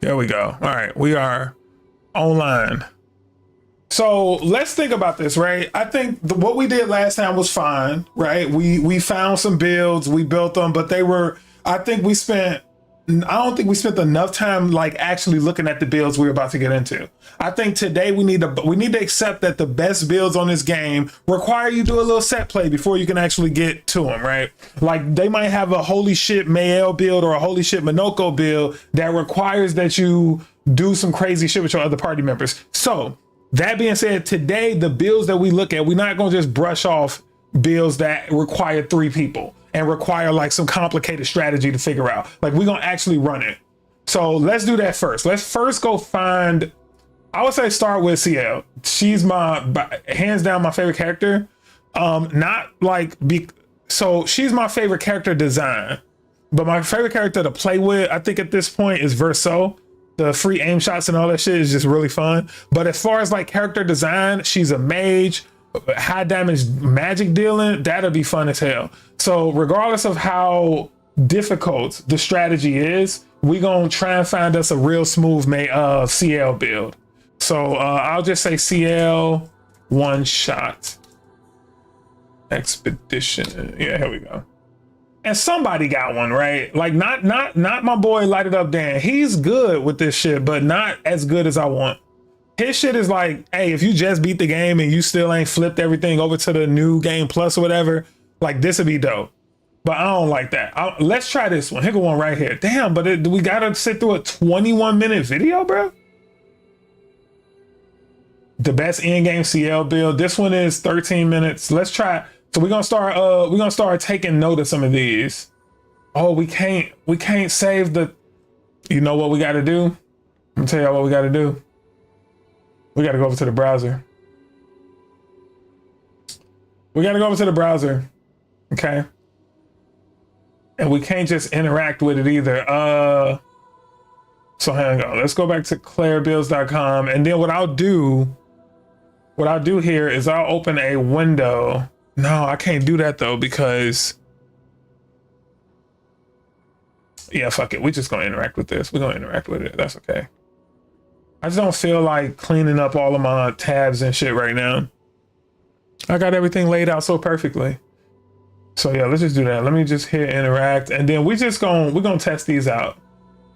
There we go. All right, we are online. So let's think about this, right? I think what we did last time was fine, right? We found some builds, we built them, but they were, I think we spent, I don't think we spent enough time like actually looking at the builds we were about to get into. I think today we need to accept that the best builds on this game require you do a little set play before you can actually get to them, right? Like they might have a holy shit Mael build or a holy shit Minoko build that requires that you do some crazy shit with your other party members. So that being said, today the builds that we look at, we're not gonna just brush off builds that require 3 people and require like some complicated strategy to figure out. Like we're gonna actually run it. So let's do that first. Let's first go find, I would say start with Sciel. She's my, hands down, my favorite character. So she's my favorite character design, but my favorite character to play with, I think at this point, is Verso. The free aim shots and all that shit is just really fun. But as far as like character design, she's a mage, high damage magic dealing, that'll be fun as hell. So regardless of how difficult the strategy is, we gonna try and find us a real smooth Sciel build. So I'll just say Sciel one shot expedition. Yeah, here we go. And somebody got one, right? Like not my boy Light It Up Dan. He's good with this shit, but not as good as I want. His shit is like, hey, if you just beat the game and you still ain't flipped everything over to the new game plus or whatever, like this would be dope. But I don't like that. Let's try this one. Here go one right here. Damn, but we gotta sit through a 21-minute video, bro. The best in-game Sciel build. This one is 13 minutes. Let's try. So we're gonna start taking note of some of these. Oh, we can't save the, you know what we gotta do? I'm gonna tell y'all what we gotta do. We gotta go over to the browser. We gotta go over to the browser. Okay. And we can't just interact with it either. So hang on. Let's go back to clairbuilds.com. And then what I'll do here is I'll open a window. No, I can't do that though, because yeah, fuck it. We're just gonna interact with this. We're gonna interact with it. That's okay. I just don't feel like cleaning up all of my tabs and shit right now. I got everything laid out so perfectly. So yeah, let's just do that. Let me just hit interact, and then we're gonna test these out.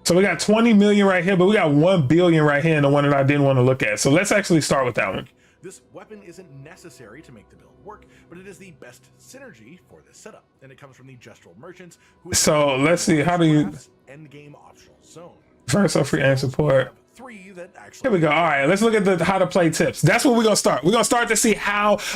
So we got 20 million right here, but we got 1 billion right here, and the one that I didn't want to look at. So let's actually start with that one. This weapon isn't necessary to make the build work, but it is the best synergy for this setup, and it comes from the Gestural Merchants. So let's see, how do you endgame optional zone? Verso free aim support. 3 that actually. Here we go. All right, let's look at the how to play tips. That's where we're gonna start. We're gonna start to see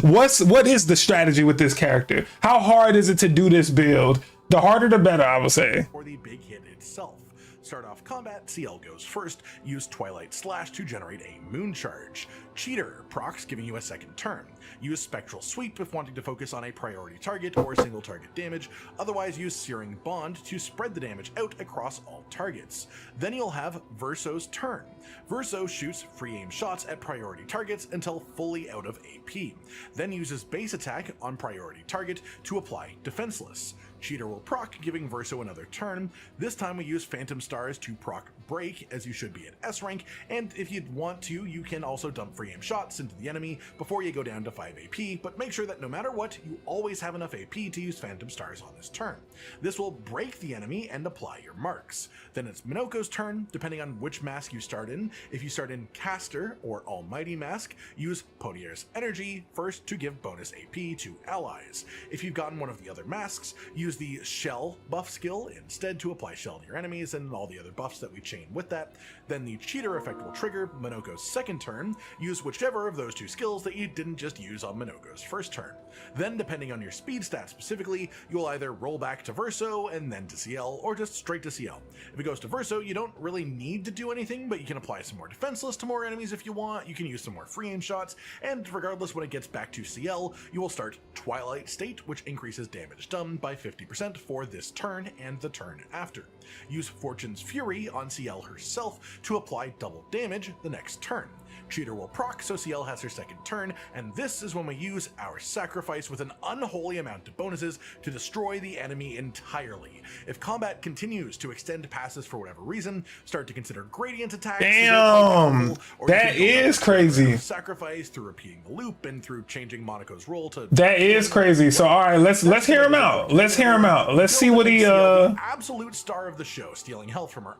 what is the strategy with this character. How hard is it to do this build? The harder, the better, I would say. For the big hit itself. Start off combat, Sciel goes first. Use Twilight Slash to generate a moon charge. Cheater procs, giving you a second turn. Use Spectral Sweep if wanting to focus on a priority target or single target damage. Otherwise, use Searing Bond to spread the damage out across all targets. Then you'll have Verso's turn. Verso shoots free aim shots at priority targets until fully out of AP. Then uses base attack on priority target to apply Defenseless. Cheater will proc, giving Verso another turn. This time we use Phantom Stars to proc Break, as you should be at S rank, and if you'd want to, you can also dump free aim shots into the enemy before you go down to 5 AP, but make sure that no matter what, you always have enough AP to use Phantom Stars on this turn. This will break the enemy and apply your marks. Then it's Minoko's turn, depending on which mask you start in. If you start in Caster or Almighty Mask, use Potier's Energy first to give bonus AP to allies. If you've gotten one of the other masks, use the Shell buff skill instead to apply Shell to your enemies and all the other buffs that we chain with that. Then the Cheater effect will trigger Minoko's second turn. Use whichever of those 2 skills that you didn't just use on Minoko's first turn. Then, depending on your speed stat specifically, you'll either roll back to Verso and then to Sciel, or just straight to Sciel. If it goes to Verso, you don't really need to do anything, but you can apply some more Defenseless to more enemies if you want. You can use some more free aim shots, and regardless, when it gets back to Sciel, you will start Twilight State, which increases damage done by 50% for this turn and the turn after. Use Fortune's Fury on Sciel herself to apply double damage the next turn. Cheater will proc, so Sciel has her second turn, and this is when we use our sacrifice with an unholy amount of bonuses to destroy the enemy entirely. If combat continues to extend past this for whatever reason, start to consider gradient attacks. Damn, that is crazy. Sacrifice through repeating the loop and through changing Monaco's role to. That is crazy. So all right, let's hear him out. Let's hear him out. Let's see what he absolute star of the show, stealing health from her.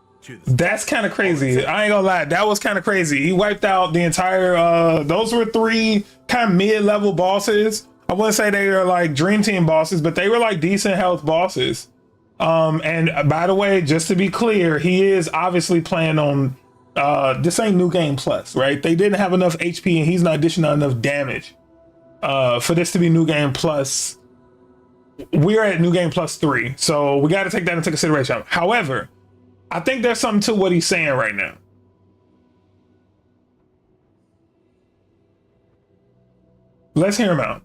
That's kind of crazy. I ain't gonna lie, that was kind of crazy. He wiped out the entire those were 3 kind of mid-level bosses. I wouldn't say they were like dream team bosses, but they were like decent health bosses. And by the way, just to be clear, he is obviously playing on this ain't New Game Plus, right? They didn't have enough HP and he's not dishing out enough damage for this to be New Game Plus. We're at New Game Plus 3, so we got to take that into consideration. However, I think there's something to what he's saying right now. Let's hear him out.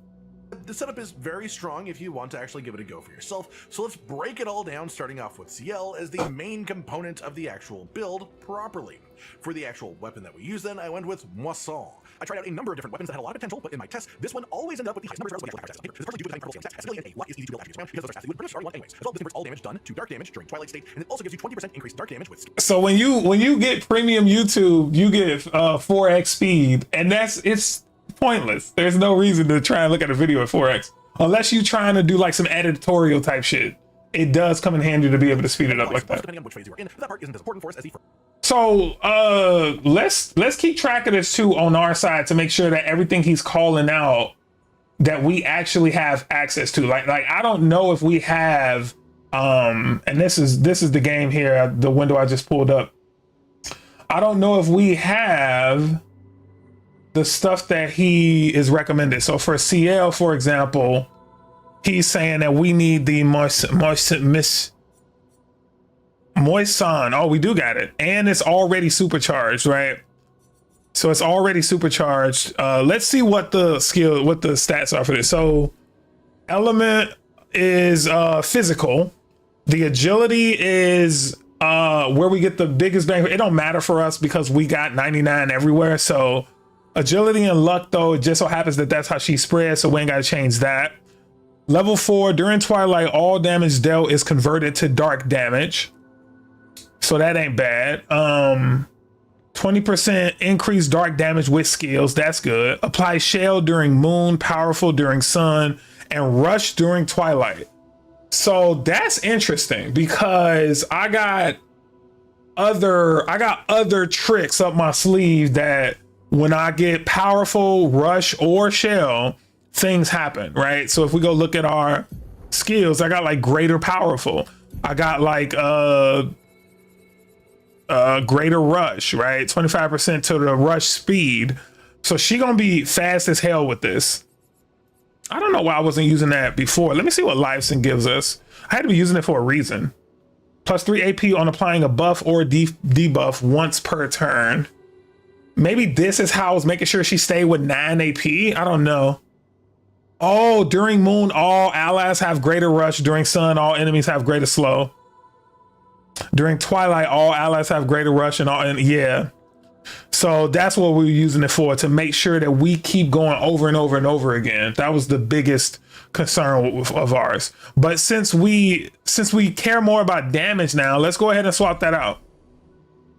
The setup is very strong if you want to actually give it a go for yourself, so let's break it all down, starting off with Sciel as the main component of the actual build properly. For the actual weapon that we use then, I went with Moisson. I tried out a number of different weapons that had a lot of potential, but in my tests, this one always ended up with the highest numbers of the actual test. This person do with incredible stats, as and a lot is easy to build after because those are stats that you would pretty much already want anyways. As well, this converts all damage done to dark damage during Twilight state, and it also gives you 20% increased dark damage with. So when you get premium YouTube, you get 4x speed, and it's pointless. There's no reason to try and look at a video at 4x unless you're trying to do like some editorial type shit. It does come in handy to be able to speed it up like that. Depending on which phase you are in, that part isn't as important for us as the. So let's keep track of this too on our side to make sure that everything he's calling out that we actually have access to. Like I don't know if we have and this is the game here, the window I just pulled up. I don't know if we have the stuff that he is recommended. So for Sciel, for example, he's saying that we need the Moisson. Oh, we do got it. And it's already supercharged, right? So it's already supercharged. Let's see what the stats are for this. So element is physical. The agility is where we get the biggest bang. It don't matter for us because we got 99 everywhere. So agility and luck, though, it just so happens that that's how she spreads. So we ain't got to change that. Level 4, during Twilight, all damage dealt is converted to dark damage. So that ain't bad. 20% increased dark damage with skills. That's good. Apply Sciel during Moon, Powerful during Sun, and Rush during Twilight. So that's interesting because I got other tricks up my sleeve that when I get Powerful, Rush, or Sciel, things happen, right? So if we go look at our skills, I got like Greater Powerful. I got like Greater Rush, right? 25% to the rush speed. So she gonna be fast as hell with this. I don't know why I wasn't using that before. Let me see what Livesyn gives us. I had to be using it for a reason. Plus 3 AP on applying a buff or debuff once per turn. Maybe this is how I was making sure she stayed with 9 AP. I don't know. Oh, during Moon, all allies have Greater Rush. During Sun, all enemies have Greater Slow. During Twilight, all allies have Greater Rush and yeah. So that's what we were using it for, to make sure that we keep going over and over and over again. That was the biggest concern of ours. But since we care more about damage now, let's go ahead and swap that out.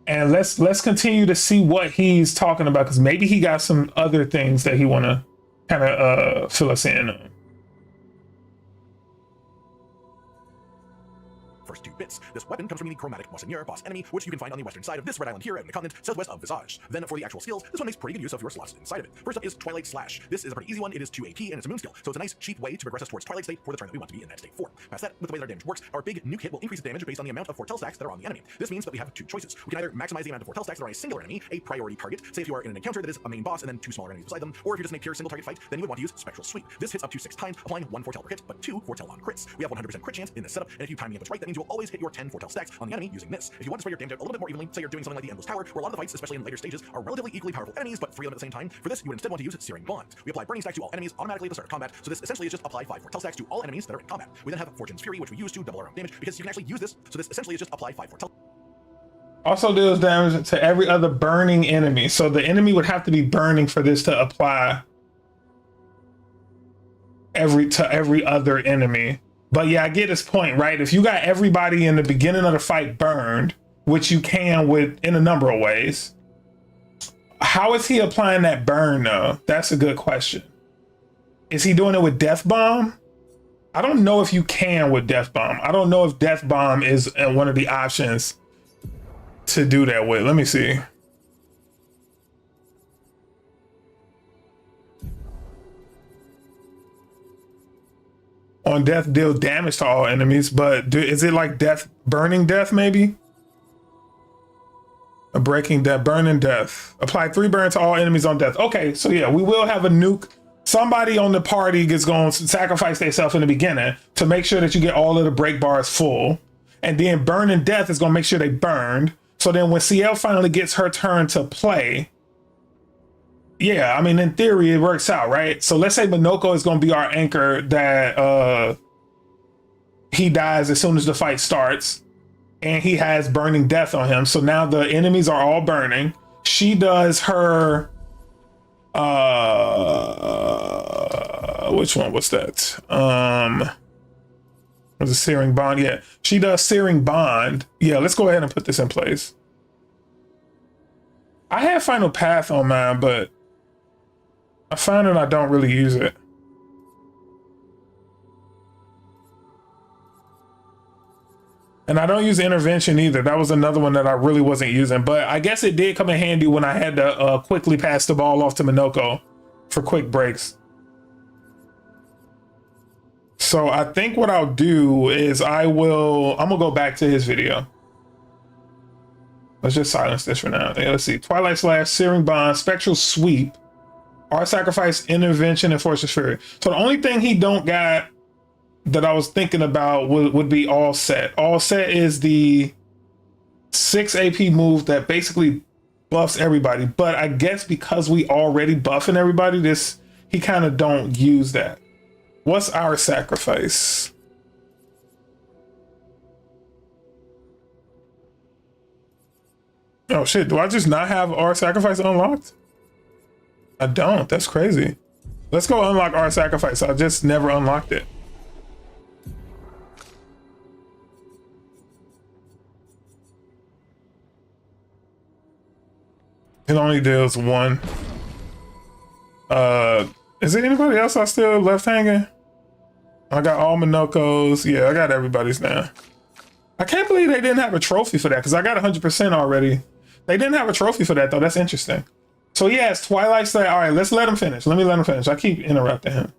And let's continue to see what he's talking about, because maybe he got some other things that he want to kind of fill us in on. First 2 bits. This weapon comes from the chromatic Monseigneur boss enemy, which you can find on the western side of this red island here out in the continent, southwest of Visage. Then for the actual skills, this one makes pretty good use of your slots inside of it. First up is Twilight Slash. This is a pretty easy one. It is 2 AP and it's a moon skill, so it's a nice cheap way to progress us towards Twilight state for the turn that we want to be in that state for. Past that, with the way that our damage works, our big nuke hit will increase damage based on the amount of foretell stacks that are on the enemy. This means that we have 2 choices. We can either maximize the amount of foretell stacks that are on a singular enemy, a priority target, say if you are in an encounter that is a main boss and then 2 smaller enemies beside them, or if you're just in a pure single target fight, then you would want to use Spectral Sweep. This hits up to 6 times, applying 1 foretell per hit, but 2 foretell on crits. We have 100% crit chance in this setup, and if you time the inputs right, that means you will always hit your 10 foretell stacks on the enemy using this. If you want to spread your damage out a little bit more evenly, say you're doing something like the Endless Tower, where a lot of the fights, especially in later stages, are relatively equally powerful enemies, but 3 of them at the same time, for this, you would instead want to use Searing Bonds. We apply Burning Stacks to all enemies automatically at the start of combat, so this essentially is just apply 5 foretell stacks to all enemies that are in combat. We then have Fortune's Fury, which we use to double our own damage, because you can actually use this, so this essentially is just apply 5 foretell. Also deals damage to every other burning enemy. So the enemy would have to be burning for this to apply to every other enemy. But yeah, I get his point, right? If you got everybody in the beginning of the fight burned, which you can with in a number of ways, how is he applying that burn though? That's a good question. Is he doing it with Death Bomb? I don't know if you can with Death Bomb. I don't know if Death Bomb is one of the options to do that with. Let me see. On death, deal damage to all enemies, but is it like death, burning death maybe? A breaking death, burning death. Apply 3 burn to all enemies on death. Okay, so yeah, we will have a nuke. Somebody on the party is going to sacrifice themselves in the beginning to make sure that you get all of the break bars full. And then burning death is going to make sure they burned. So then when Sciel finally gets her turn to play, yeah, I mean, in theory, it works out, right? So let's say Minoko is going to be our anchor that he dies as soon as the fight starts. And he has burning death on him. So now the enemies are all burning. She does her... which one was that? Was it Searing Bond? Yeah, she does Searing Bond. Yeah, let's go ahead and put this in place. I had Final Path on mine, but I found that I don't really use it. And I don't use Intervention either. That was another one that I really wasn't using, but I guess it did come in handy when I had to quickly pass the ball off to Minoko for quick breaks. So I think what I'll do is I'm gonna go back to his video. Let's just silence this for now. Yeah, let's see. Twilight Slash, Searing Bond, Spectral Sweep, Art Sacrifice, Intervention, and Fortress Fury. So the only thing he don't got that I was thinking about would be All Set. All Set is the 6 AP move that basically buffs everybody. But I guess because we already buffing everybody, he kind of don't use that. What's our sacrifice? Oh shit, do I just not have our sacrifice unlocked? I don't, that's crazy. Let's go unlock our sacrifice. I just never unlocked it. It only deals 1. Is there anybody else I still left hanging? I got all Minoko's. Yeah, I got everybody's now. I can't believe they didn't have a trophy for that because I got 100% already. They didn't have a trophy for that though. That's interesting. So yeah, it's Twilight Slayer. All right, let's let him finish. Let me let him finish. I keep interrupting him.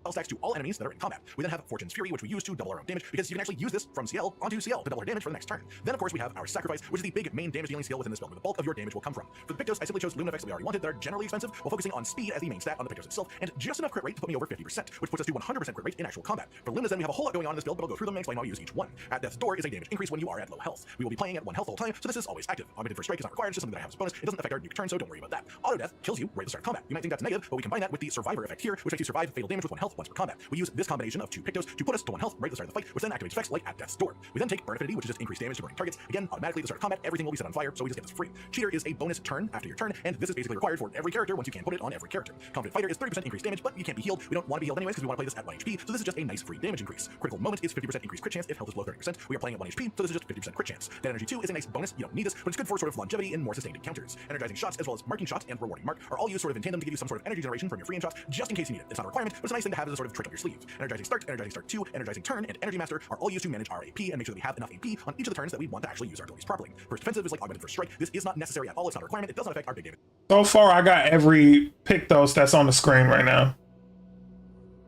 Stacks to all enemies that are in combat. We then have Fortune's Fury, which we use to double our own damage, because you can actually use this from Sciel onto Sciel to double our damage for the next turn. Then, of course, we have our Sacrifice, which is the big main damage dealing skill within this build, where the bulk of your damage will come from. For the Pictos, I simply chose Lumen effects that we already wanted that are generally expensive, while focusing on speed as the main stat on the Pictos itself, and just enough crit rate to put me over 50%, which puts us to 100% crit rate in actual combat. For Lunas, then we have a whole lot going on in this build, but I'll go through them and explain why we use each one. At Death's Door is a damage increase when you are at low health. We will be playing at 1 health all time, so this is always active. Augmented for Strike is not required, it's just something that I have as a bonus. It doesn't affect our nuke turn, so don't worry about that. Auto Death kills you right at the start of combat. You might think that's negative, but we combine that with the Survivor effect here, which makes you survive fatal damage with 1 health once per combat. We use this combination of 2 Pictos to put us to 1 health right at the start of the fight, which then activates effects like at Death's Door. We then take Burn Affinity, which is just increased damage to burning targets. Again, automatically at the start of combat, everything will be set on fire, so we just get this free. Cheater is a bonus turn after your turn, and this is basically required for every character once you can put it on every character. Confident Fighter is 30% increased damage, but you can't be healed. We don't want to be healed anyways because we want to play this at 1 HP, so this is just a nice free damage increase. Critical Moment is 50% increased crit chance if health is below 30%. We are playing at 1 HP, so this is just 50% crit chance. Dead Energy 2 is a nice bonus, you don't need this, but it's good for sort of longevity in more sustained encounters. Energizing Shots as well as Marking Shot and Rewarding Mark are all used sort of in tandem to give you some sort of energy generation from your free shots, just in case you need it. It's not a requirement, but it's a nice thing to have as a sort of trick up your sleeve. Energizing Start 2, Energizing Turn, and Energy Master are all used to manage our AP and make sure that we have enough AP on each of the turns that we want to actually use our abilities properly. First Defensive is like Augmented for Strike. This is not necessary at all, it's not a requirement, it does not affect our big damage. So far, I got every Pictos that's on the screen right now.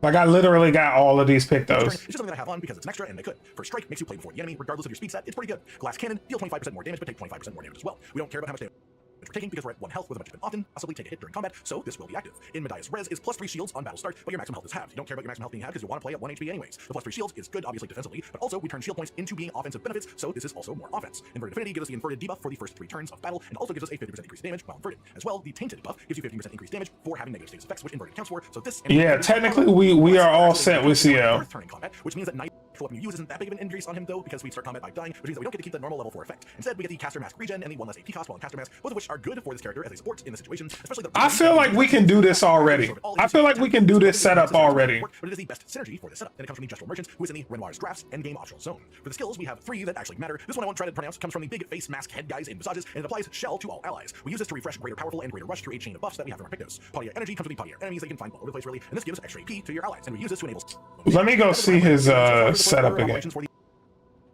Like, I literally got all of these Pictos. It's just something that I have on because it's an extra and they could. First Strike makes you play before the enemy, regardless of your speed set. It's pretty good. Glass Cannon, deal 25% more damage, but take 25% more damage as well. We don't care about how much damage we're taking because we're at 1 health with a bunch of it often, possibly take a hit during combat, so this will be active. In Medaia's Res is +3 shields on battle start, but your maximum health is halved. You don't care about your maximum health being halved because you want to play at 1 HP anyways. The +3 shields is good, obviously defensively, but also we turn shield points into being offensive benefits, so this is also more offense. Inverted Affinity gives us the inverted debuff for the first 3 turns of battle, and also gives us a 50% increased damage while inverted. As well, the Tainted buff gives you 50% increased damage for having negative status effects, which inverted counts for, so this... Yeah, technically we are all set with Sciel. Turn in combat, which means that weapon you use isn't that big of an increase on him though, because we start combat by dying, which means that we don't get to keep the normal level 4 effect. Instead, we get the caster mask regen and the 1 less AP cost while in caster mask, both of which are good for this character as a support in the situation, especially the— I feel like we can do this already. I feel like we can do this setup already. But it is the best synergy for this setup, and it comes from the Gestural Merchants, who is in the Renoir's Drafts endgame optional zone. For the skills, we have 3 that actually matter. This one I won't try to pronounce comes from the big face mask head guys in Visages, and it applies Sciel to all allies. We use this to refresh Greater Powerful and Greater Rush through a chain of buffs that we have from our Pictos. Polyia Energy comes with the Polyia enemies that you can find all over the place really, and this gives extra AP to your allies, and we use this to enable— Let me go see his setup again.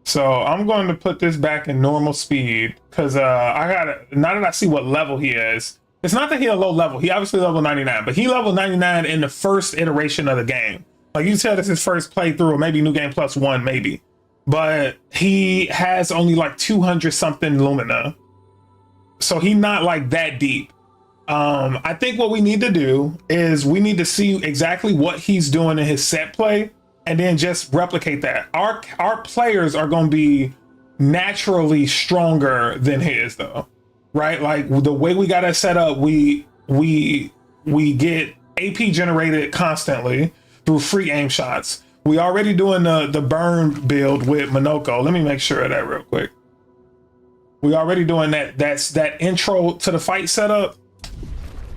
So I'm going to put this back in normal speed because I gotta, now that I see what level he is, it's not that he's a low level. He obviously level 99, but he level 99 in the first iteration of the game. Like you said, it's his first playthrough, or maybe New Game Plus 1, maybe. But he has only like 200 something Lumina. So he's not like that deep. I think what we need to do is we need to see exactly what he's doing in his set play, and then just replicate that. Our players are going to be naturally stronger than his, though, right? Like the way we got it set up, we get AP generated constantly through free aim shots. We already doing the burn build with Monoko. Let me make sure of that real quick. We already doing that. That's that intro to the fight setup.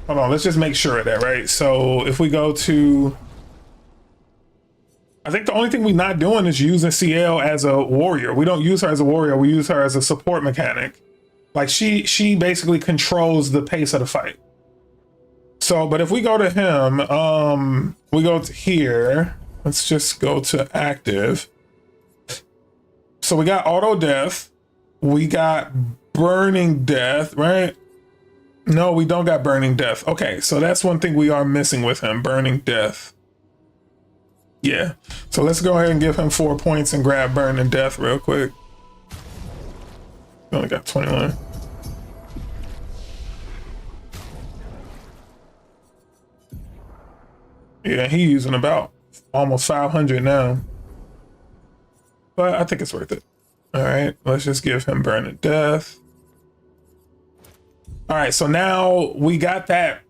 Hold on, let's just make sure of that, right? So if we go to, I think the only thing we're not doing is using Sciel as a warrior. We don't use her as a warrior. We use her as a support mechanic. Like she basically controls the pace of the fight. So, but if we go to him, we go to here. Let's just go to active. So we got auto death. We got burning death, right? No, we don't got burning death. Okay, so that's one thing we are missing with him, burning death. Yeah, so let's go ahead and give him 4 points and grab burning death real quick. We only got 21. Yeah, he's using about almost 500 now. But I think it's worth it. All right, let's just give him burning death. All right, so now we got that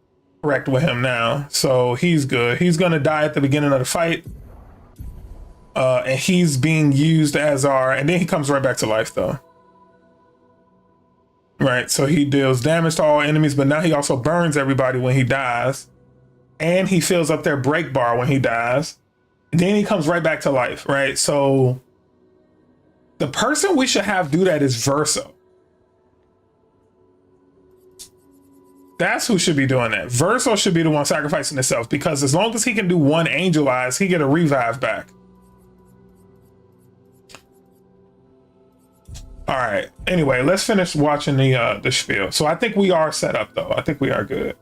correct with him now. So he's good. He's gonna die at the beginning of the fight. And he's being used as our, and then he comes right back to life though. Right, so he deals damage to all enemies, but now he also burns everybody when he dies. And he fills up their break bar when he dies. And then he comes right back to life, right? So the person we should have do that is Verso. That's who should be doing that. Verso should be the one sacrificing himself, because as long as he can do 1 angel eyes, he get a revive back. All right. Anyway, let's finish watching the spiel. So I think we are set up, though. I think we are good.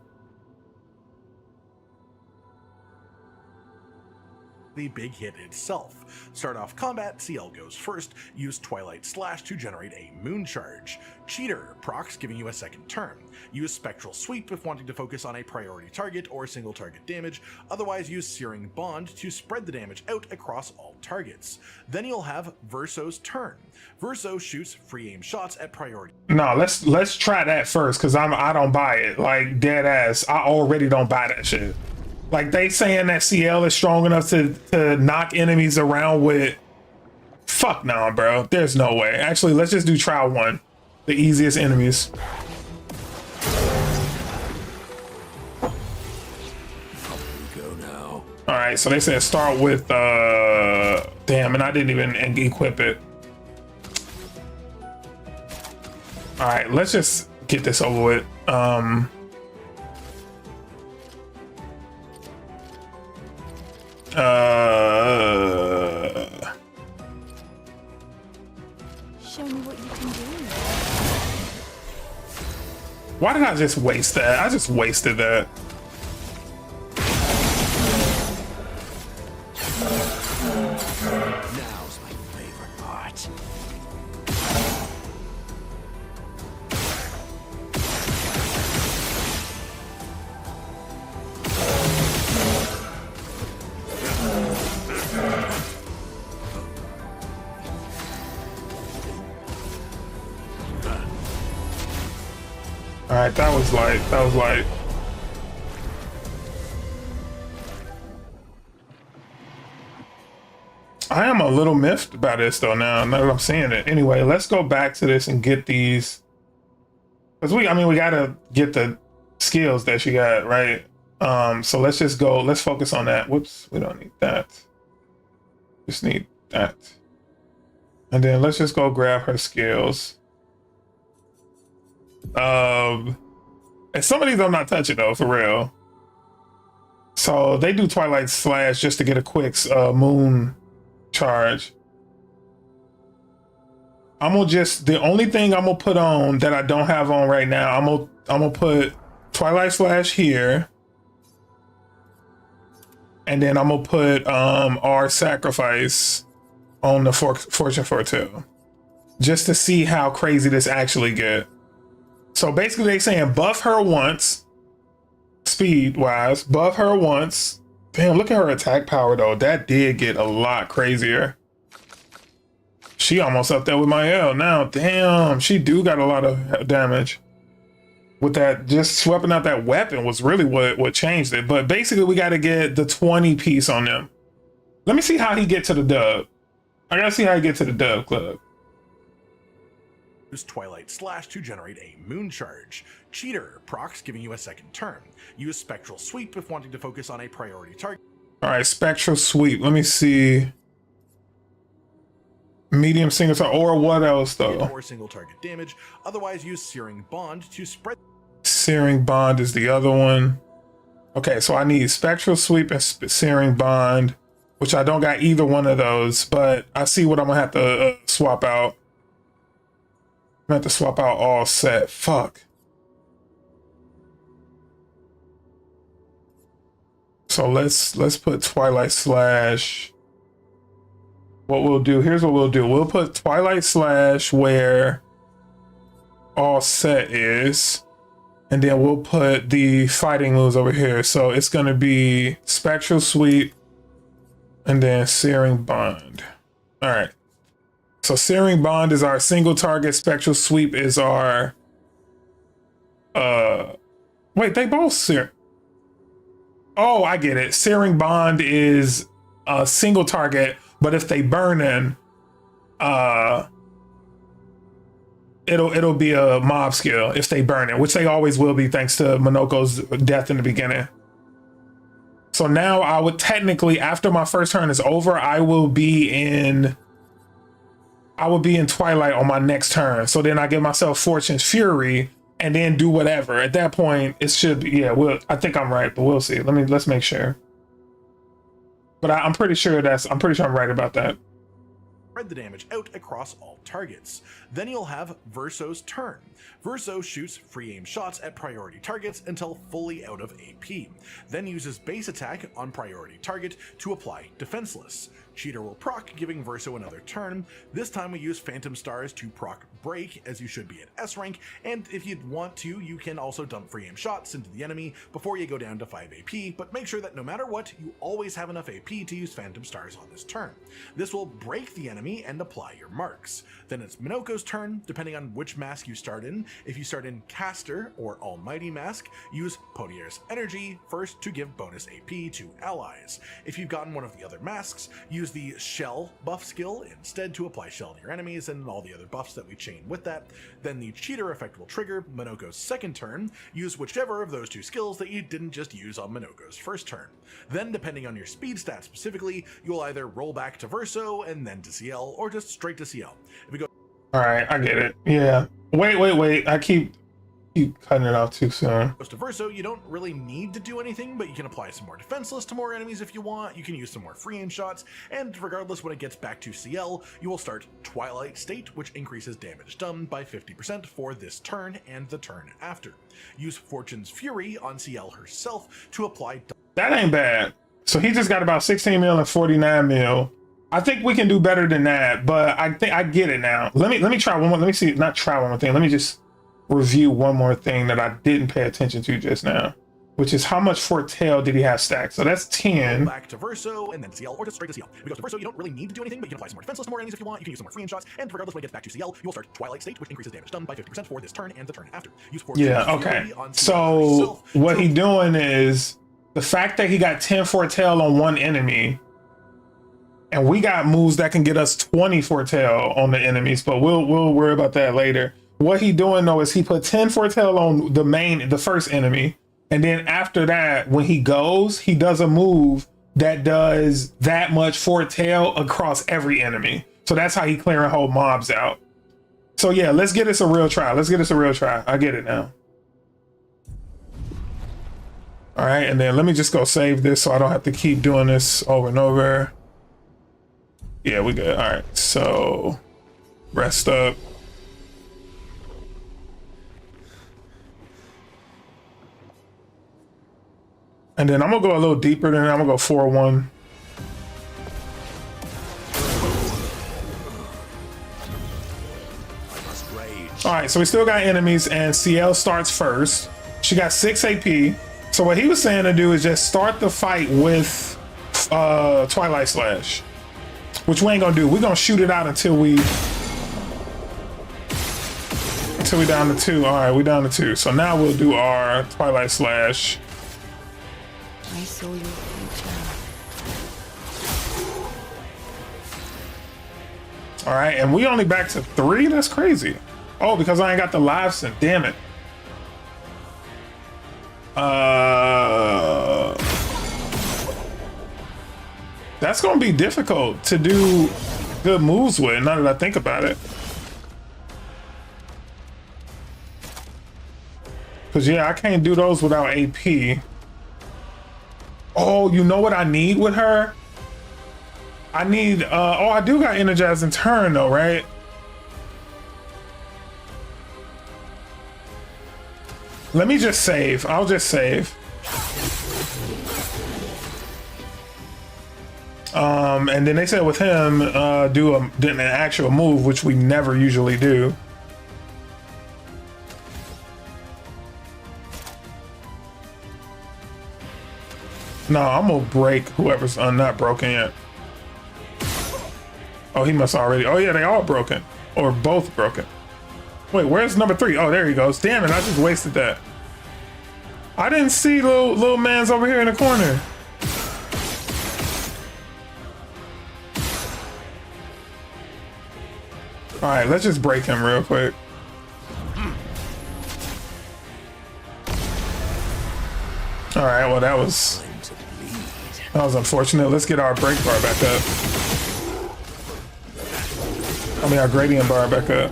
The big hit itself. Start off combat, Sciel goes first. Use Twilight Slash to generate a moon charge. Cheater, procs giving you a second turn. Use Spectral Sweep if wanting to focus on a priority target or single target damage. Otherwise use Searing Bond to spread the damage out across all targets. Then you'll have Verso's turn. Verso shoots free aim shots at priority. No, let's try that first, because I don't buy it. Like dead ass. I already don't buy that shit. Like they saying that Sciel is strong enough to knock enemies around with. Fuck no, bro. There's no way. Actually, let's just do trial 1. The easiest enemies. Go now. All right, so they said start with damn, and I didn't even equip it. All right, let's just get this over with. Show me what you can do. Why did I just waste that? I just wasted that. Now's my favorite part. All right, that was like. I am a little miffed by this though now that I'm seeing it. Anyway, let's go back to this and get these. Because we gotta get the skills that she got, right? So let's just go, let's focus on that. Whoops, we don't need that. Just need that. And then let's just go grab her skills. And some of these I'm not touching though, for real. So they do Twilight Slash just to get a quick moon charge. I'm gonna just, the only thing I'm gonna put on that I don't have on right now, I'm gonna put Twilight Slash here. And then I'm gonna put our sacrifice on the Fortune Foretell. Just to see how crazy this actually get. So basically they saying buff her once, speed wise, buff her once. Damn, look at her attack power though. That did get a lot crazier. She almost up there with my L now. Damn, she do got a lot of damage. With that, just swapping out that weapon was really what changed it. But basically we gotta get the 20 piece on them. Let me see how he get to the dub. I gotta see how he get to the dub club. Use Twilight Slash to generate a moon charge. Cheater, procs giving you a second turn. Use Spectral Sweep if wanting to focus on a priority target. All right, Spectral Sweep. Let me see. Medium single target, or what else though? Or single target damage. Otherwise, use Searing Bond to spread. Searing Bond is the other one. Okay, so I need Spectral Sweep and Searing Bond, which I don't got either one of those, but I see what I'm gonna have to swap out. I'm gonna have to swap out all set. Fuck. So let's put Twilight Slash. What we'll do, here's what we'll do. We'll put Twilight Slash where all set is, and then we'll put the fighting moves over here. So it's gonna be Spectral Sweep and then Searing Bond. All right. So Searing Bond is our single target. Spectral Sweep is our wait, they both sear. Oh, I get it. Searing Bond is a single target, but if they burn in, it'll be a mob skill if they burn it, which they always will be thanks to Minoko's death in the beginning. So now I would technically, after my first turn is over, I will be in Twilight on my next turn. So then I give myself Fortune's Fury and then do whatever. At that point, it should be, yeah, I think I'm right, but we'll see. Let's make sure. But I'm pretty sure I'm right about that. Spread the damage out across all targets. Then you'll have Verso's turn. Verso shoots free aim shots at priority targets until fully out of AP. Then uses base attack on priority target to apply defenseless. Cheater will proc, giving Verso another turn. This time we use Phantom Stars to proc break, as you should be at S rank, and if you'd want to, you can also dump free aim shots into the enemy before you go down to 5 AP, but make sure that no matter what, you always have enough AP to use Phantom Stars on this turn. This will break the enemy and apply your marks. Then it's Minoko's turn, depending on which mask you start in. If you start in Caster or Almighty Mask, use Podier's Energy first to give bonus AP to allies. If you've gotten one of the other masks, use the Sciel buff skill instead to apply Sciel to your enemies and all the other buffs that we chain with that. Then the Cheater effect will trigger Minoko's second turn. Use whichever of those two skills that you didn't just use on Minoko's first turn. Then, depending on your speed stat specifically, you'll either roll back to Verso and then to Sciel, or just straight to Sciel. If we go, all right, I get it. Yeah. Wait. I keep cutting it off too soon. to Verso, you don't really need to do anything, but you can apply some more defenseless to more enemies if you want. You can use some more free aim shots, and regardless, when it gets back to Sciel, you will start Twilight State, which increases damage done by 50% for this turn and the turn after. Use Fortune's Fury on Sciel herself to apply. That ain't bad. So he just got about 16 mil and 49 mil. I think we can do better than that, but I think I get it now. Let me try one more. Let me see, not try one more thing. Let me just review one more thing that I didn't pay attention to just now, which is how much Foretell did he have stacked? So that's 10. Back to Verso and then Sciel, or just straight to Sciel. If it goes to Verso, you don't really need to do anything, but you can apply some more defenseless to more enemies if you want. You can use some more free aim shots, and regardless, when it gets back to Sciel, you will start Twilight State, which increases damage done by 50% for this turn and the turn after. Use yeah, okay. So what he doing is the fact that he got 10 Foretell on one enemy And we got moves that can get us 20 foretell on the enemies, but we'll worry about that later. What he doing though is he put 10 foretell on the first enemy. And then after that, when he goes, he does a move that does that much foretell across every enemy. So that's how he clearing whole mobs out. So yeah, let's get this a real try. Let's get this a real try. I get it now. All right, and then let me just go save this so I don't have to keep doing this over and over. Yeah, we good. All right, so rest up. And then I'm gonna go a little deeper than I'm gonna go 4-1. All right, so we still got enemies and Sciel starts first. She got 6 AP. So what he was saying to do is just start the fight with Twilight Slash, which we ain't gonna do. We're gonna shoot it out until we down to 2. All right, we down to 2. So now we'll do our Twilight Slash. I saw your future. All right, and we only back to 3. That's crazy. Oh, because I ain't got the live sync. Damn it. That's gonna be difficult to do good moves with, now that I think about it. Cause yeah, I can't do those without AP. Oh, you know what I need with her? I need, oh, I do got Energize in turn though, right? Let me just save. I'll just save. And then they said with him, do an actual move, which we never usually do. No, I'm gonna break whoever's not broken yet. Oh, he must already. Oh yeah, they all broken or both broken. Wait, where's number 3? Oh, there he goes. Damn it, I just wasted that. I didn't see little man's over here in the corner. All right, let's just break him real quick. All right, well that was unfortunate. Let's get our break bar back up. I mean our gradient bar back up.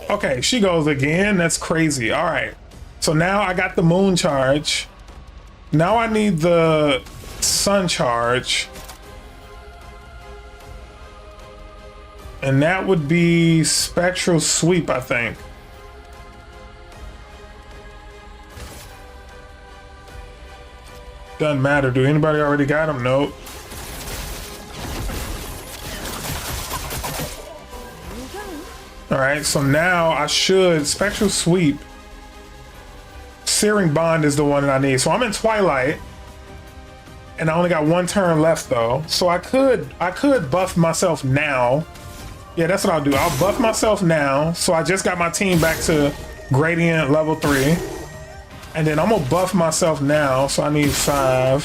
Okay, she goes again. That's crazy. All right. So now I got the moon charge. Now I need the sun charge. And that would be spectral sweep, I think. Doesn't matter. Do anybody already got him? Nope. All right, so now I should spectral sweep. Searing bond is the one that I need. So I'm in Twilight, and I only got 1 turn left though. So I could buff myself now. Yeah, that's what I'll do. I'll buff myself now. So I just got my team back to gradient level 3, and then I'm gonna buff myself now. So I need 5.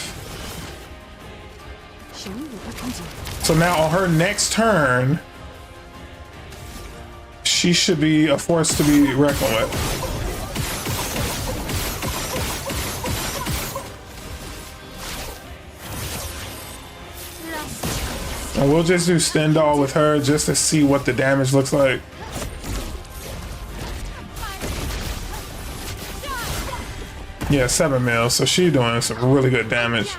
Show me what you can do. So now on her next turn, she should be a force to be reckoned with. And we'll just do Stendhal with her just to see what the damage looks like. Yeah, 7 mil, so she's doing some really good damage.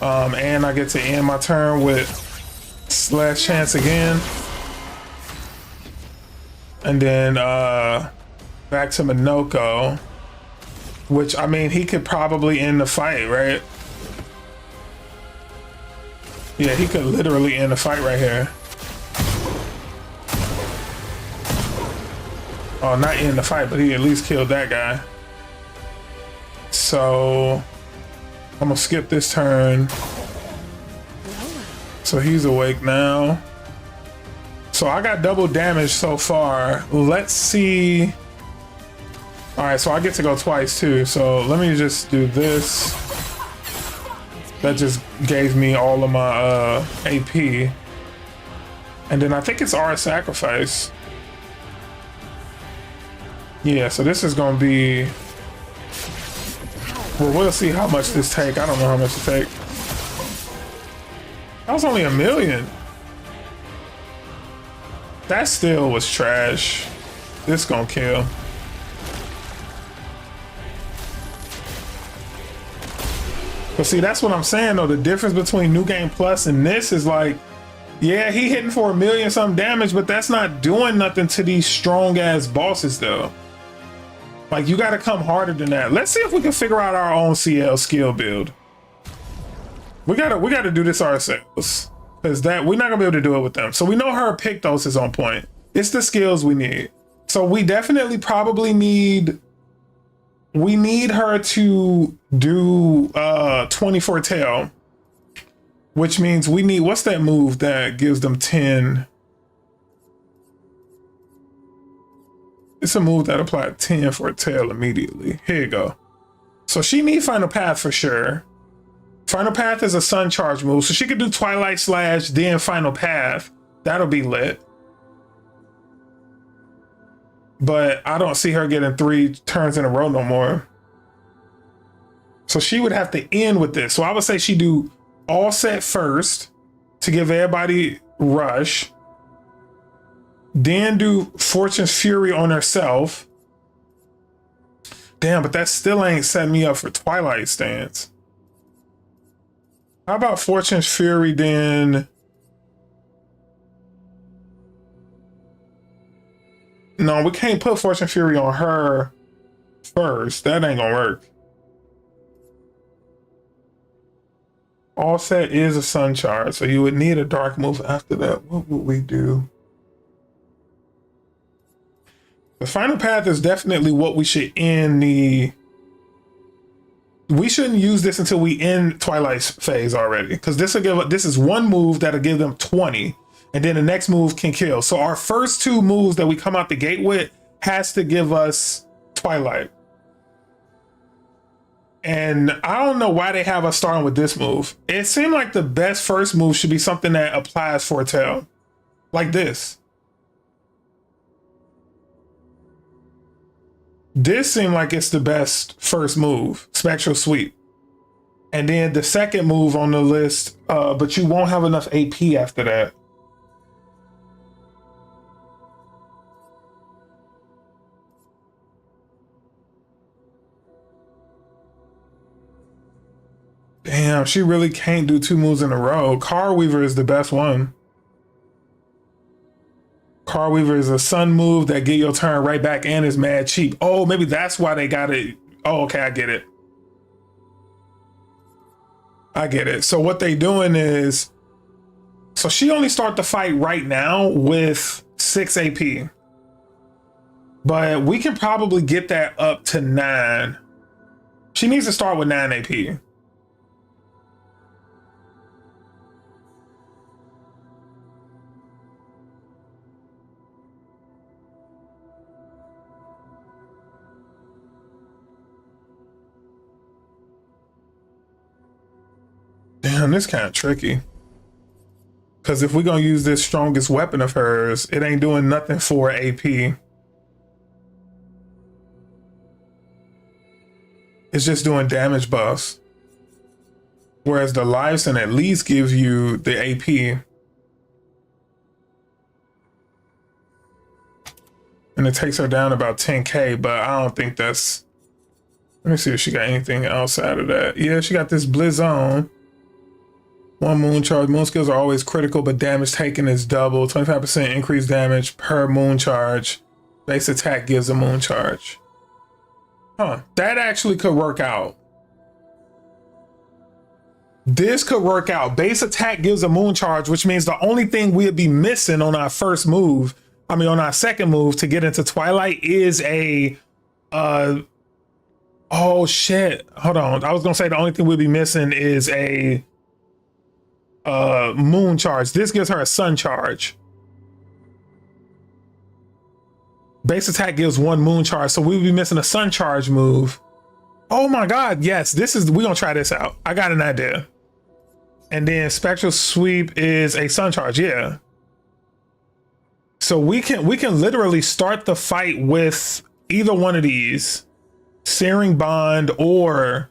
And I get to end my turn with Slash Chance again. And then back to Minoko, which, I mean, he could probably end the fight, right? Yeah, he could literally end the fight right here. Oh, not end the fight, but he at least killed that guy. So I'm gonna skip this turn. So he's awake now. So I got double damage so far. Let's see. All right, so I get to go twice too. So let me just do this. That just gave me all of my AP. And then I think it's our sacrifice. Yeah, so this is gonna be... Well, we'll see how much this take. I don't know how much it take. That was only 1 million. That still was trash. This gonna kill. But see, that's what I'm saying though. The difference between New Game Plus and this is like, yeah, he hitting for 1 million something damage, but that's not doing nothing to these strong ass bosses though. Like, you gotta come harder than that. Let's see if we can figure out our own Sciel skill build. We gotta do this ourselves. Because that we're not gonna be able to do it with them. So we know her Pictos is on point. It's the skills we need. So we definitely probably need her to do 24 tail. Which means we need, what's that move that gives them 10? It's a move that applied 10 for a tail immediately. Here you go. So she needs Final Path for sure. Final Path is a Sun Charge move, so she could do Twilight Slash, then Final Path. That'll be lit. But I don't see her getting 3 turns in a row no more. So she would have to end with this. So I would say she do all set first to give everybody rush. Then do Fortune's Fury on herself. Damn, but that still ain't setting me up for Twilight Stance. How about Fortune's Fury then? No, we can't put Fortune Fury on her first. That ain't gonna work. All set is a Sun Charge, so you would need a dark move after that. What would we do? The Final Path is definitely what we should end the... We shouldn't use this until we end Twilight's phase already, because this is one move that'll give them 20, and then the next move can kill. So our first 2 moves that we come out the gate with has to give us Twilight. And I don't know why they have us starting with this move. It seemed like the best first move should be something that applies Foretell, like this. This seemed like it's the best first move, Spectral Sweep. And then the second move on the list, but you won't have enough AP after that. Damn, she really can't do 2 moves in a row. Car Weaver is the best one. Car Weaver is a sun move that get your turn right back and is mad cheap. Oh, maybe that's why they got it. Oh, okay, I get it. I get it. So what they doing is, so she only start the fight right now with 6 AP. But we can probably get that up to 9. She needs to start with 9 AP. Damn, this kind of tricky. Because if we're going to use this strongest weapon of hers, it ain't doing nothing for AP. It's just doing damage buffs. Whereas the Lifeson at least gives you the AP. And it takes her down about 10k, but I don't think that's... Let me see if she got anything outside of that. Yeah, she got this Blizz on. 1 moon charge. Moon skills are always critical, but damage taken is double. 25% increased damage per moon charge. Base attack gives a moon charge. Huh, that actually could work out. This could work out. Base attack gives a moon charge, which means the only thing we'd be missing on our first move, I mean on our second move to get into Twilight is a oh shit. Hold on. I was gonna say the only thing we'd be missing is a moon charge. This gives her a sun charge. Base attack gives 1 moon charge, so we'd be missing a sun charge move. Oh my god, yes, this is, we're gonna try this out. I got an idea. And then spectral sweep is a sun charge. Yeah. So we can literally start the fight with either one of these, Searing Bond or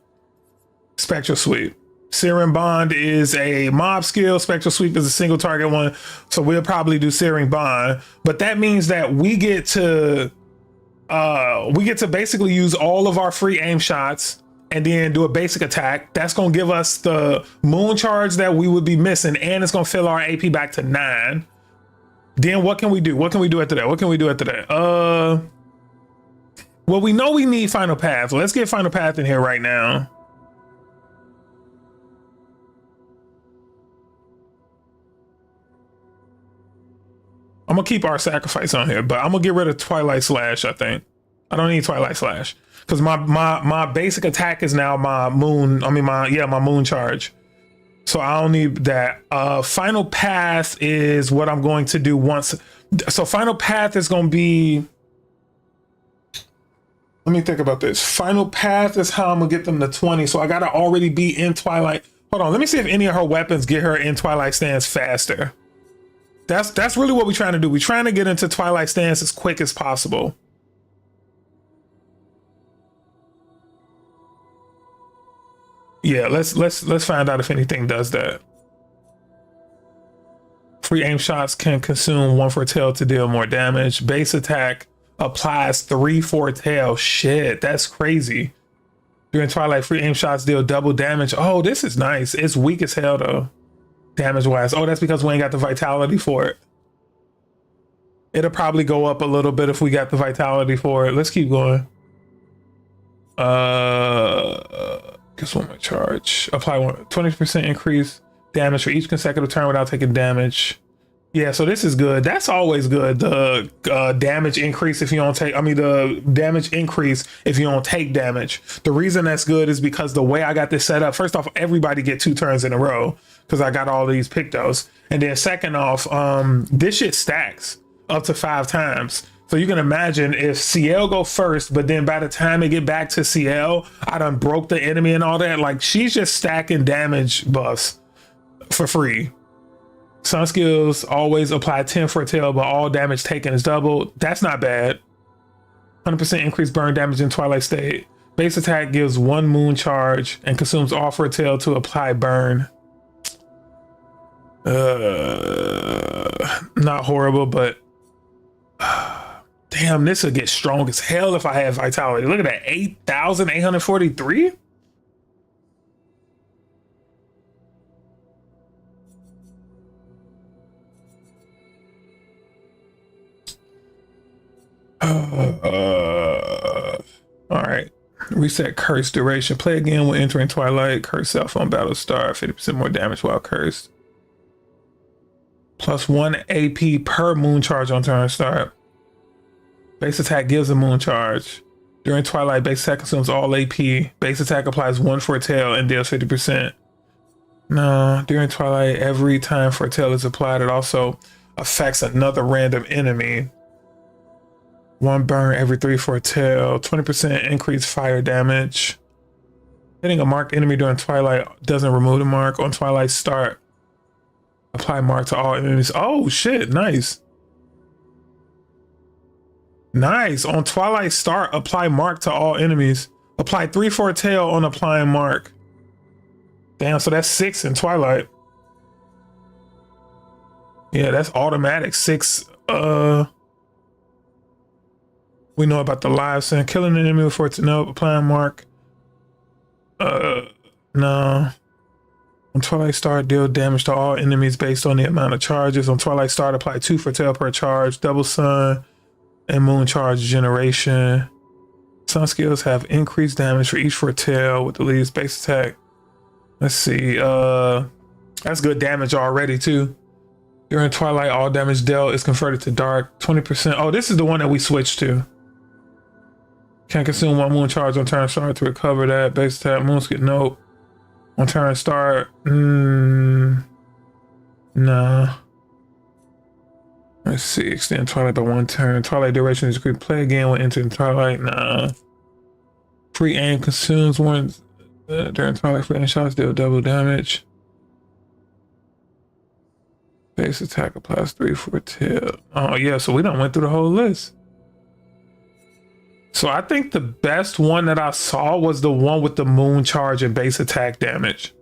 spectral sweep. Searing Bond is a mob skill. Spectral sweep is a single target one. So we'll probably do Searing Bond, but that means that we get to basically use all of our free aim shots and then do a basic attack. That's going to give us the moon charge that we would be missing, and it's going to fill our AP back to 9. Then what can we do? What can we do after that? What can we do after that? Well, we know we need Final Path. Let's get Final Path in here right now. I'm gonna keep our sacrifice on here, but I'm gonna get rid of Twilight Slash. I think I don't need Twilight Slash because my basic attack is now my moon. I mean my moon charge. So I don't need that. Final Path is what I'm going to do once. So Final Path is gonna be. Let me think about this. Final Path is how I'm gonna get them to 20. So I gotta already be in Twilight. Hold on. Let me see if any of her weapons get her in Twilight Stance faster. That's really what we're trying to do. We're trying to get into Twilight Stance as quick as possible. Yeah, let's find out if anything does that. Free aim shots can consume 1 foretell to deal more damage. Base attack applies 3 foretell. Shit, that's crazy. During Twilight, free aim shots deal double damage. Oh, this is nice. It's weak as hell though. Damage wise. Oh, that's because we ain't got the vitality for it. It'll probably go up a little bit if we got the vitality for it. Let's keep going. Guess one more charge. Apply 20% increase damage for each consecutive turn without taking damage. Yeah, so this is good. That's always good. The damage increase if you don't take, the damage increase if you don't take damage. The reason that's good is because the way I got this set up, first off, everybody get 2 turns in a row because I got all these Pictos. And then second off, this shit stacks up to 5 times. So you can imagine if Sciel go first, but then by the time it get back to Sciel, I done broke the enemy and all that. Like she's just stacking damage buffs for free. Some skills always apply 10 foretell, but all damage taken is doubled. That's not bad. 100% increased burn damage in Twilight State. Base attack gives 1 moon charge and consumes all foretell to apply burn. Not horrible, but damn, this will get strong as hell if I have vitality. Look at that, 8,843. All right. Reset curse duration. Play again when entering Twilight. Curse self on battle start. 50% more damage while cursed. Plus 1 AP per moon charge on turn start. Base attack gives a moon charge. During Twilight, base attack consumes all AP. Base attack applies 1 foretell and deals 50%. No, during Twilight, every time foretell is applied, it also affects another random enemy. 1 burn every 3 foretell. 20% increased fire damage. Hitting a marked enemy during Twilight doesn't remove the mark. On Twilight start, apply mark to all enemies. Oh shit, nice. Nice. On Twilight start, apply mark to all enemies. Apply 3 foretell on applying mark. Damn, so that's 6 in Twilight. Yeah, that's automatic 6. We know about the live send. Killing an enemy before to know. Applying mark. No. On Twilight Start, deal damage to all enemies based on the amount of charges. On Twilight Start, apply 2 foretell per charge. Double sun and moon charge generation. Some skills have increased damage for each foretell with the least base attack. Let's see. That's good damage already too. During Twilight, all damage dealt is converted to dark. 20%. Oh, this is the one that we switched to. Can consume 1 moon charge on turn start to recover that. Base attack, moon skill, nope. On turn start, nah. Let's see, extend Twilight by 1 turn. Twilight duration is agreed. Play again when entering Twilight, nah. Free aim consumes 1 during Twilight. Free aim shots deal double damage. Base attack applies 3 for tail. Oh yeah, so we done went through the whole list. So I think the best one that I saw was the one with the moon charge and base attack damage.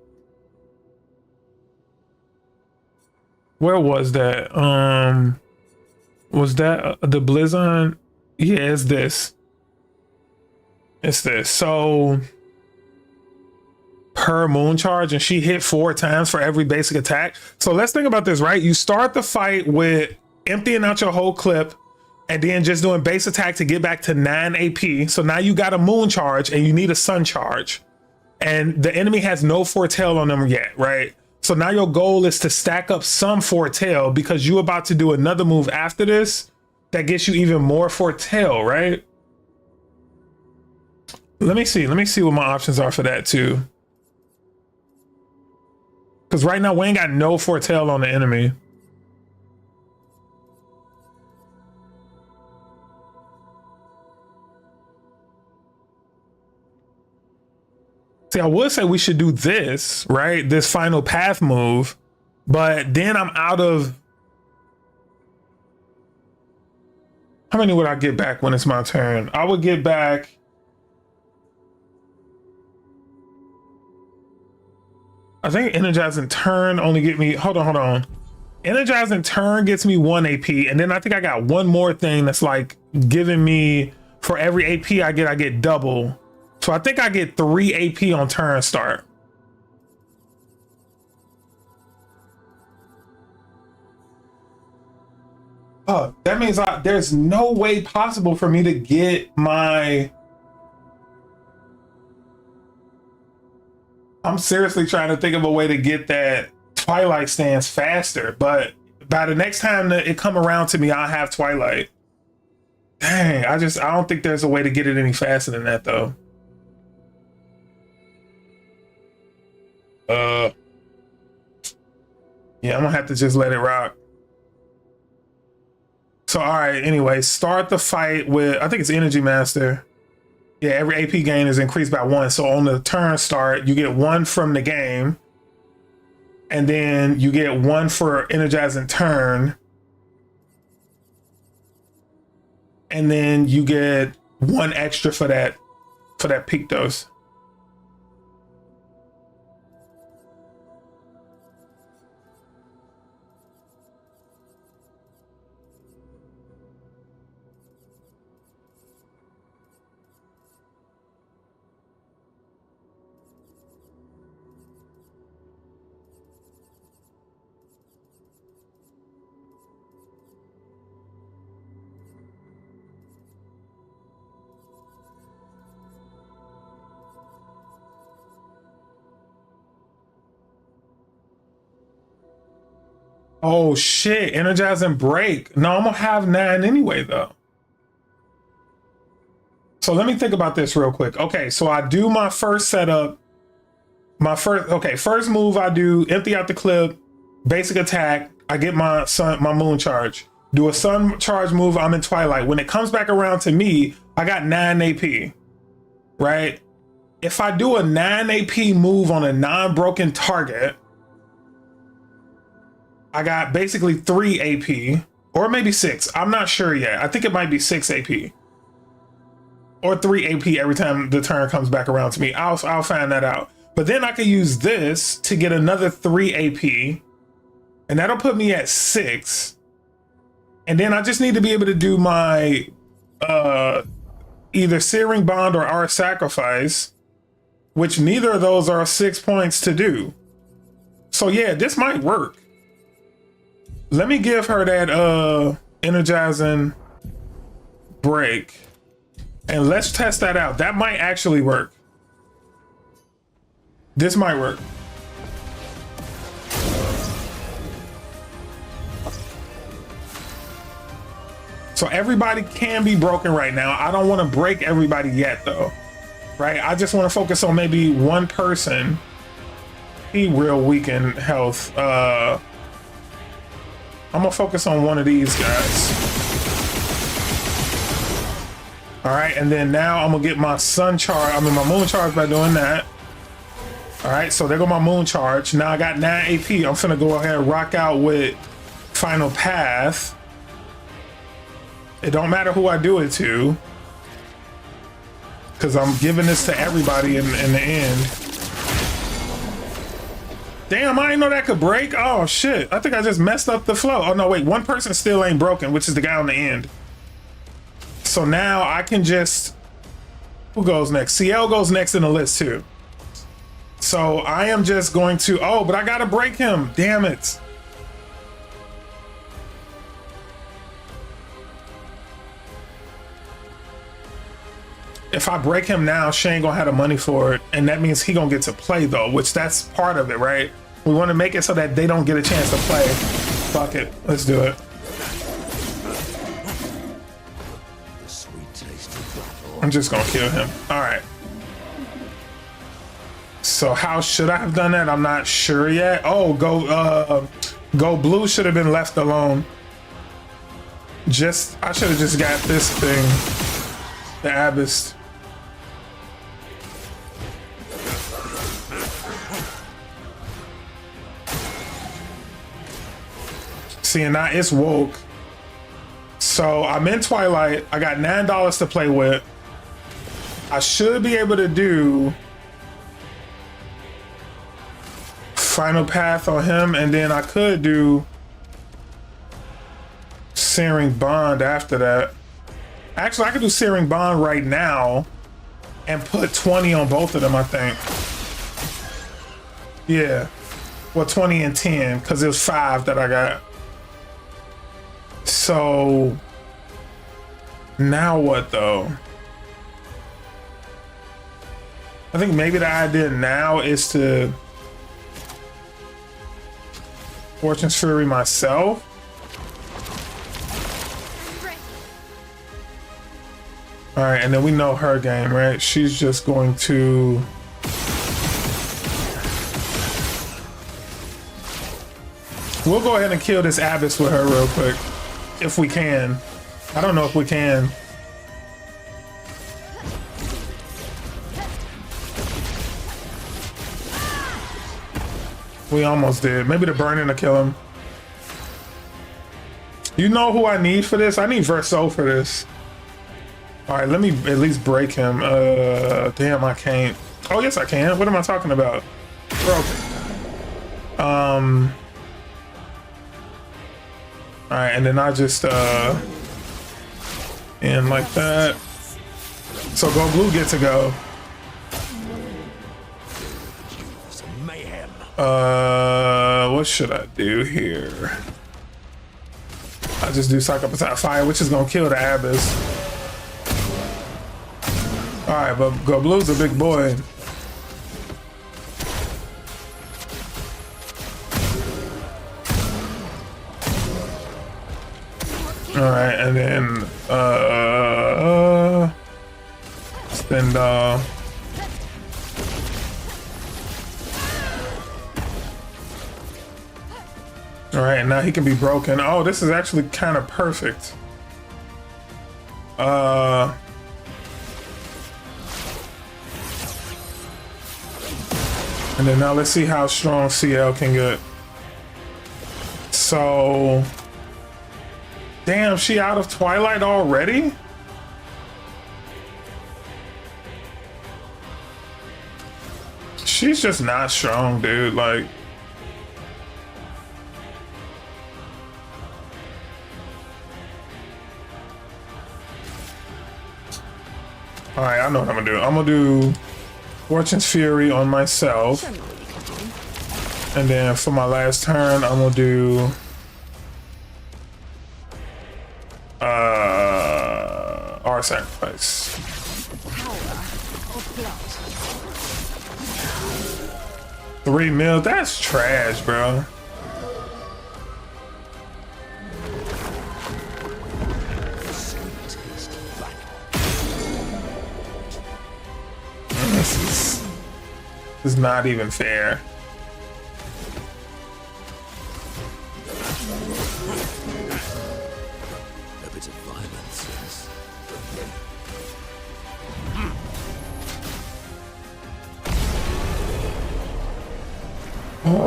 Where was that? Was that the Blizzon? Yeah, it's this. It's this. So per moon charge, and she hit 4 times for every basic attack. So let's think about this, right? You start the fight with emptying out your whole clip and then just doing base attack to get back to 9 AP. So now you got a moon charge and you need a sun charge. And the enemy has no foretell on them yet, right? So now your goal is to stack up some foretell because you're about to do another move after this that gets you even more foretell, right? Let me see what my options are for that too. Because right now we ain't got no foretell on the enemy. See, I would say we should do this, right? This final path move, but then I'm out of... How many would I get back when it's my turn? I would get back... I think energizing turn only get me... Hold on. Energizing turn gets me 1 AP, and then I think I got one more thing that's like giving me... For every AP I get double. So I think I get 3 AP on turn start. Oh, that means there's no way possible for me to get my... I'm seriously trying to think of a way to get that Twilight stance faster, but by the next time that it come around to me, I'll have Twilight. Dang, I don't think there's a way to get it any faster than that though. Yeah, I'm gonna have to just let it rock. So all right, anyway, start the fight with, I think it's Energy Master. Yeah, every AP gain is increased by 1. So on the turn start, you get 1 from the game, and then you get 1 for energizing turn, and then you get 1 extra for that peak dose. Oh shit, energize and break. No, I'm gonna have 9 anyway though. So let me think about this real quick. Okay, so I do my first setup. First move I do, empty out the clip, basic attack, I get my moon charge. Do a sun charge move, I'm in Twilight. When it comes back around to me, I got 9 AP, right? If I do a 9 AP move on a non-broken target, I got basically 3 AP, or maybe 6. I'm not sure yet. I think it might be 6 AP. Or 3 AP every time the turn comes back around to me. I'll find that out. But then I could use this to get another 3 AP, and that'll put me at 6. And then I just need to be able to do my either Searing Bond or our Sacrifice, which neither of those are 6 points to do. So yeah, this might work. Let me give her that energizing break, and let's test that out. That might actually work. This might work. So everybody can be broken right now. I don't want to break everybody yet though, right? I just want to focus on maybe one person. He real weak in health. I'm gonna focus on one of these guys. All right, and then now I'm gonna get my my moon charge by doing that. All right, so there go my moon charge. Now I got 9 AP. I'm finna go ahead and rock out with Final path. It don't matter who I do it to, because I'm giving this to everybody in the end. Damn, I didn't know that could break. Oh shit, I think I just messed up the flow. Oh no, wait, one person still ain't broken, which is the guy on the end. So now I can just, who goes next? Sciel goes next in the list too. So I am just going to, oh, but I gotta break him, damn it. If I break him now, Shane gonna have the money for it, and that means he gonna get to play though, which that's part of it, right? We want to make it so that they don't get a chance to play. Fuck it, let's do it. The sweet taste of battle. I'm just gonna kill him. All right. So how should I have done that? I'm not sure yet. Oh, go blue should have been left alone. I should have just got this thing, the abyss. See, and now it's woke. So I'm in Twilight. I got $9 to play with. I should be able to do final path on him, and then I could do Searing Bond after that. Actually, I could do Searing Bond right now and put 20 on both of them, I think. Yeah. Well, 20 and 10, because it was 5 that I got. So now what though? I think maybe the idea now is to Fortune's Fury myself. All right, and then we know her game, right? She's just going to we'll go ahead and kill this abyss with her real quick. If we can. I don't know if we can. We almost did. Maybe the burning to kill him. You know who I need for this? I need Verso for this. All right, let me at least break him. Damn, I can't. Oh, yes, I can. What am I talking about? Broken. All right, and then I just end like that. So go blue get to go. Mayhem. What should I do here? I just do Psychopath Fire, which is gonna kill the abyss. All right, but go blue's a big boy. All right, and then spend all right, and now he can be broken. Oh, this is actually kind of perfect. And then now let's see how strong Sciel can get. So damn, she out of Twilight already? She's just not strong, dude. Like, all right, I know what I'm gonna do. I'm gonna do Fortune's Fury on myself. And then for my last turn, I'm gonna do our sacrifice. 3 mil, that's trash, bro. This is not even fair. A bit of violence, yes.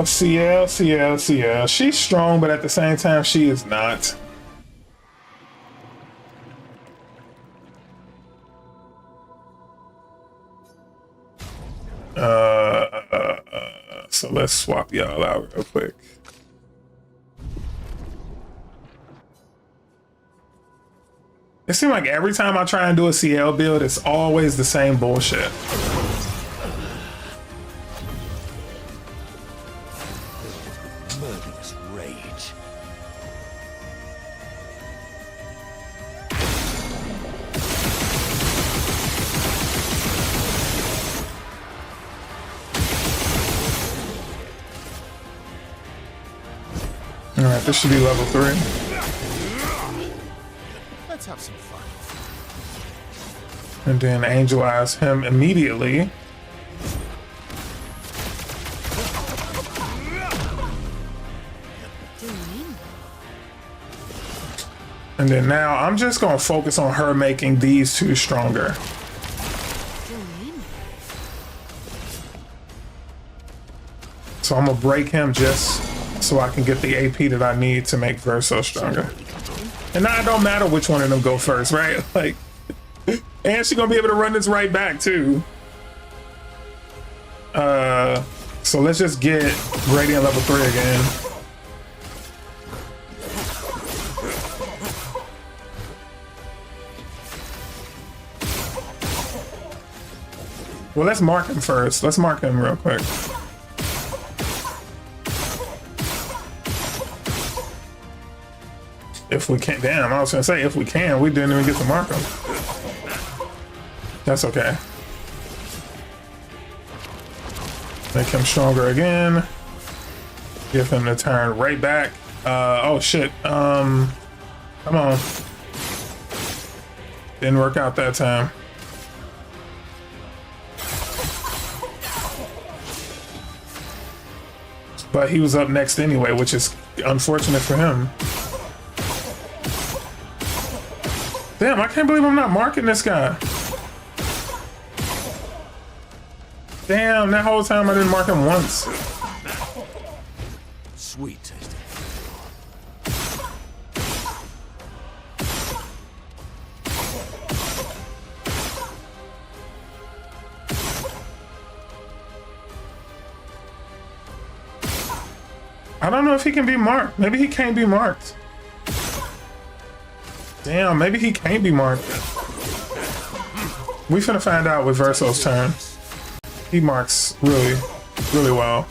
Ciel. She's strong, but at the same time, she is not. So let's swap y'all out real quick. It seems like every time I try and do a Ciel build, it's always the same bullshit. Murderous rage. All right, this should be level 3. Let's have some fun. And then angelize him immediately. And then now I'm just gonna focus on her making these two stronger. So I'm gonna break him just so I can get the AP that I need to make Verso stronger. And now it don't matter which one of them go first, right? Like, and she's gonna be able to run this right back too. So let's just get Radiant level 3 again. Well, let's mark him first. Let's mark him real quick. If we can, damn, I was gonna say if we can, we didn't even get to mark him. That's okay. Make him stronger again. Give him the turn right back. Oh shit. Come on. Didn't work out that time. But he was up next anyway, which is unfortunate for him. Damn, I can't believe I'm not marking this guy. Damn, that whole time I didn't mark him once. Sweet tasting. I don't know if he can be marked. Maybe he can't be marked. Damn, maybe he can't be marked. We finna find out with Verso's turn. He marks really, really well.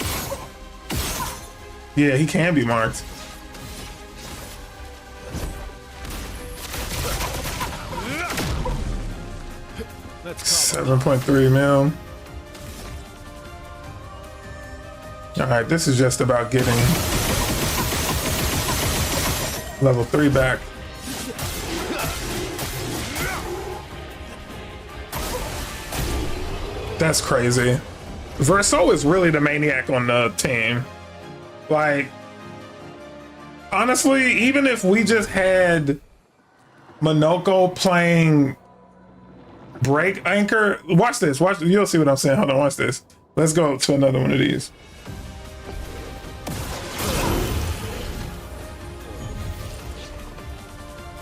Yeah, he can be marked. 7.3 mil. Alright, this is just about getting level 3 back. That's crazy. Verso is really the maniac on the team. Like, honestly, even if we just had Monoko playing break anchor, watch this. Watch, you'll see what I'm saying. Hold on, watch this. Let's go to another one of these.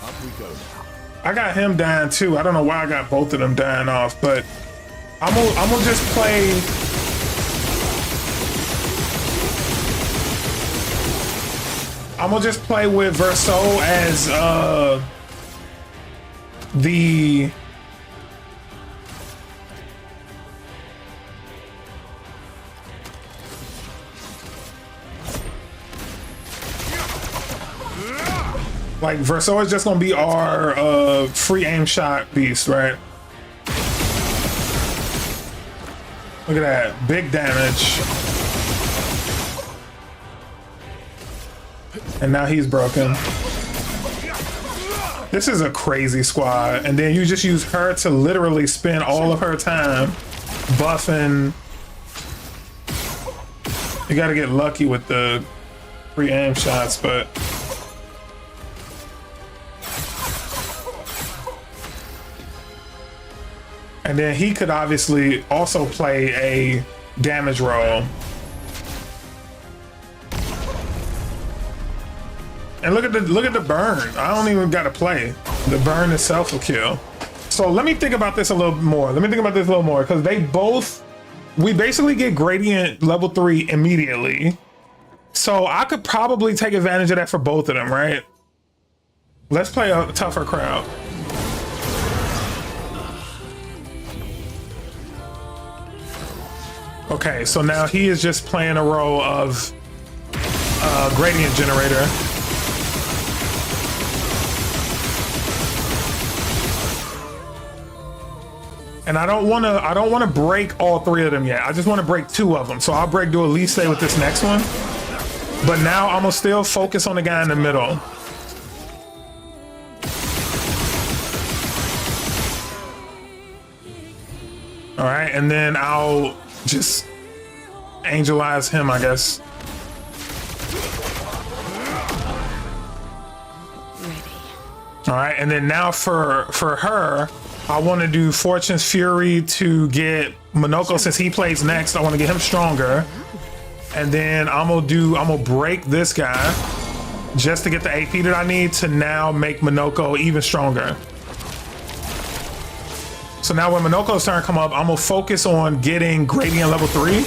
Up we go now. I got him dying too. I don't know why I got both of them dying off, but I'm gonna just play. I'm gonna just play with Verso as the like Verso is just gonna be our free aim shot beast, right? Look at that, big damage. And now he's broken. This is a crazy squad. And then you just use her to literally spend all of her time buffing. You gotta get lucky with the free aim shots, but and then he could obviously also play a damage role. And look at the burn. I don't even gotta play. The burn itself will kill. So let me think about this a little more. Because we basically get gradient level 3 immediately. So I could probably take advantage of that for both of them, right? Let's play a tougher crowd. Okay, so now he is just playing a role of gradient generator. And I don't want to break all 3 of them yet. I just want to break 2 of them. So I'll break Dueliste with this next one. But now I'm gonna still focus on the guy in the middle. All right, and then I'll just angelize him, I guess. All right, and then now for her, I want to do Fortune's Fury to get Minoko. Since he plays next, I want to get him stronger. And then I'm gonna break this guy just to get the AP that I need to now make Minoko even stronger. So now when Minoko's turn come up, I'm gonna focus on getting gradient level 3.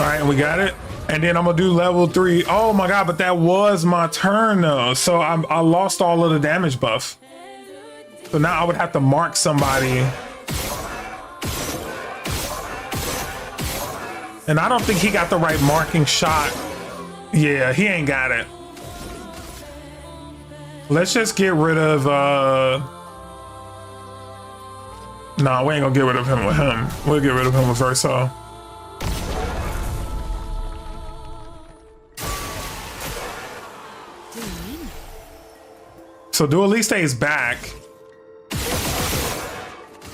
All right, and we got it. And then I'm gonna do level 3. Oh my God, but that was my turn though. So I lost all of the damage buff. So now I would have to mark somebody. And I don't think he got the right marking shot. Yeah, he ain't got it. Let's just get rid of, nah, we ain't gonna get rid of him with him. We'll get rid of him with Verso. So Dueliste is back.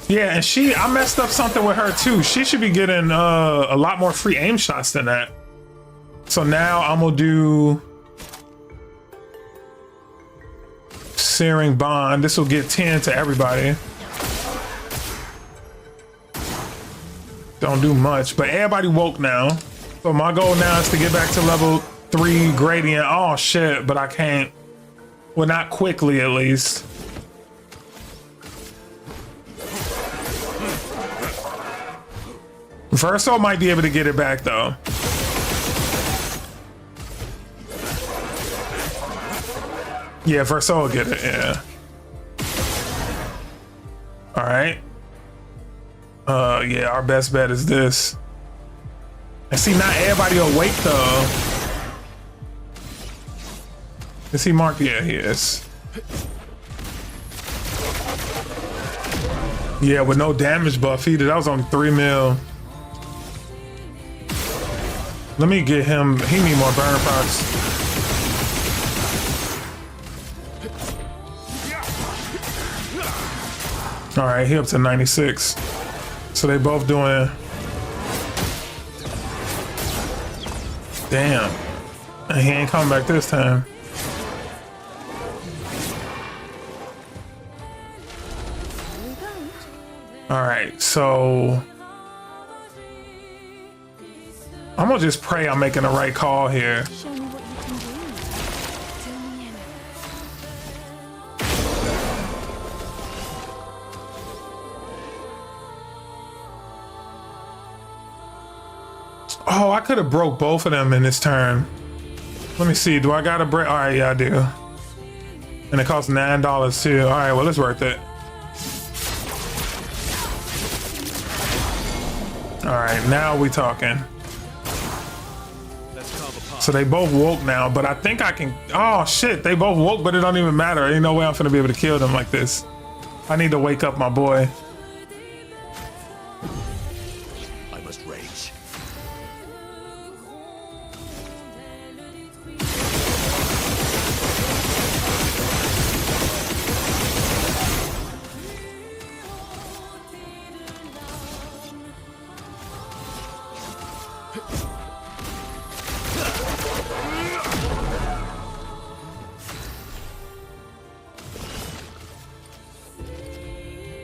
Yeah, and I messed up something with her too. She should be getting a lot more free aim shots than that. So now I'm gonna do Searing Bond. This will get 10 to everybody. Don't do much, but everybody woke now. So my goal now is to get back to level 3 gradient. Oh shit, but I can't. Well, not quickly at least. Verso might be able to get it back though. Yeah, Verso will get it, yeah. All right. Yeah, our best bet is this. And see, not everybody awake though. Is he marked? Yeah, he is. Yeah, with no damage buff either. That was only 3 mil. Let me get him. He need more burn procs. All right, he up to 96. So they both doing. Damn. And he ain't coming back this time. All right, so I'm gonna just pray I'm making the right call here. Show me what you can do. Fill me in. Oh, I could have broke both of them in this turn. Let me see. Do I got to break? All right, yeah, I do. And it costs $9 too. All right, well, it's worth it. All right, now we talking. So they both woke now, but I think I can. Oh shit, they both woke, but it don't even matter. Ain't no way I'm gonna be able to kill them like this. I need to wake up my boy. I must rage.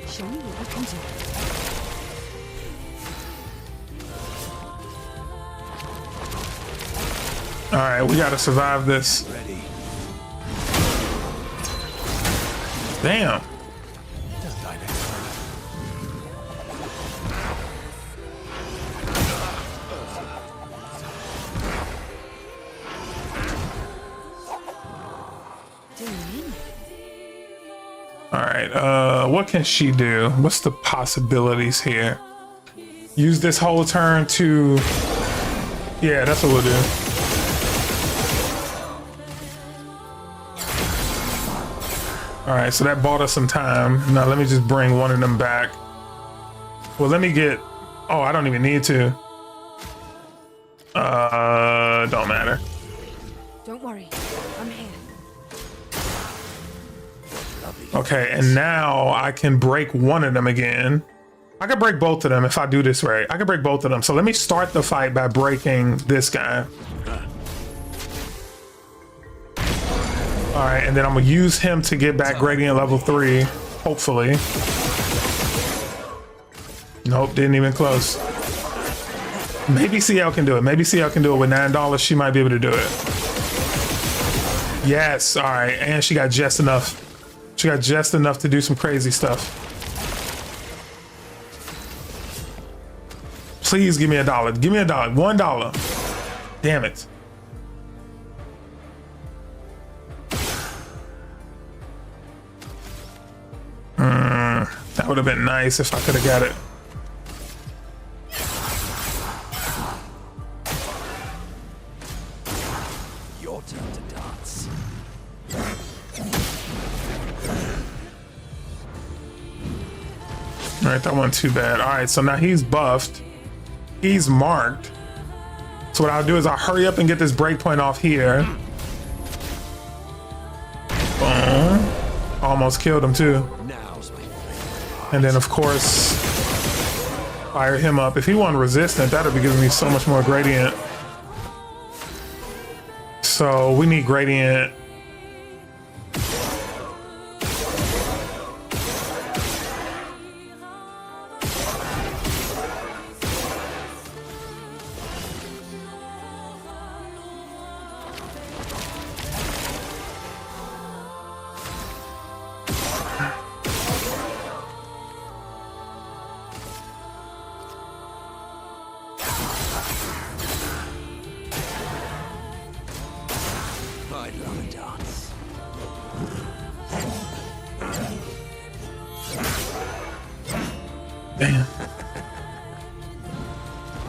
Show me what you can do. All right, we gotta survive this. Ready. Damn. Don't die next turn. All right, what can she do? What's the possibilities here? Use this whole turn to... Yeah, that's what we'll do. All right, so that bought us some time. Now let me just bring one of them back. Well, let me get... Oh, I don't even need to. Don't matter. Don't worry, I'm here. Okay, and now I can break one of them again. I can break both of them if I do this right. I can break both of them. So let me start the fight by breaking this guy. All right, and then I'm gonna use him to get back gradient level 3, hopefully. Nope, didn't even close. Maybe Sciel can do it. Maybe Sciel can do it with $9. She might be able to do it. Yes, all right, and she got just enough. She got just enough to do some crazy stuff. Please give me $1. Give me $1. $1. Damn it. That would have been nice if I could have got it. Your turn to dance. All right, that wasn't too bad. All right, so now he's buffed. He's marked. So what I'll do is I'll hurry up and get this breakpoint off here. Boom. Almost killed him too. Now's my And then of course, fire him up. If he wasn't resistant, that'd be giving me so much more gradient. So we need gradient. I'd love a dance. Damn.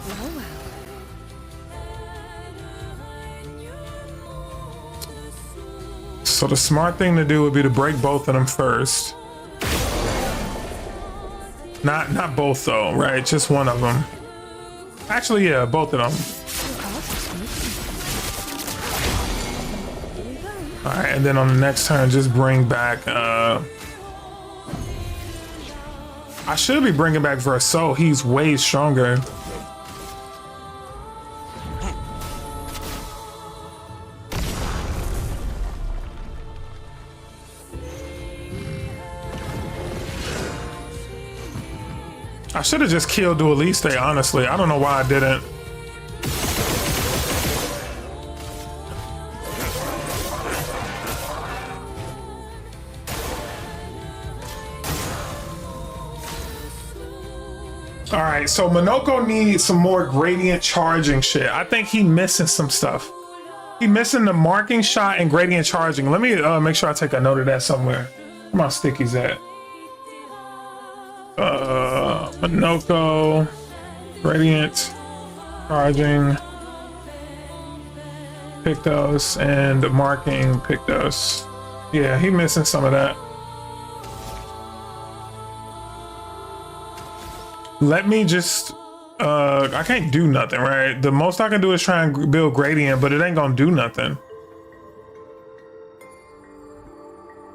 Well, well. So the smart thing to do would be to break both of them first. Not both though, right? Just one of them. Actually, yeah, both of them. All right, and then on the next turn, just bring back. I should be bringing back Verso. He's way stronger. I should have just killed Dueliste, honestly. I don't know why I didn't. All right, so Minoko needs some more gradient charging shit. I think he missing some stuff. He missing the marking shot and gradient charging. Let me make sure I take a note of that somewhere. Where my stickies at? Minoko, gradient charging, Pictos, and marking Pictos. Yeah, he missing some of that. Let me just, I can't do nothing, right? The most I can do is try and build gradient, but it ain't gonna do nothing.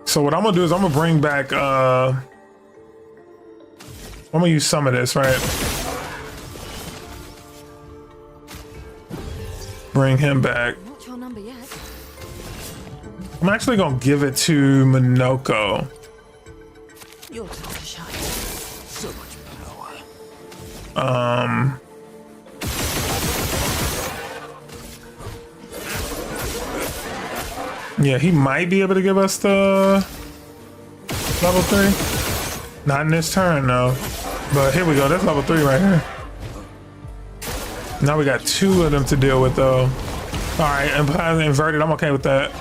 So what I'm gonna do is I'm gonna bring back, I'm gonna use some of this, right? Bring him back. Not your number yet. I'm actually gonna give it to Minoko. Your time to shine. So much power. Yeah, he might be able to give us the level 3. Not in this turn, though. But here we go. That's level 3 right here. Now we got 2 of them to deal with, though. All right, and inverted. I'm okay with that.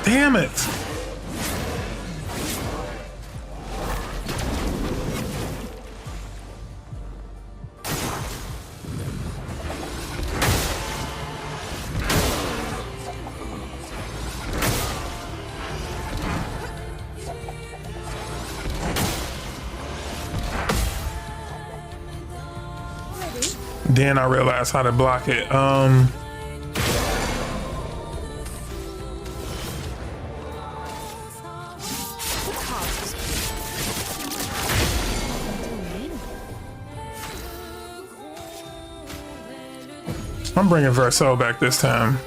Damn it. Then I realized how to block it. I'm bringing Verso back this time.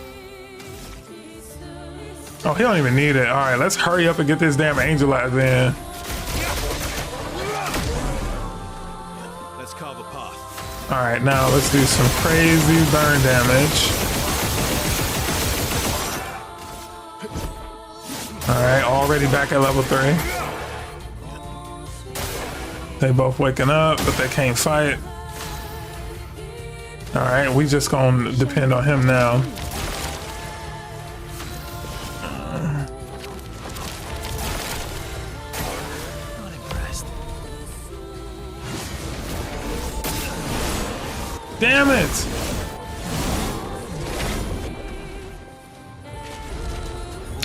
Oh, he don't even need it. All right, let's hurry up and get this damn Angel Eyes in. Let's carve a path. All right, now let's do some crazy burn damage. All right, already back at level 3. They both waking up, but they can't fight. All right, we just gonna depend on him now. Not impressed. Damn it!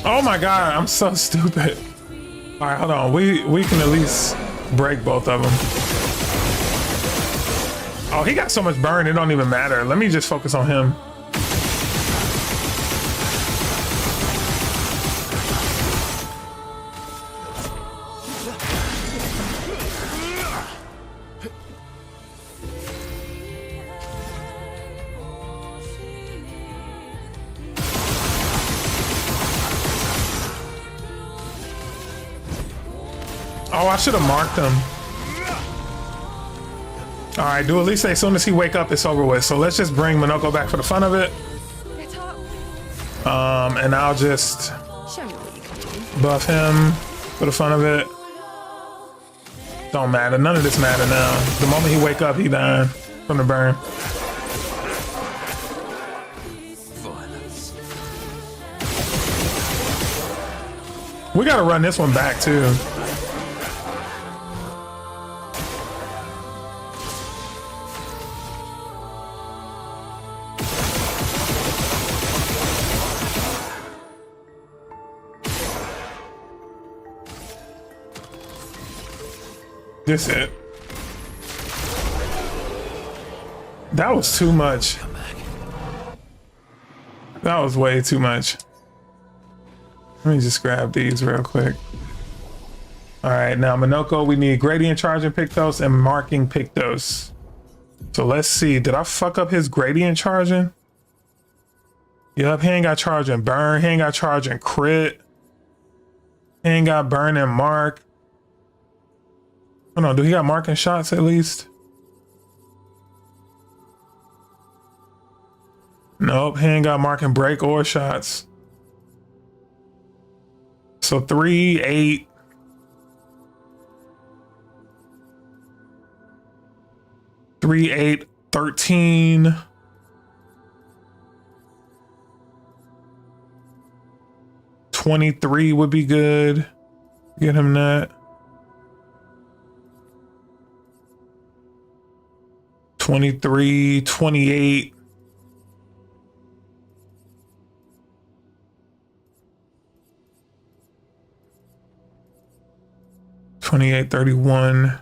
Oh my god, I'm so stupid. All right, hold on. We can at least break both of them. Oh, he got so much burn, it don't even matter. Let me just focus on him. Oh, I should have marked him. All right, do at least say as soon as he wake up, it's over with. So let's just bring Minoko back for the fun of it. Get up. And I'll just Show me what you can do. buff him for the fun of it. Don't matter. None of this matter now. The moment he wake up, he dying from the burn. Violence. We gotta run this one back too. This it. That was too much. That was way too much. Let me just grab these real quick. All right, now Minoko, we need gradient charging Pictos and marking Pictos. So let's see, did I fuck up his gradient charging? Yup, he ain't got charging burn, he ain't got charging crit. He ain't got burn and mark. Oh no, do he got marking shots at least? Nope, he ain't got marking break or shots. So 3, 8. Three, 8, 13. $23 would be good. Get him that. 23, 28. $28, $31.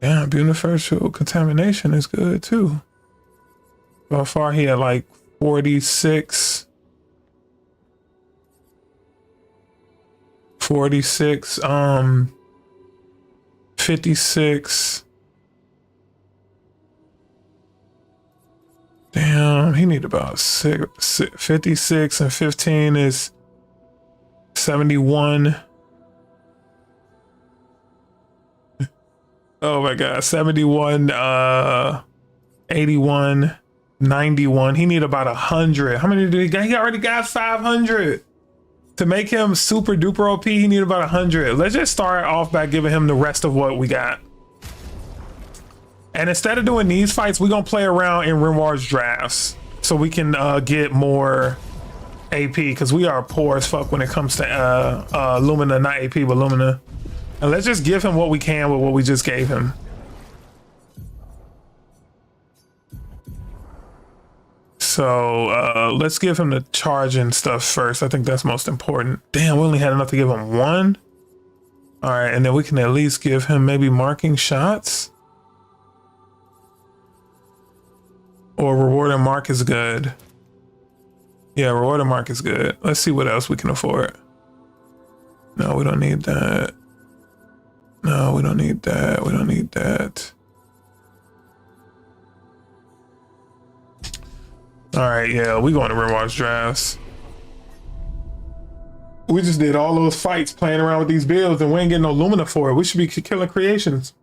Damn, universal contamination is good too. So far he had like 46. 46, 56. Damn, he need about 56 and 15 is 71. Oh my god, 71, 81, 91. He need about 100. How many did he got? He already got 500. To make him super duper OP, he need about 100. Let's just start off by giving him the rest of what we got. And instead of doing these fights, we're gonna play around in rewards drafts so we can get more AP, because we are poor as fuck when it comes to Lumina, not AP, but Lumina. And let's just give him what we can with what we just gave him. So let's give him the charging stuff first. I think that's most important. Damn, we only had enough to give him one. All right, and then we can at least give him maybe marking shots. Or reward and mark is good. Yeah, reward and mark is good. Let's see what else we can afford. No, we don't need that. No, we don't need that. We don't need that. All right, yeah, we going to rewards drafts. We just did all those fights playing around with these builds and we ain't getting no Lumina for it. We should be killing creations.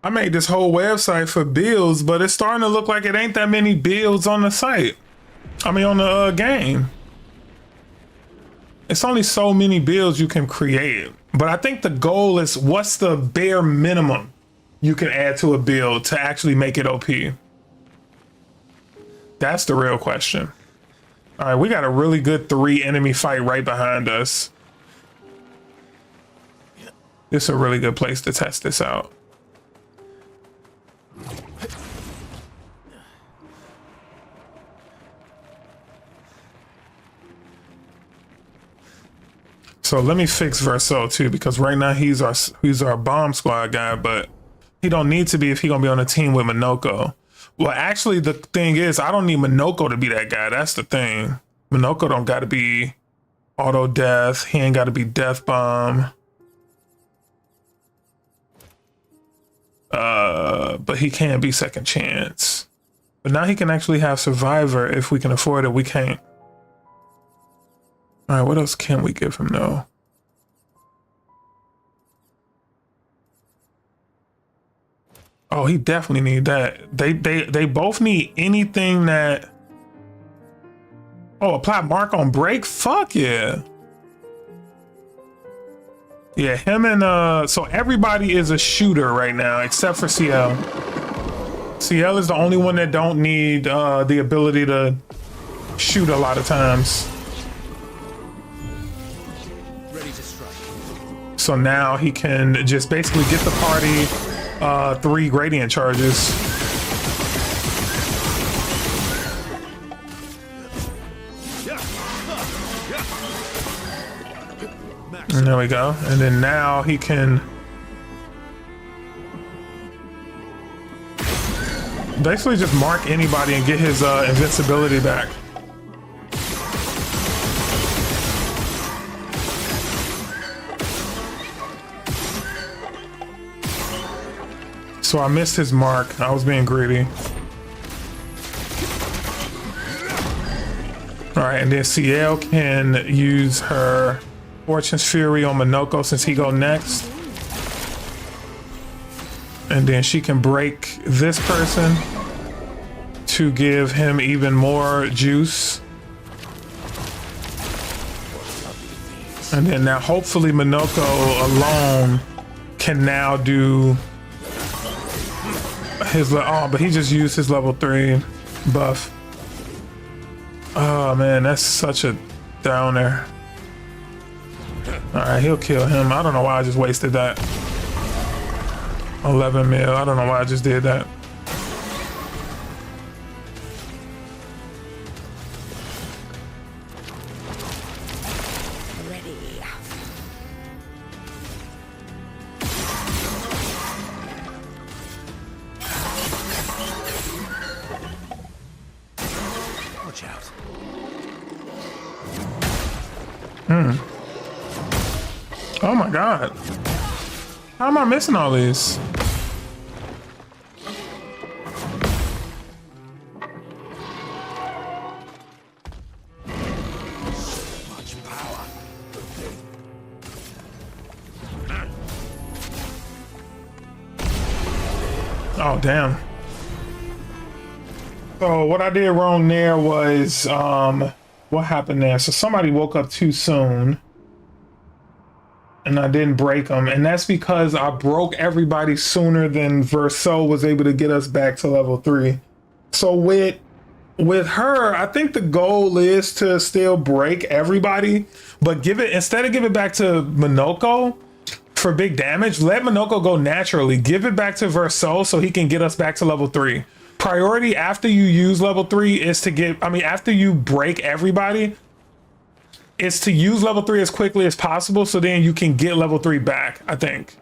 I made this whole website for builds, but it's starting to look like it ain't that many builds on the site. I mean, on the game. It's only so many builds you can create. But I think the goal is, what's the bare minimum you can add to a build to actually make it OP? That's the real question. All right, we got a really good 3 enemy fight right behind us. This is a really good place to test this out. So let me fix Verso too, because right now he's our bomb squad guy, but he don't need to be if he gonna be on a team with Minoko. Well, actually the thing is, I don't need Minoko to be that guy. That's the thing. Minoko don't gotta be auto death. He ain't gotta be death bomb. But he can be second chance. But now he can actually have survivor if we can afford it. We can't. All right, what else can we give him though? Oh, he definitely need that. They both need anything that. Oh, apply mark on break? Fuck yeah. Yeah, him and so everybody is a shooter right now except for Sciel. Sciel is the only one that don't need the ability to shoot a lot of times. So now he can just basically get the party 3 gradient charges. And there we go. And then now he can basically just mark anybody and get his invincibility back. So I missed his mark. I was being greedy. All right, and then Sciel can use her Fortune's Fury on Minoko since he go next. And then she can break this person to give him even more juice. And then now hopefully Minoko alone can now do Oh, but he just used his level 3 buff. Oh man, that's such a downer. All right, he'll kill him. I don't know why I just wasted that. 11 mil. I don't know why I just did that. Ready. Watch out. Oh my god. How am I missing all these? Much power. Oh damn. So what I did wrong there was what happened there? So somebody woke up too soon and I didn't break them, and that's because I broke everybody sooner than Verso was able to get us back to level 3. So with her, I think the goal is to still break everybody, but instead of give it back to Minoko for big damage, let Minoko go naturally. Give it back to Verso so he can get us back to level 3. Priority after you use level 3 is to after you break everybody, is to use level 3 as quickly as possible so then you can get level 3 back, I think.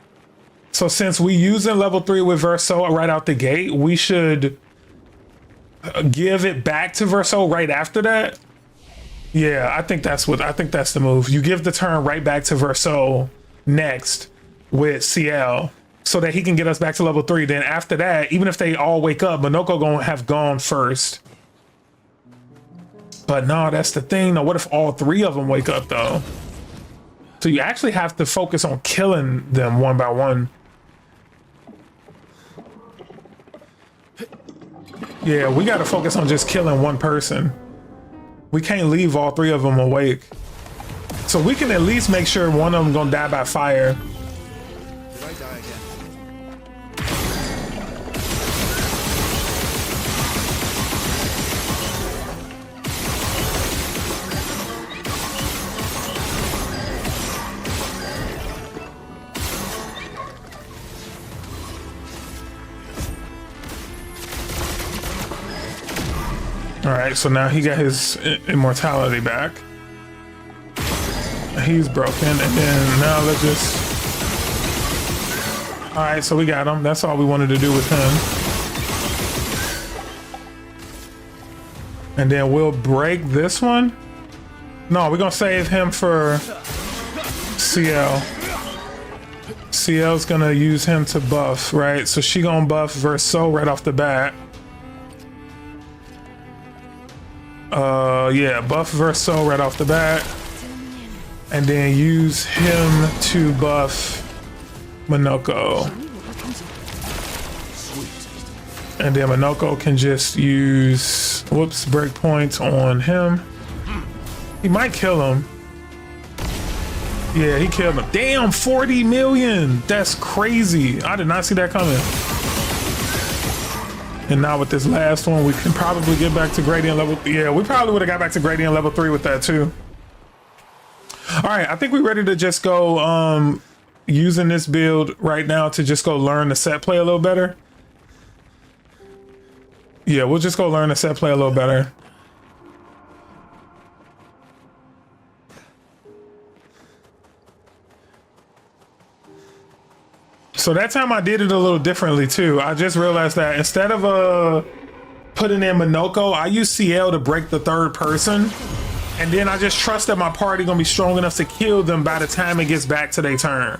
So since we using level 3 with Verso right out the gate, we should give it back to Verso right after that. Yeah, I think that's the move. You give the turn right back to Verso next with Sciel so that he can get us back to level 3. Then after that, even if they all wake up, Minoko gonna have gone first. But no, that's the thing. Now, what if all 3 of them wake up though? So you actually have to focus on killing them one by one. Yeah, we got to focus on just killing one person. We can't leave all 3 of them awake. So we can at least make sure one of them gonna die by fire. Did I die again? All right, so now he got his immortality back. He's broken, and then now let's just... All right, so we got him. That's all we wanted to do with him. And then we'll break this one. No, we're gonna save him for Sciel. Sciel's gonna use him to buff, right? So she gonna buff Verso right off the bat. Yeah, buff Verso right off the bat. And then use him to buff Minoko. And then Minoko can just use, whoops, breakpoints on him. He might kill him. Yeah, he killed him. Damn, 40 million. That's crazy. I did not see that coming. And now with this last one, we can probably get back to gradient level. Yeah, we probably would have got back to gradient level 3 with that too. All right, I think we're ready to just go using this build right now to just go learn the set play a little better. Yeah, we'll just go learn the set play a little better. So that time I did it a little differently too. I just realized that instead of putting in Minoko, I used Sciel to break the 3rd person. And then I just trust that my party gonna be strong enough to kill them by the time it gets back to their turn.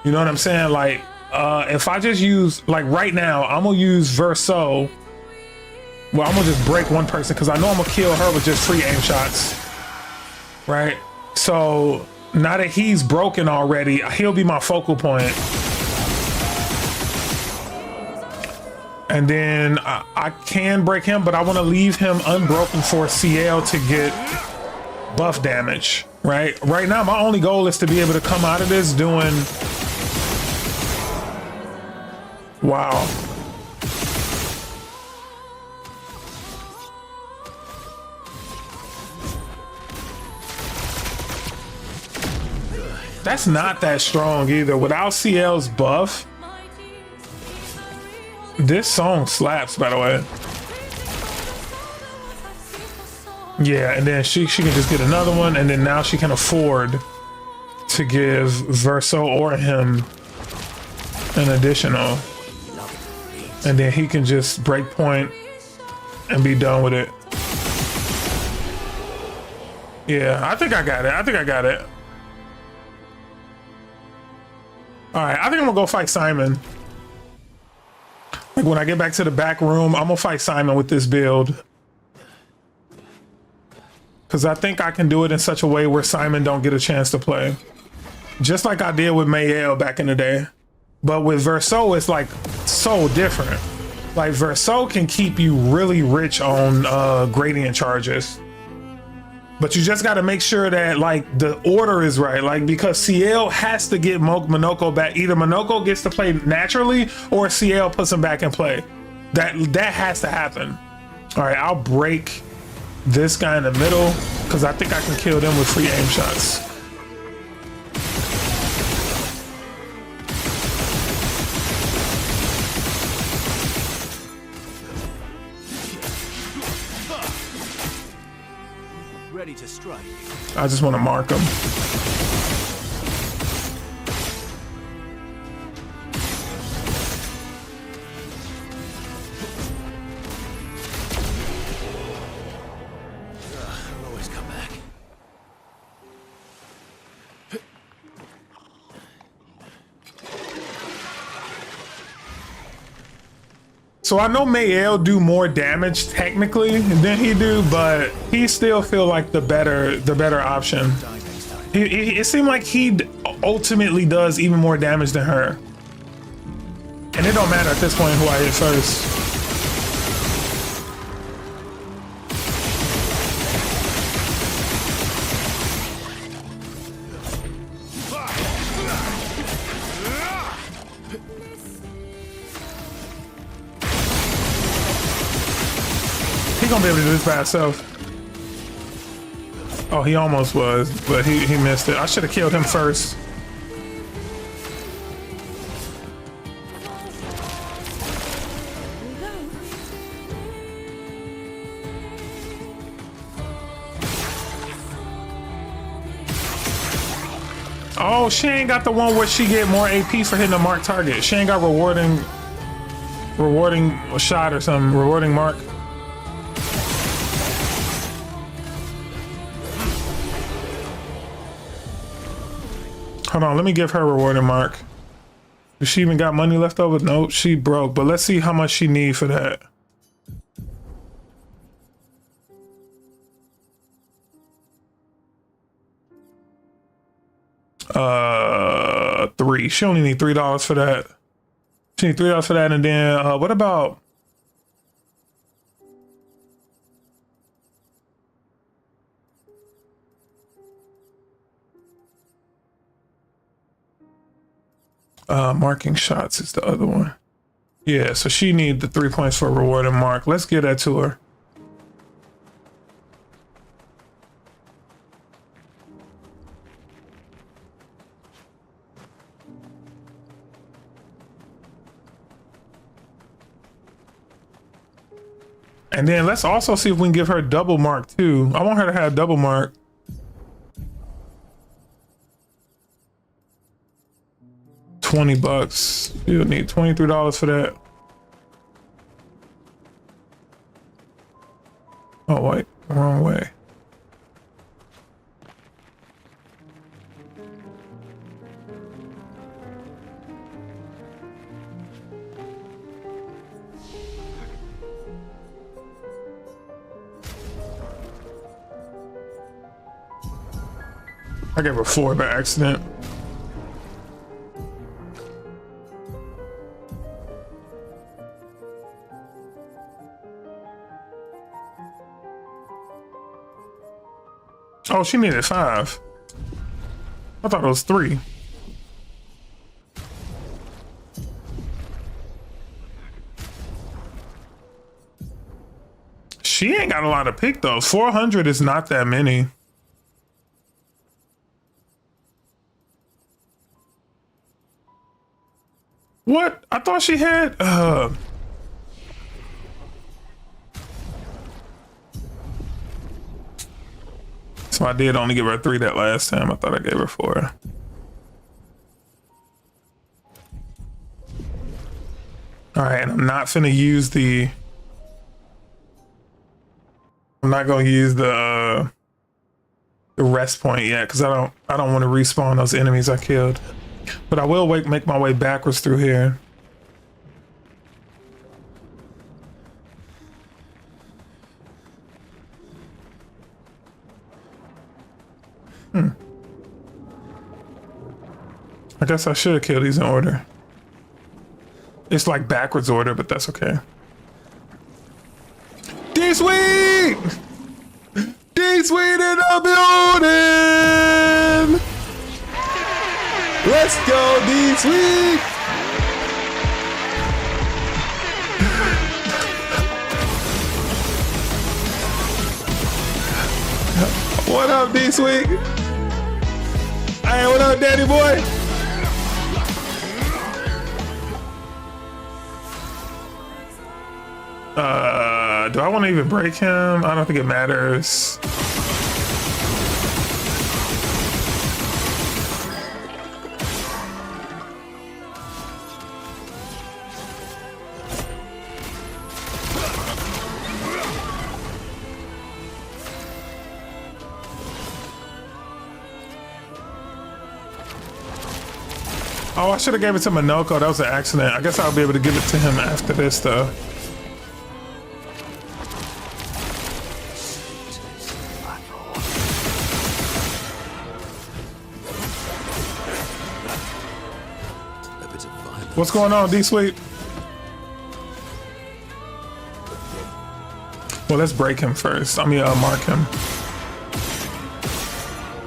You know what I'm saying? Like, if I just use, like right now, I'm gonna use Verso. Well, I'm gonna just break one person because I know I'm gonna kill her with just 3 aim shots. Right? So now that he's broken already, he'll be my focal point. And then I can break him, but I want to leave him unbroken for Sciel to get buff damage, right? Right now, my only goal is to be able to come out of this doing... Wow. That's not that strong either. Without Ciel's buff, this song slaps, by the way. Yeah, and then she can just get another one, and then now she can afford to give Verso or him an additional. And then he can just break point and be done with it. Yeah, I think I got it. I think I got it. All right, I think I'm gonna go fight Simon. Like when I get back to the back room, I'm gonna fight Simon with this build. Cause I think I can do it in such a way where Simon don't get a chance to play. Just like I did with Mayel back in the day. But with Verso, it's like so different. Like Verso can keep you really rich on gradient charges. But you just got to make sure that like the order is right. Like because Sciel has to get Monoko back. Either Monoko gets to play naturally or Sciel puts him back in play. That has to happen. All right, I'll break this guy in the middle because I think I can kill them with free aim shots. Ready to strike. I just want to mark them. I'll always come back. So I know Mayel do more damage technically than he do, but he still feel like the better option. It seemed like he ultimately does even more damage than her. And it don't matter at this point who I hit first. He gonna be able to do this by himself. Oh, he almost was, but he missed it. I should have killed him first. Oh, she ain't got the one where she get more AP for hitting a marked target. She ain't got rewarding shot or something, rewarding mark. Hold on, let me give her rewarding mark. Does she even got money left over? No, she broke, but let's see how much she need for that. $3. She only need $3 for that. She need $3 for that, and then what about? Marking shots is the other one. Yeah, so she need the 3 points for reward and mark. Let's give that to her. And then let's also see if we can give her double mark too. I want her to have double mark. $20. You'll need $23 for that. Oh wait, wrong way. I gave her 4 by accident. Oh, she needed 5. I thought it was 3. She ain't got a lot of pick though. 400 is not that many. What? I thought she had. So I did only give her 3 that last time. I thought I gave her 4. All right, and I'm not finna use the. I'm not gonna use the rest point yet because I don't want to respawn those enemies I killed. But I will make my way backwards through here. I guess I should kill these in order. It's like backwards order, but that's okay. D-Sweet! D-Sweet in the building! Let's go, D-Sweet! What up, D-Sweet? Hey, what up, daddy boy? Do I want to even break him? I don't think it matters. Oh, I should have gave it to Minoko. That was an accident. I guess I'll be able to give it to him after this, though. What's going on, D-Sweet? Well, let's break him first. I mean, mark him.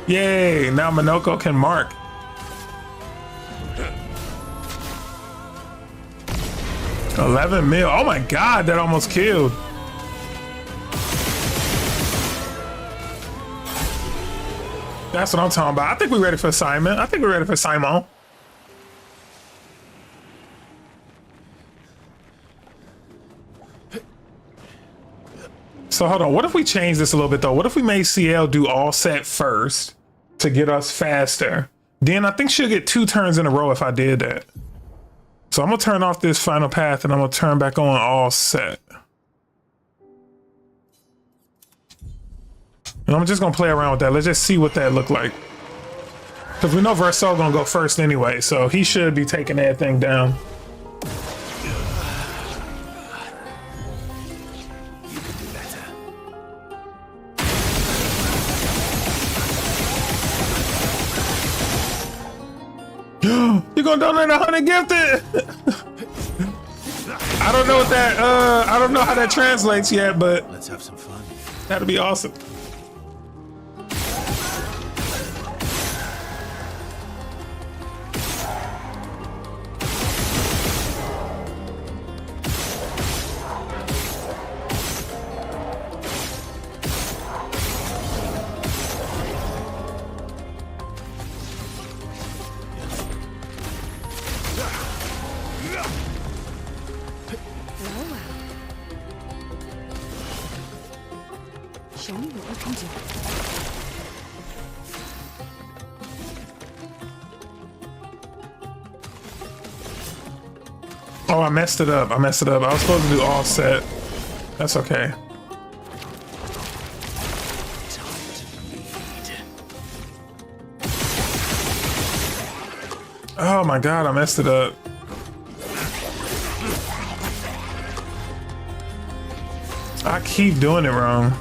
Yay! Now Minoko can mark. $11 mil. Oh my God, that almost killed. That's what I'm talking about. I think we're ready for Simon. I think we're ready for Simon. So hold on, what if we change this a little bit though? What if we made Sciel do all set first to get us faster? Then I think she'll get 2 turns in a row if I did that. So I'm gonna turn off this final path and I'm gonna turn back on all set. And I'm just gonna play around with that. Let's just see what that look like. Cause we know Verso gonna go first anyway, so he should be taking that thing down. You're gonna donate 100 gifted. I don't know what that I don't know how that translates yet, but Let's have some fun. that'd be awesome. Show me what you can do. Oh, I messed it up. I was supposed to do all set. That's okay. Oh my God, I messed it up. I keep doing it wrong.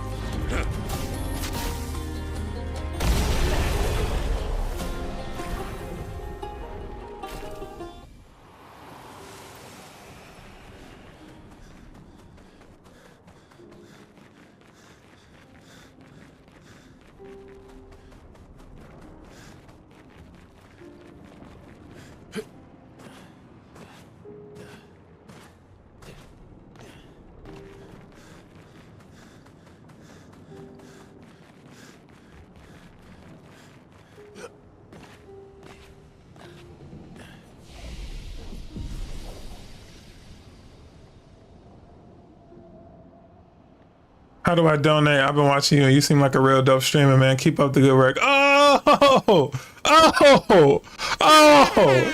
How do I donate? I've been watching you and you seem like a real dope streamer, man. Keep up the good work. Oh! Oh! Oh!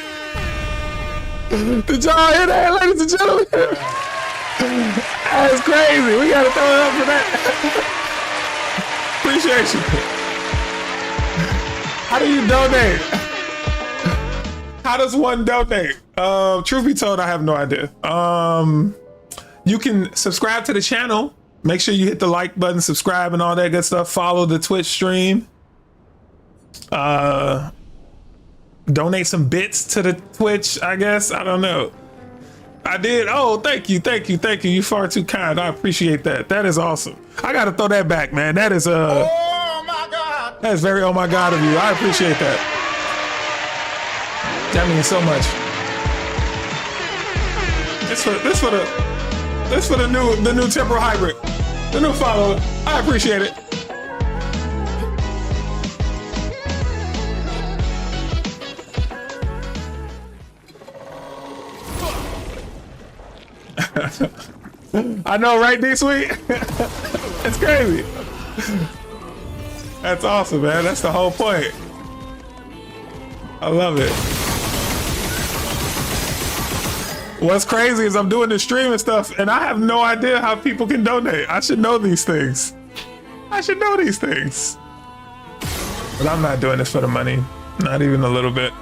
Did y'all hear that, ladies and gentlemen? That's crazy. We gotta throw it up for that. Appreciate you. How do you donate? How does one donate? Truth be told, I have no idea. You can subscribe to the channel. Make sure you hit the like button, subscribe, and all that good stuff. Follow the Twitch stream. Donate some bits to the Twitch, I guess. I don't know. I did. Oh, thank you. You're far too kind. I appreciate that. That is awesome. I gotta throw that back, man. That is oh my God. That is very oh my God of you. I appreciate that. That means so much. This for the new temporal hybrid. The new follower. I appreciate it. I know, right, D-Sweet? It's crazy. That's awesome, man. That's the whole point. I love it. What's crazy is I'm doing the stream and stuff, and I have no idea how people can donate. I should know these things. I should know these things. But I'm not doing this for the money. Not even a little bit.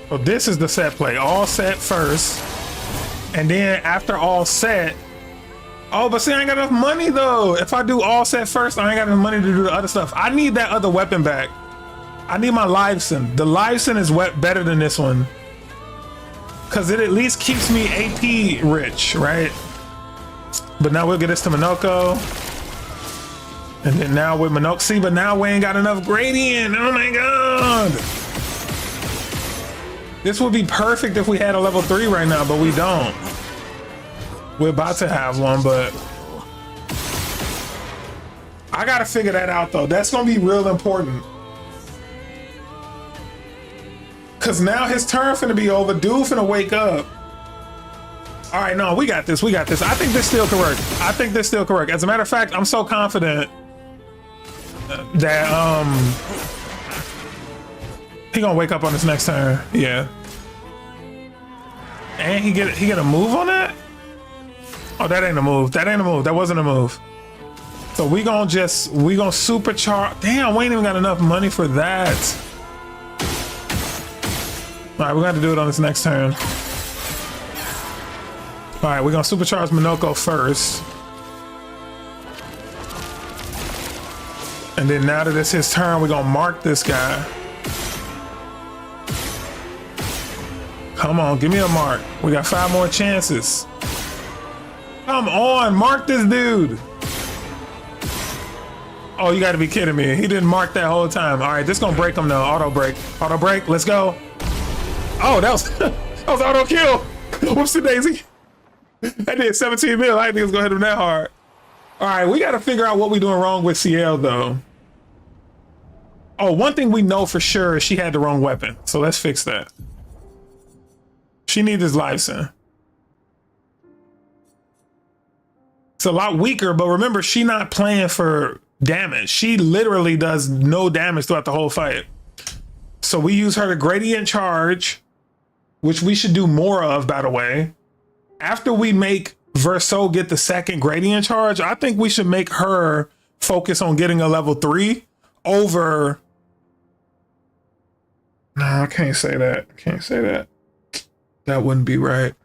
So this is the set play. All set first. And then after all set. Oh, but see, I ain't got enough money though. If I do all set first, I ain't got enough money to do the other stuff. I need that other weapon back. I need my Liveson. The Liveson is better than this one. Cause it at least keeps me AP rich, right? But now we'll get this to Minoko. And then now with Minoko, see, but now we ain't got enough gradient. Oh my God. This would be perfect if we had a level 3 right now, but we don't. We're about to have one, but I gotta figure that out though. That's gonna be real important. Cause now his turn finna be over. Dude finna wake up. All right, no, we got this. We got this. I think this still can work. I think this still can work. As a matter of fact, I'm so confident that he gonna wake up on his next turn. Yeah. And he get a move on that? Oh, that ain't a move. That ain't a move. That wasn't a move. So we gonna supercharge. Damn, we ain't even got enough money for that. All right, we're gonna have to do it on this next turn. All right, we're gonna supercharge Minoko first. And then now that it's his turn, we're gonna mark this guy. Come on, give me a mark. We got 5 more chances. Come on, mark this dude. Oh, you gotta be kidding me. He didn't mark that whole time. All right, this gonna break him though. Auto break. Auto break, let's go. Oh, that was, that was auto kill. Whoopsie daisy. That did 17 mil. I didn't think it was gonna hit him that hard. All right, we gotta figure out what we're doing wrong with Sciel though. Oh, one thing we know for sure is she had the wrong weapon. So let's fix that. She needs his Liveson. It's a lot weaker, but remember, she not playing for damage. She literally does no damage throughout the whole fight. So we use her to gradient charge, which we should do more of, by the way. After we make Verso get the second gradient charge, I think we should make her focus on getting a level 3 over... No, I can't say that. I can't say that. That wouldn't be right.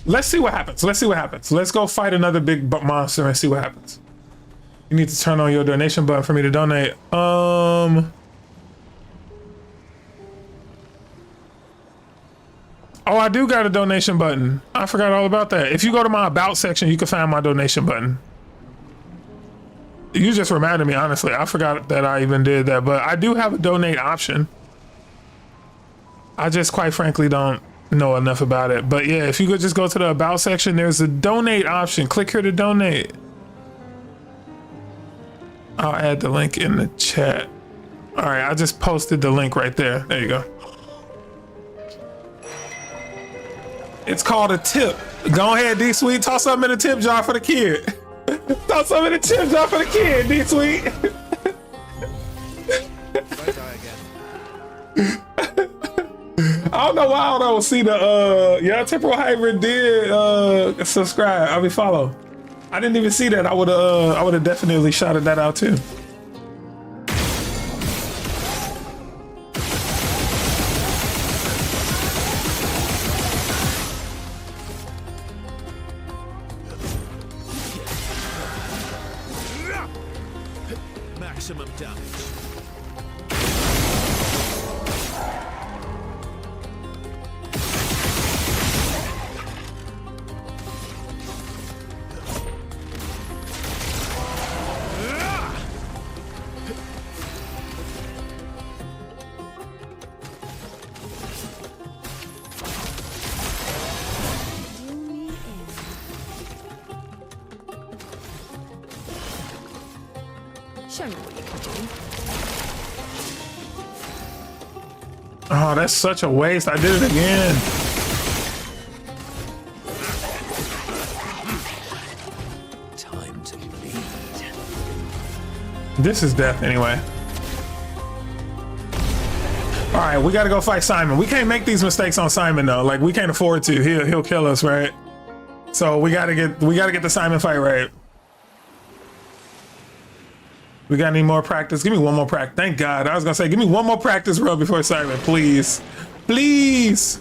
Let's see what happens. Let's see what happens. Let's go fight another big monster and see what happens. You need to turn on your donation button for me to donate. Oh, I do got a donation button. I forgot all about that. If you go to my about section, you can find my donation button. You just reminded me, honestly. I forgot that I even did that, but I do have a donate option. I just quite frankly don't know enough about it. But yeah, if you could just go to the about section, there's a donate option. Click here to donate. I'll add the link in the chat. All right, I just posted the link right there. There you go. It's called a tip. Go ahead, D Sweet. Toss something in the tip jar for the kid. Toss something in the tip jar for the kid, D Sweet. I don't know why I don't see the yeah, Temporal Hybrid did subscribe. I mean follow. I didn't even see that. I would have definitely shouted that out too. Maximum damage. Show me what you can do. Oh, that's such a waste. I did it again. Time to bleed. This is death anyway. All right, we gotta go fight Simon. We can't make these mistakes on Simon though. Like we can't afford to. He'll kill us, right? So we gotta get the Simon fight right. We got any more practice? Give me one more practice. Thank God. I was gonna say, give me one more practice run before Simon, please. Please.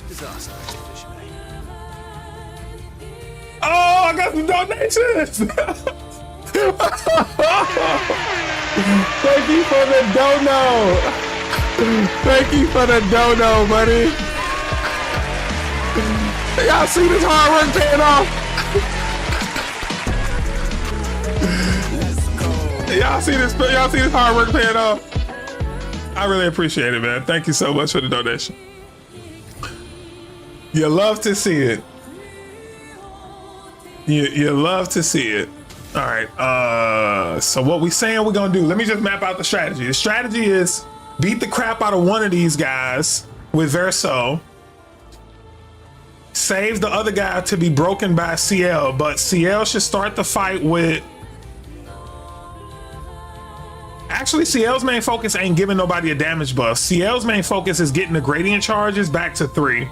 Disaster officially. Oh, I got some donations. Thank you for the dono. Thank you for the dono, buddy. Y'all see this hard work paying off? Y'all see this hard work paying off? I really appreciate it, man. Thank you so much for the donation. You love to see it. You love to see it. All right. So what we saying we're gonna do? Let me just map out the strategy. The strategy is beat the crap out of one of these guys with Verso. Save the other guy to be broken by Sciel, but Sciel should start the fight with... Actually, Ciel's main focus ain't giving nobody a damage buff. Ciel's main focus is getting the gradient charges back to 3.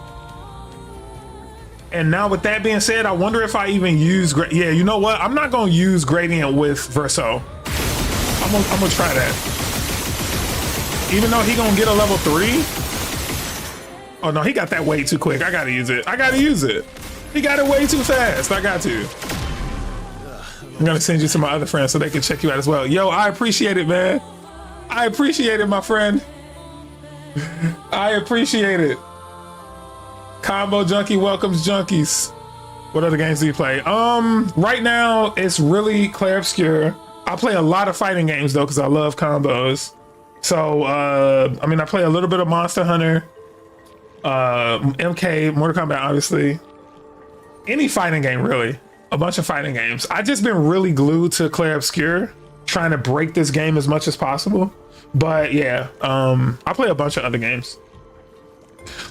And now with that being said, I wonder if I even use... Yeah, you know what? I'm not gonna use gradient with Verso. I'm gonna try that. Even though he gonna get a level 3? Oh no, he got that way too quick. I gotta use it. He got it way too fast. I got to. I'm gonna send you to my other friends so they can check you out as well. Yo, I appreciate it, man. I appreciate it, my friend. I appreciate it. Combo Junkie welcomes junkies. What other games do you play? Right now it's really Clair Obscur. I play a lot of fighting games though, because I love combos. So I mean, I play a little bit of Monster Hunter. MK, Mortal Kombat, obviously. Any fighting game, really. A bunch of fighting games. I just been really glued to Clair Obscur, trying to break this game as much as possible. But yeah, I play a bunch of other games.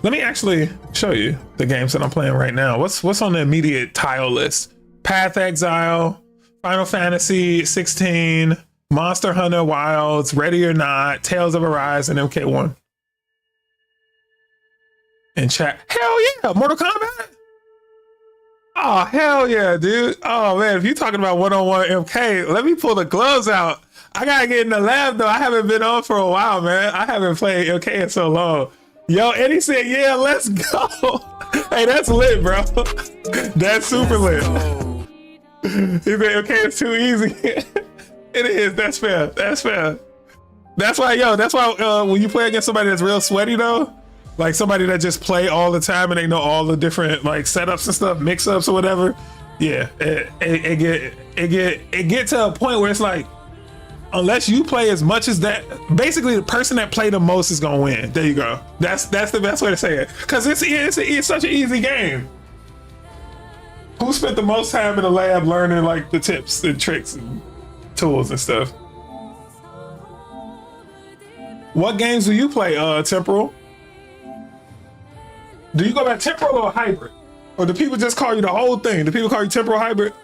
Let me actually show you the games that I'm playing right now. What's on the immediate tile list? Path Exile, Final Fantasy 16, Monster Hunter Wilds, Ready or Not, Tales of Arise, and MK1. In chat, hell yeah, Mortal Kombat. Oh hell yeah, dude. Oh man, if you're talking about one-on-one MK, let me pull the gloves out. I gotta get in the lab though. I haven't been on for a while, man. I haven't played MK in so long. Yo, Eddie said, yeah, let's go. Hey, that's lit, bro. That's super lit. He said MK is too easy. It is. That's fair. That's fair. That's why, when you play against somebody that's real sweaty though, Like somebody that just play all the time and they know all the different like setups and stuff, mix ups or whatever. Yeah, it get to a point where it's like, unless you play as much as that, basically the person that play the most is gonna win. There you go. That's the best way to say it. Cause it's such an easy game. Who spent the most time in the lab learning like the tips and tricks and tools and stuff? What games do you play, Temporal? Do you go by Temporal or Hybrid? Or do people just call you the whole thing? Do people call you Temporal Hybrid?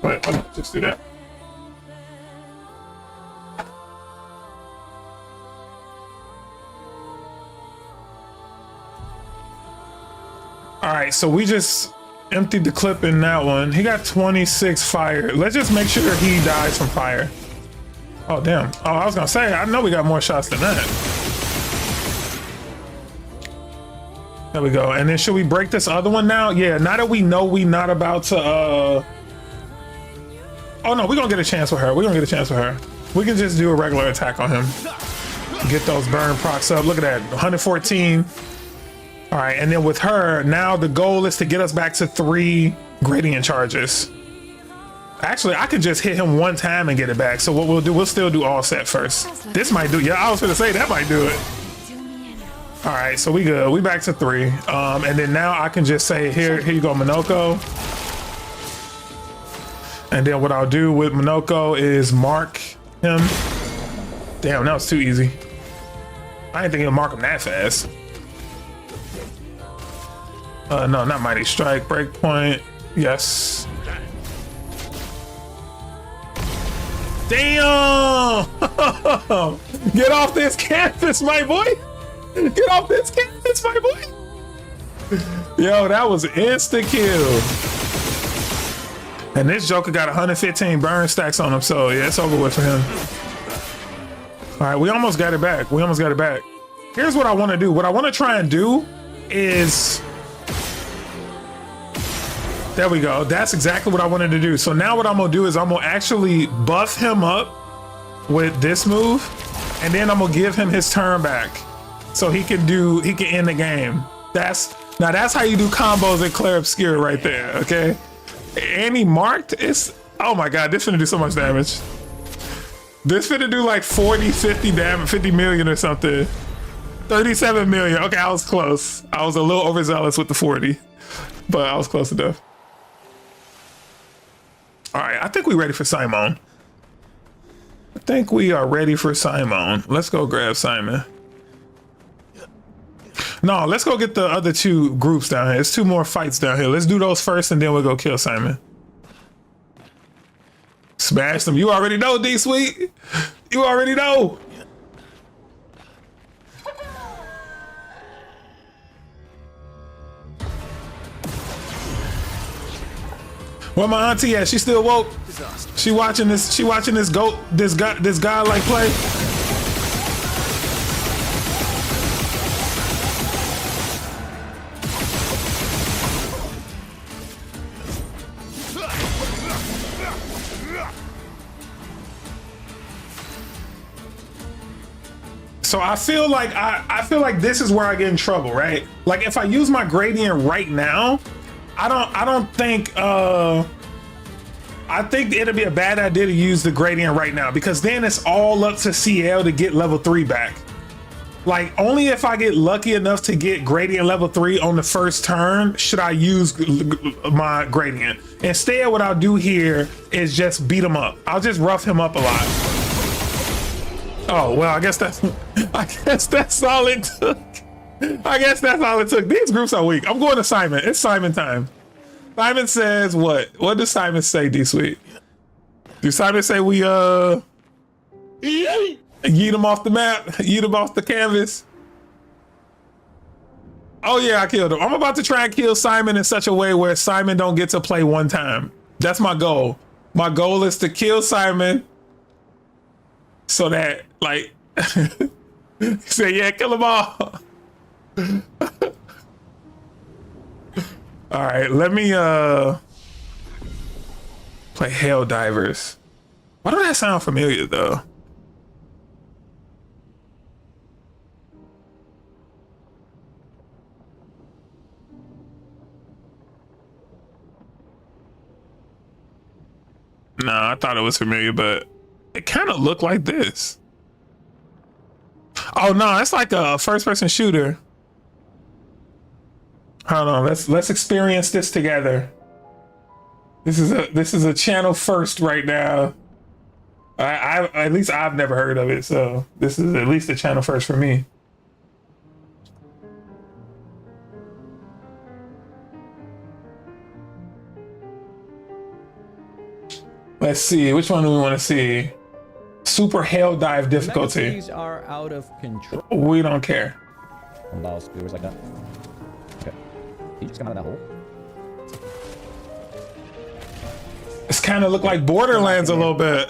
Wait, just do that. All right, so we just emptied the clip in that one. He got 26 fire. Let's just make sure he dies from fire. Oh, damn. Oh, I was gonna say, I know we got more shots than that. There we go. And then should we break this other one now? Yeah, now that we know we not about to, oh no, we're gonna get a chance with her. We're gonna get a chance with her. We can just do a regular attack on him. Get those burn procs up. Look at that, 114. All right, and then with her, now the goal is to get us back to 3 gradient charges. Actually, I could just hit him one time and get it back. So what we'll do, we'll still do all set first. This might do, yeah, I was gonna say that might do it. All right, so we good. We back to 3. And then now I can just say, here you go, Minoko. And then what I'll do with Minoko is mark him. Damn, that was too easy. I didn't think he'll mark him that fast. No, not Mighty Strike. Breakpoint. Yes. Damn! Get off this canvas, my boy! Get off this canvas, my boy! Yo, that was instant kill. And this Joker got 115 burn stacks on him, so yeah, it's over with for him. All right, we almost got it back. We almost got it back. Here's what I want to do. What I want to try and do is... There we go. That's exactly what I wanted to do. So now what I'm gonna do is I'm gonna actually buff him up with this move, and then I'm gonna give him his turn back, so he can end the game. That's how you do combos in Clair Obscur right there. Okay, and he marked. Oh my god, this finna do so much damage. This finna do like 40, 50 damage, 50 million or something. 37 million. Okay, I was close. I was a little overzealous with the 40, but I was close enough. All right, I think we're ready for Simon. I think we are ready for Simon. Let's go grab Simon. No, let's go get the other 2 groups down here. There's 2 more fights down here. Let's do those first, and then we'll go kill Simon. Smash them. You already know, D-Sweet. You already know. Where my auntie at? She still woke? She watching this. She watching this goat. This guy like play. So I feel like this is where I get in trouble, right? Like if I use my gradient right now, I don't think I think it'll be a bad idea to use the gradient right now, because then it's all up to Sciel to get level 3 back. Like only if I get lucky enough to get gradient level 3 on the first turn should I use my gradient. Instead, what I'll do here is just beat him up. I'll just rough him up a lot. Oh well, I guess that's all it took. I guess that's all it took. These groups are weak. I'm going to Simon. It's Simon time. Simon says what? What does Simon say, D-Sweet? Do Simon say we yeet him off the map? Yeet him off the canvas? Oh yeah, I killed him. I'm about to try and kill Simon in such a way where Simon don't get to play one time. That's my goal. My goal is to kill Simon so that like he said, yeah, kill them all. All right, let me play Hell Divers. Why don't that sound familiar though? Nah, I thought it was familiar, but it kind of looked like this. Oh no, it's like a first-person shooter. Hold on, let's experience this together. This is a channel first right now. I at least I've never heard of it, so this is at least a channel first for me. Let's see, which one do we want to see? Super Hell Dive difficulty. These are out of control. We don't care. Allow skewers like that. Okay. He just come out of that hole. It's kind of look like Borderlands a little bit.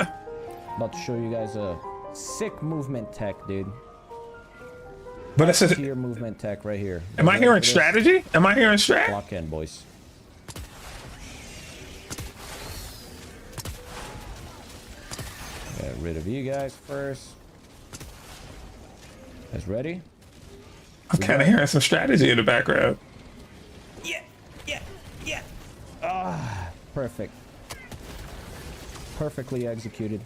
About to show you guys a sick movement tech, dude. But it's a Tier movement tech right here. Am I hearing strategy? Am I hearing strat? Lock in, boys. Get rid of you guys first. Guys ready? I'm kind of hearing some strategy in the background. Yeah. Ah, perfect. Perfectly executed.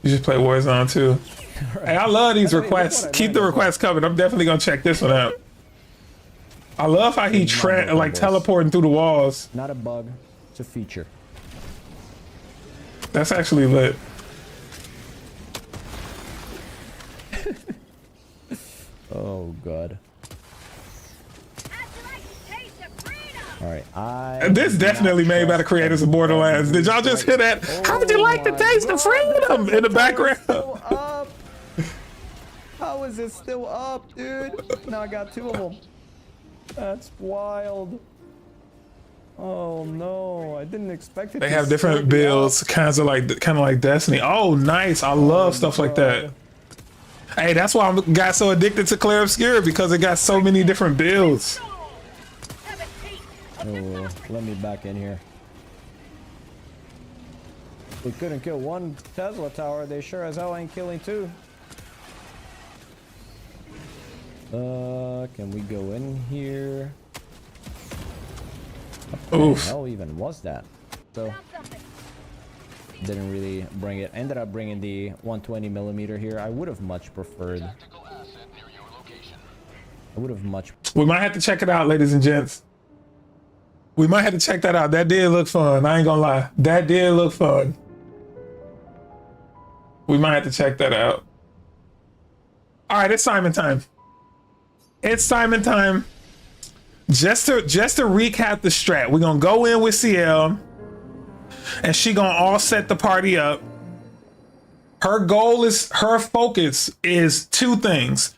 You just play Warzone too. Right. Hey, I love these requests. Keep the requests coming. I'm definitely gonna check this one out. I love how he like teleporting through the walls. Not a bug, it's a feature. That's actually lit. Oh god. Alright, This definitely made by the creators of Borderlands. Did y'all just hear that? How would you like the taste of freedom in the background? Still up. How is it still up, dude? Now I got 2 of them. That's wild. Oh no, I didn't expect it. They have different builds, kind of like Destiny. Oh, nice! I love stuff like that. Hey, that's why I got so addicted to Clair Obscur, because it got so many different builds. Oh, let me back in here. We couldn't kill 1 Tesla tower. They sure as hell ain't killing 2. Can we go in here? What the hell even was that? So didn't really bring it. Ended up bringing the 120mm here. I would have much preferred. We might have to check it out, ladies and gents. We might have to check that out. That did look fun. I ain't gonna lie. That did look fun. We might have to check that out. All right, it's Simon time. It's Simon time. Just to recap the strat, we're gonna go in with Sciel, and she gonna all set the party up. Her focus is 2 things.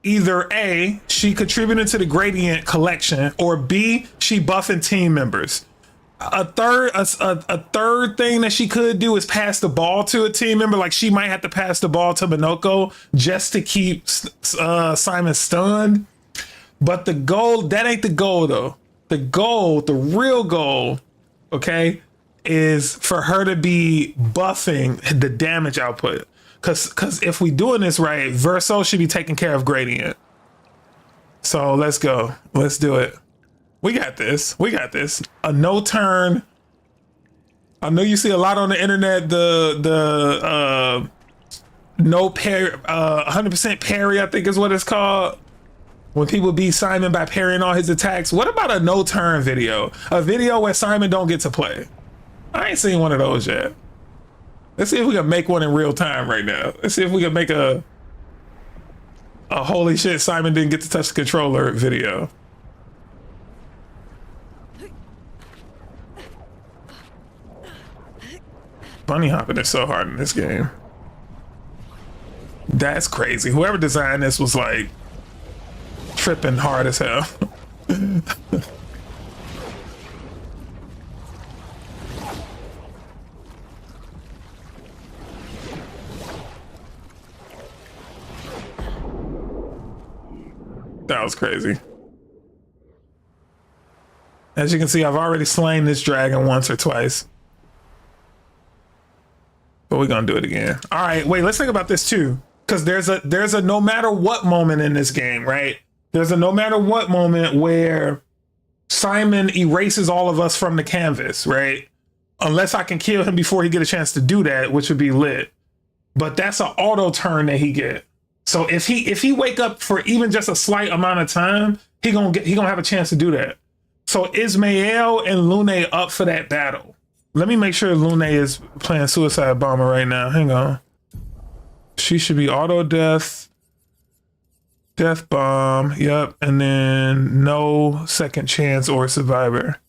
Either A, she contributed to the gradient collection, or B, she buffing team members. A third thing that she could do is pass the ball to a team member. Like, she might have to pass the ball to Minoko just to keep Simon stunned. But the goal, that ain't the goal though. The goal, the real goal, okay, is for her to be buffing the damage output. Cause if we doing this right, Verso should be taking care of gradient. So let's go. Let's do it. We got this. We got this. A no turn. I know you see a lot on the internet. The no parry, 100% parry, I think is what it's called. When people beat Simon by parrying all his attacks. What about a no turn video? A video where Simon don't get to play. I ain't seen one of those yet. Let's see if we can make one in real time right now. Let's see if we can make a holy shit, Simon didn't get to touch the controller video. Bunny hopping is so hard in this game. That's crazy. Whoever designed this was like tripping hard as hell. That was crazy. As you can see, I've already slain this dragon once or twice. But we're gonna do it again. All right, wait, let's think about this too. Because there's a no matter what moment in this game, right? There's a no matter what moment where Simon erases all of us from the canvas, right? unless I can kill him before he get a chance to do that, which would be lit. But that's an auto turn that he get. So if he wake up for even just a slight amount of time, he gonna have a chance to do that. So is Mael and Lune up for that battle? Let me make sure Lune is playing Suicide Bomber right now. Hang on. She should be auto death. Death bomb. Yep. And then no second chance or survivor.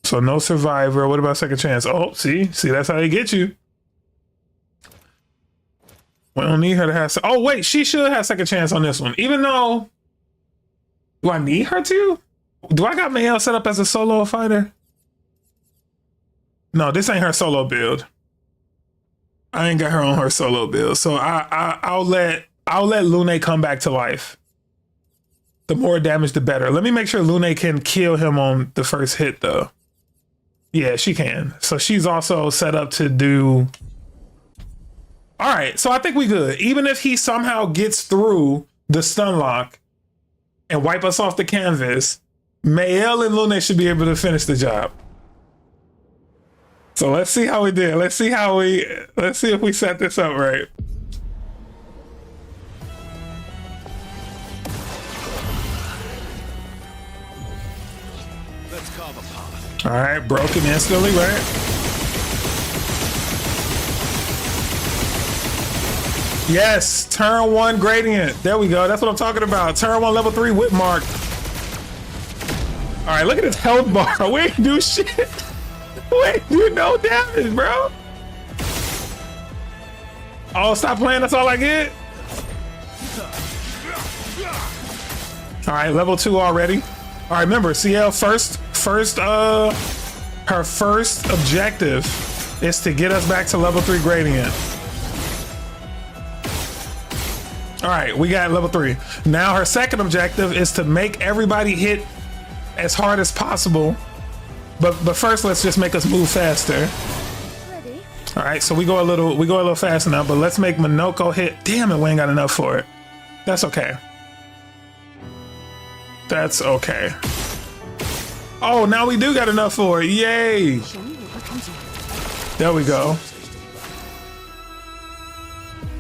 So no survivor. What about second chance? Oh, see, that's how they get you. We don't need her to have. Oh wait, she should have second chance on this one. Even though, do I need her to? Do I got Mael set up as a solo fighter? No, this ain't her solo build. I ain't got her on her solo build, so I'll let Lune come back to life. The more damage, the better. Let me make sure Lune can kill him on the first hit, though. Yeah, she can. So she's also set up to do. All right, so I think we good. Even if he somehow gets through the stun lock and wipe us off the canvas, Mael and Lune should be able to finish the job. So let's see how we did. Let's see if we set this up right. Let's carve a path. All right, broken instantly, right? Yes, turn 1 gradient. There we go. That's what I'm talking about. Turn 1 level 3 whip mark. All right, look at his health bar. We ain't do shit. We ain't do no damage, bro. Oh, stop playing. That's all I get. All right, level 2 already. All right, remember, Sciel her first objective is to get us back to level 3 gradient. All right, we got level 3. Now her second objective is to make everybody hit as hard as possible. But first, let's just make us move faster. Ready? All right, so we go a little faster now, but let's make Minoko hit. Damn it, we ain't got enough for it. That's okay. That's okay. Oh, now we do got enough for it. Yay! Show me what I can do. There we go.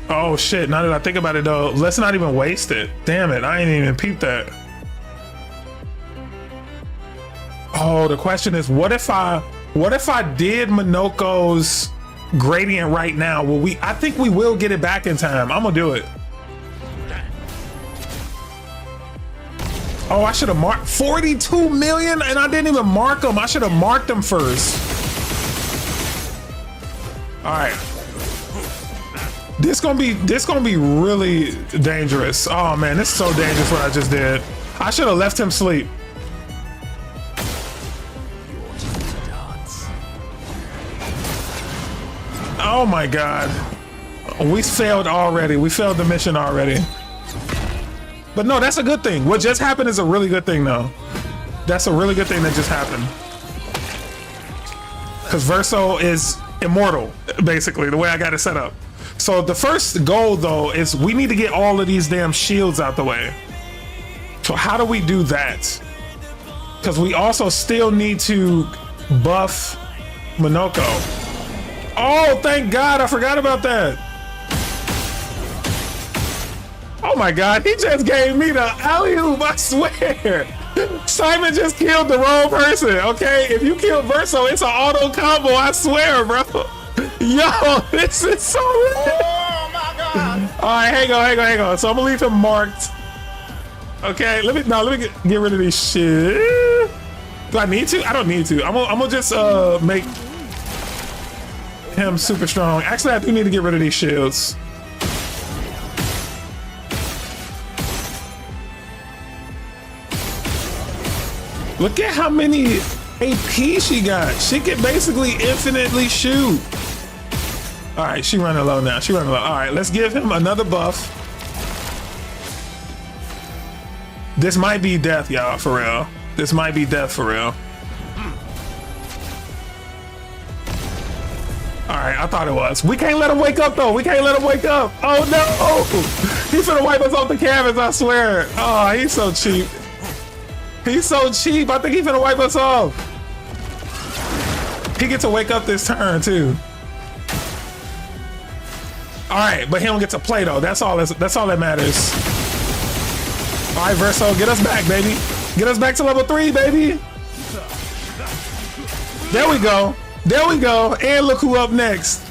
Oh shit, now that I think about it though, let's not even waste it. Damn it, I ain't even peeped that. Oh, the question is, what if I did Minoko's gradient right now? I think we will get it back in time. I'm gonna do it. Oh, I should have marked 42 million and I didn't even mark them. I should have marked them first. All right. This gonna be really dangerous. Oh man, this is so dangerous what I just did. I should have left him sleep. Oh my god. We failed already. We failed the mission already. But no, that's a good thing. What just happened is a really good thing though. That's a really good thing that just happened. Because Verso is immortal, basically, the way I got it set up. So the first goal though is we need to get all of these damn shields out the way. So how do we do that? Because we also still need to buff Minoko. Oh, thank God, I forgot about that. Oh my God, he just gave me the alley-oop, I swear. Simon just killed the wrong person, okay? If you kill Verso, it's an auto combo, I swear, bro. Yo, this is so lit. Oh my God! All right, hang on. So I'm gonna leave him marked. Okay, let me get rid of this shit. Do I need to? I don't need to. I'm gonna just make him super strong. Actually, I do need to get rid of these shields. Look at how many AP she got. She can basically infinitely shoot. All right, she running low now. All right, let's give him another buff. This might be death, y'all, for real. This might be death for real. All right, I thought it was. We can't let him wake up though. Oh no! He's gonna wipe us off the canvas, I swear. Oh, he's so cheap. I think he's gonna wipe us off. He gets to wake up this turn too. All right, but he don't get to play though. That's all that matters. All right, Verso, get us back, baby. Get us back to level 3, baby. There we go. There we go. And look who up next.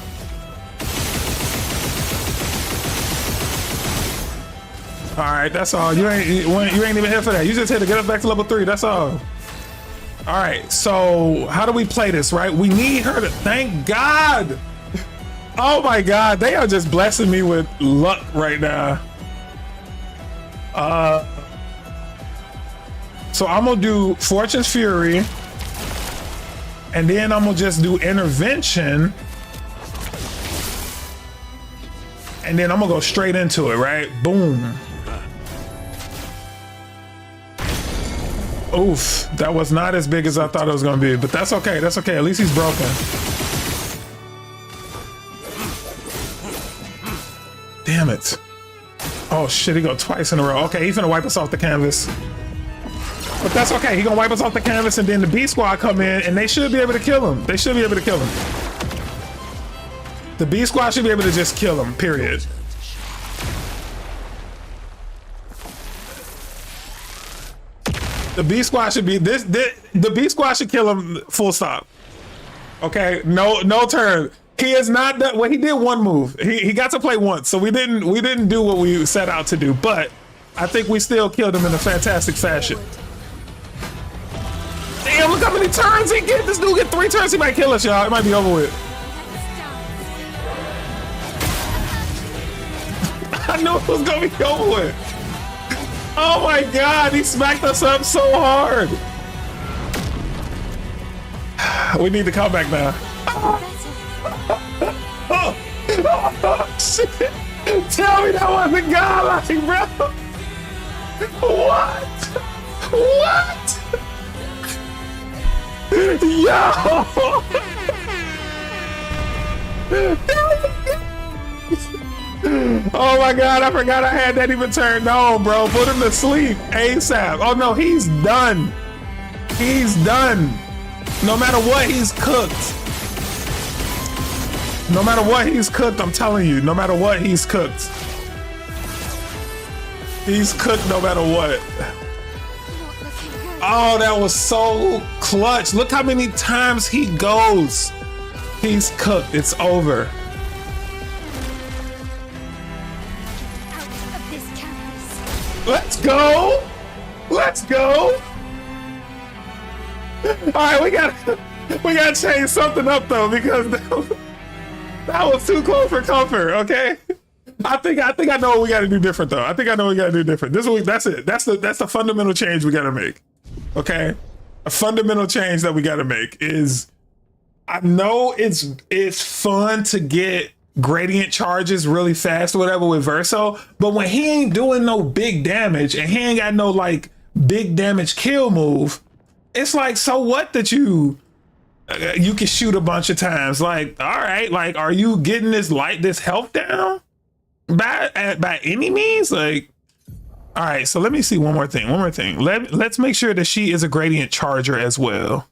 All right, that's all. You ain't even here for that. You just here to get us back to level 3. That's all. All right, so how do we play this, right? We need her to, thank God. Oh my God, they are just blessing me with luck right now. So I'm gonna do Fortune's Fury, and then I'm gonna just do Intervention, and then I'm gonna go straight into it, right? Boom. Oof, that was not as big as I thought it was gonna be, but that's okay, that's okay. At least he's broken. Damn it. Oh shit, he go twice in a row. Okay, he's gonna wipe us off the canvas. But that's okay, he gonna wipe us off the canvas, and then the B squad come in, and they should be able to kill him. They should be able to kill him. The B squad should be able to just kill him, period. The B squad should be the B squad should kill him, full stop. Okay, no turn. He is not done. Well, he did one move. He got to play once, so we didn't do what we set out to do. But I think we still killed him in a fantastic fashion. Damn! Look how many turns he get. This dude get 3 turns. He might kill us, y'all. It might be over with. I knew it was gonna be over with. Oh my God! He smacked us up so hard. We need to come back now. Oh, shit. Tell me that wasn't godlike, bro. What? What? Yo! Oh my God, I forgot I had that even turned on, bro. Put him to sleep ASAP. Oh no, he's done. He's done. No matter what, he's cooked. No matter what he's cooked, I'm telling you, no matter what he's cooked. He's cooked no matter what. Oh, that was so clutch. Look how many times he goes. He's cooked, it's over. Let's go. Let's go. All right, we gotta change something up though, because that was too close for comfort. Okay, I think I know what we got to do different though. I think I know what we got to do different this week. That's it. That's the fundamental change we got to make. Okay, a fundamental change that we got to make is, I know it's fun to get gradient charges really fast or whatever with Verso, but when he ain't doing no big damage and he ain't got no like big damage kill move, it's like, so what that you can shoot a bunch of times? Like, all right, like, are you getting this health down by any means? Like, all right, so let me see one more thing. Let's make sure that she is a gradient charger as well.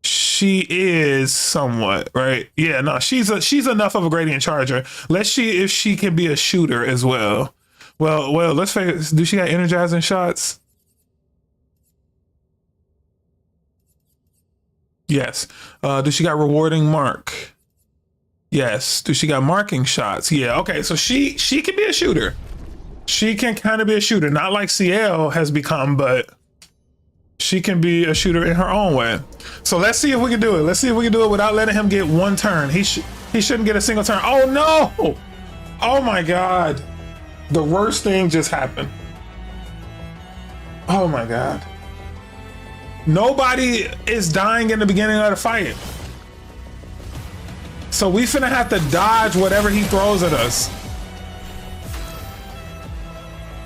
She is somewhat, right? Yeah, no, she's enough of a gradient charger. Let's see if she can be a shooter as well. Well, let's face it. Do she got energizing shots? Yes. Does she got rewarding mark? Yes. Does she got marking shots? Yeah. Okay. So she can be a shooter. She can kind of be a shooter, not like Sciel has become, but she can be a shooter in her own way. So let's see if we can do it. Let's see if we can do it without letting him get one turn. He shouldn't get a single turn. Oh no! Oh my God! The worst thing just happened. Oh my God! Nobody is dying in the beginning of the fight. So we finna have to dodge whatever he throws at us.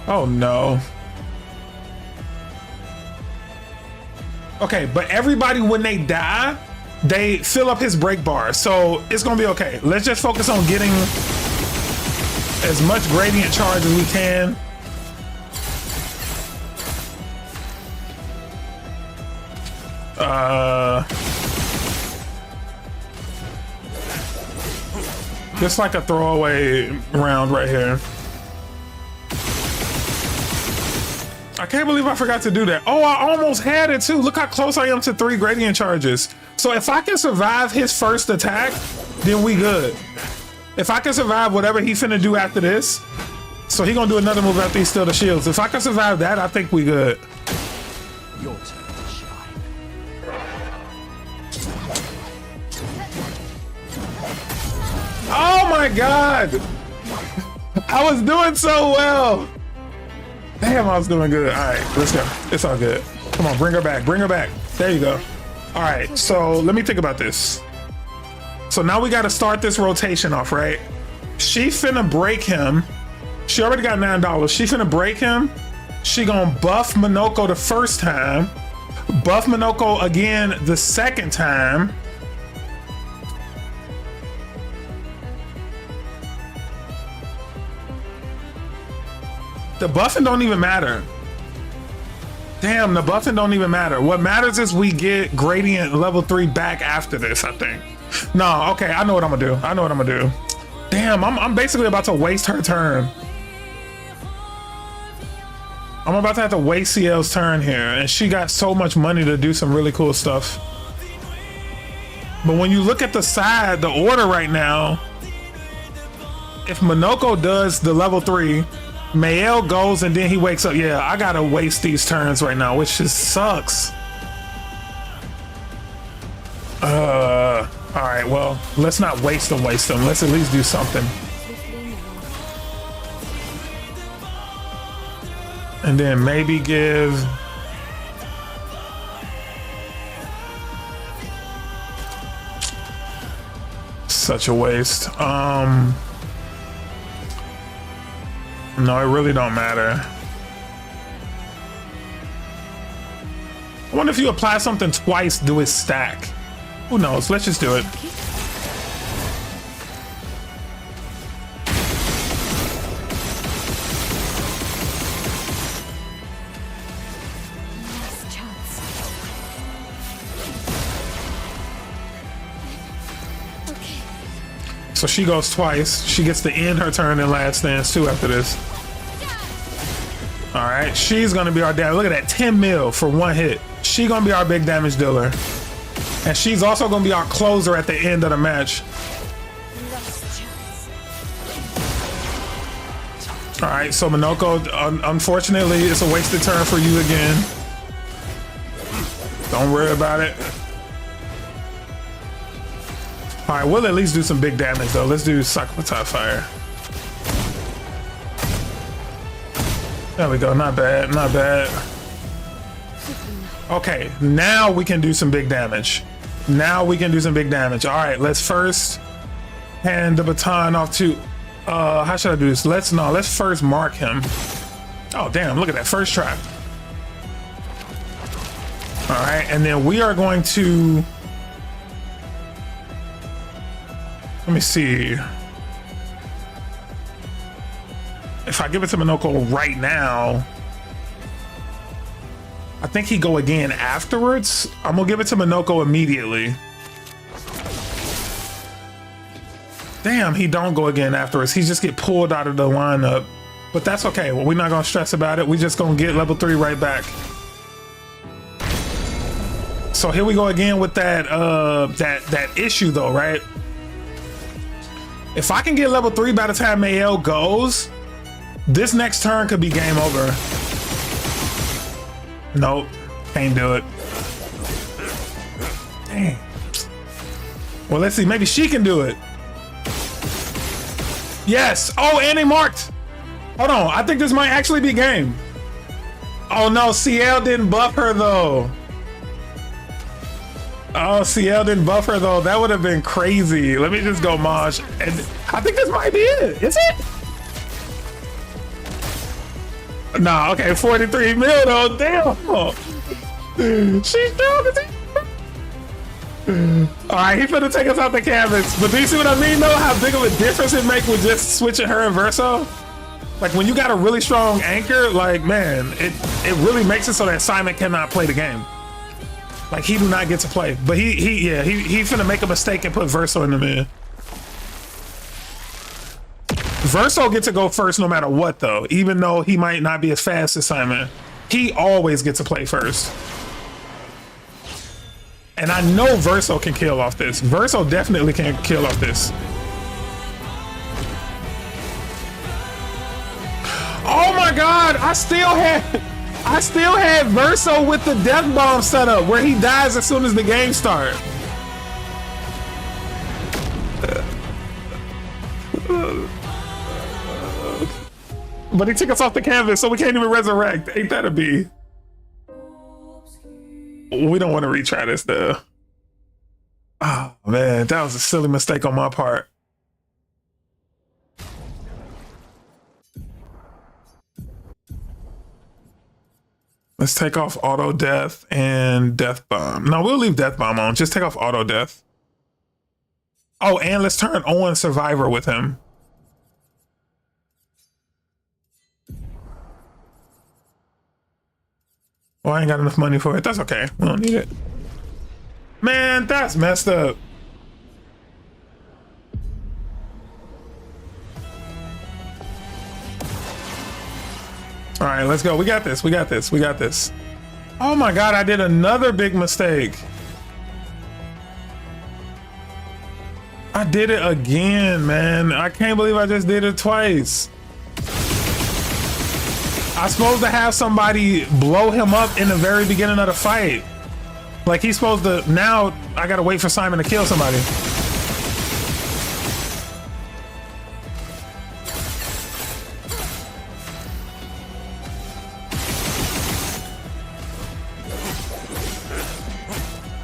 Oh no. Okay, but everybody, when they die, they fill up his break bar. So it's gonna be okay. Let's just focus on getting as much gradient charge as we can. Just like a throwaway round right here. I can't believe I forgot to do that. Oh, I almost had it too. Look how close I am to 3 gradient charges. So if I can survive his first attack, then we good. If I can survive whatever he finna do after this, so he gonna do another move after he steal the shields. If I can survive that, I think we good. Your turn to shine. Oh my God! I was doing so well. Damn, I was doing good. All right, let's go. It's all good. Come on, bring her back. Bring her back. There you go. All right, so let me think about this. So now we got to start this rotation off, right? She finna break him. She already got $9. She finna break him. She gonna buff Minoko the first time. Buff Minoko again the second time. The buffing don't even matter. Damn, the buffing don't even matter. What matters is we get gradient level 3 back after this, I think. No, okay, I know what I'm gonna do. I know what I'm gonna do. Damn, I'm basically about to waste her turn. I'm about to have to waste Ciel's turn here, and she got so much money to do some really cool stuff. But when you look at the side, the order right now, if Minoko does the level 3, Mael goes and then he wakes up. Yeah, I gotta waste these turns right now, which just sucks. All right, well, let's not waste them. Let's at least do something. And then maybe give... Such a waste. No, it really don't matter. I wonder if you apply something twice, do it stack? Who knows? Let's just do it. Last chance. Okay. So she goes twice. She gets to end her turn in last stance too after this. All right, she's gonna be our damage. Look at that, 10 mil for 1 hit. She gonna be our big damage dealer. And she's also gonna be our closer at the end of the match. Last chance. All right, so Minoko, unfortunately, it's a wasted turn for you again. Don't worry about it. All right, we'll at least do some big damage though. Let's do Psychopath Fire. There we go, not bad, not bad. Okay, now we can do some big damage. Now we can do some big damage. All right, let's first hand the baton off to, how should I do this? Let's first mark him. Oh damn, look at that, first try. All right, and then we are going to, let me see. If I give it to Minoko right now, I think he go again afterwards. I'm gonna give it to Minoko immediately. Damn, he don't go again afterwards. He just get pulled out of the lineup. But that's okay. Well, we're not gonna stress about it. We just gonna get level 3 right back. So here we go again with that that issue though, right? If I can get level 3 by the time Mael goes, this next turn could be game over. Nope, can't do it. Dang. Well, let's see, maybe she can do it. Yes, oh, and he marked. Hold on, I think this might actually be game. Oh no, Sciel didn't buff her though. Oh, Sciel didn't buff her though. That would have been crazy. Let me just go Maj. And I think this might be it. Is it? Nah, okay, 43 mil though. Damn. She's strong as he. Alright, he finna take us out the canvas. But do you see what I mean though? How big of a difference it make with just switching her and Verso? Like when you got a really strong anchor, like man, it really makes it so that Simon cannot play the game. Like he do not get to play. But he finna make a mistake and put Verso in the mid. Verso gets to go first no matter what, though. Even though he might not be as fast as Simon, he always gets to play first. And I know Verso can kill off this. Verso definitely can kill off this. Oh my God! I still had Verso with the death bomb setup where he dies as soon as the game starts. But he took us off the canvas, so we can't even resurrect. Ain't that a B? We don't want to retry this though. Oh man, that was a silly mistake on my part. Let's take off auto death and death bomb. No, we'll leave death bomb on. Just take off auto death. Oh, and let's turn on survivor with him. Oh, I ain't got enough money for it. That's okay. We don't need it. Man, that's messed up. All right, let's go. We got this. We got this. We got this. Oh my God, I did another big mistake. I did it again, man. I can't believe I just did it twice. I'm supposed to have somebody blow him up in the very beginning of the fight. Like he's supposed to, now I gotta wait for Simon to kill somebody.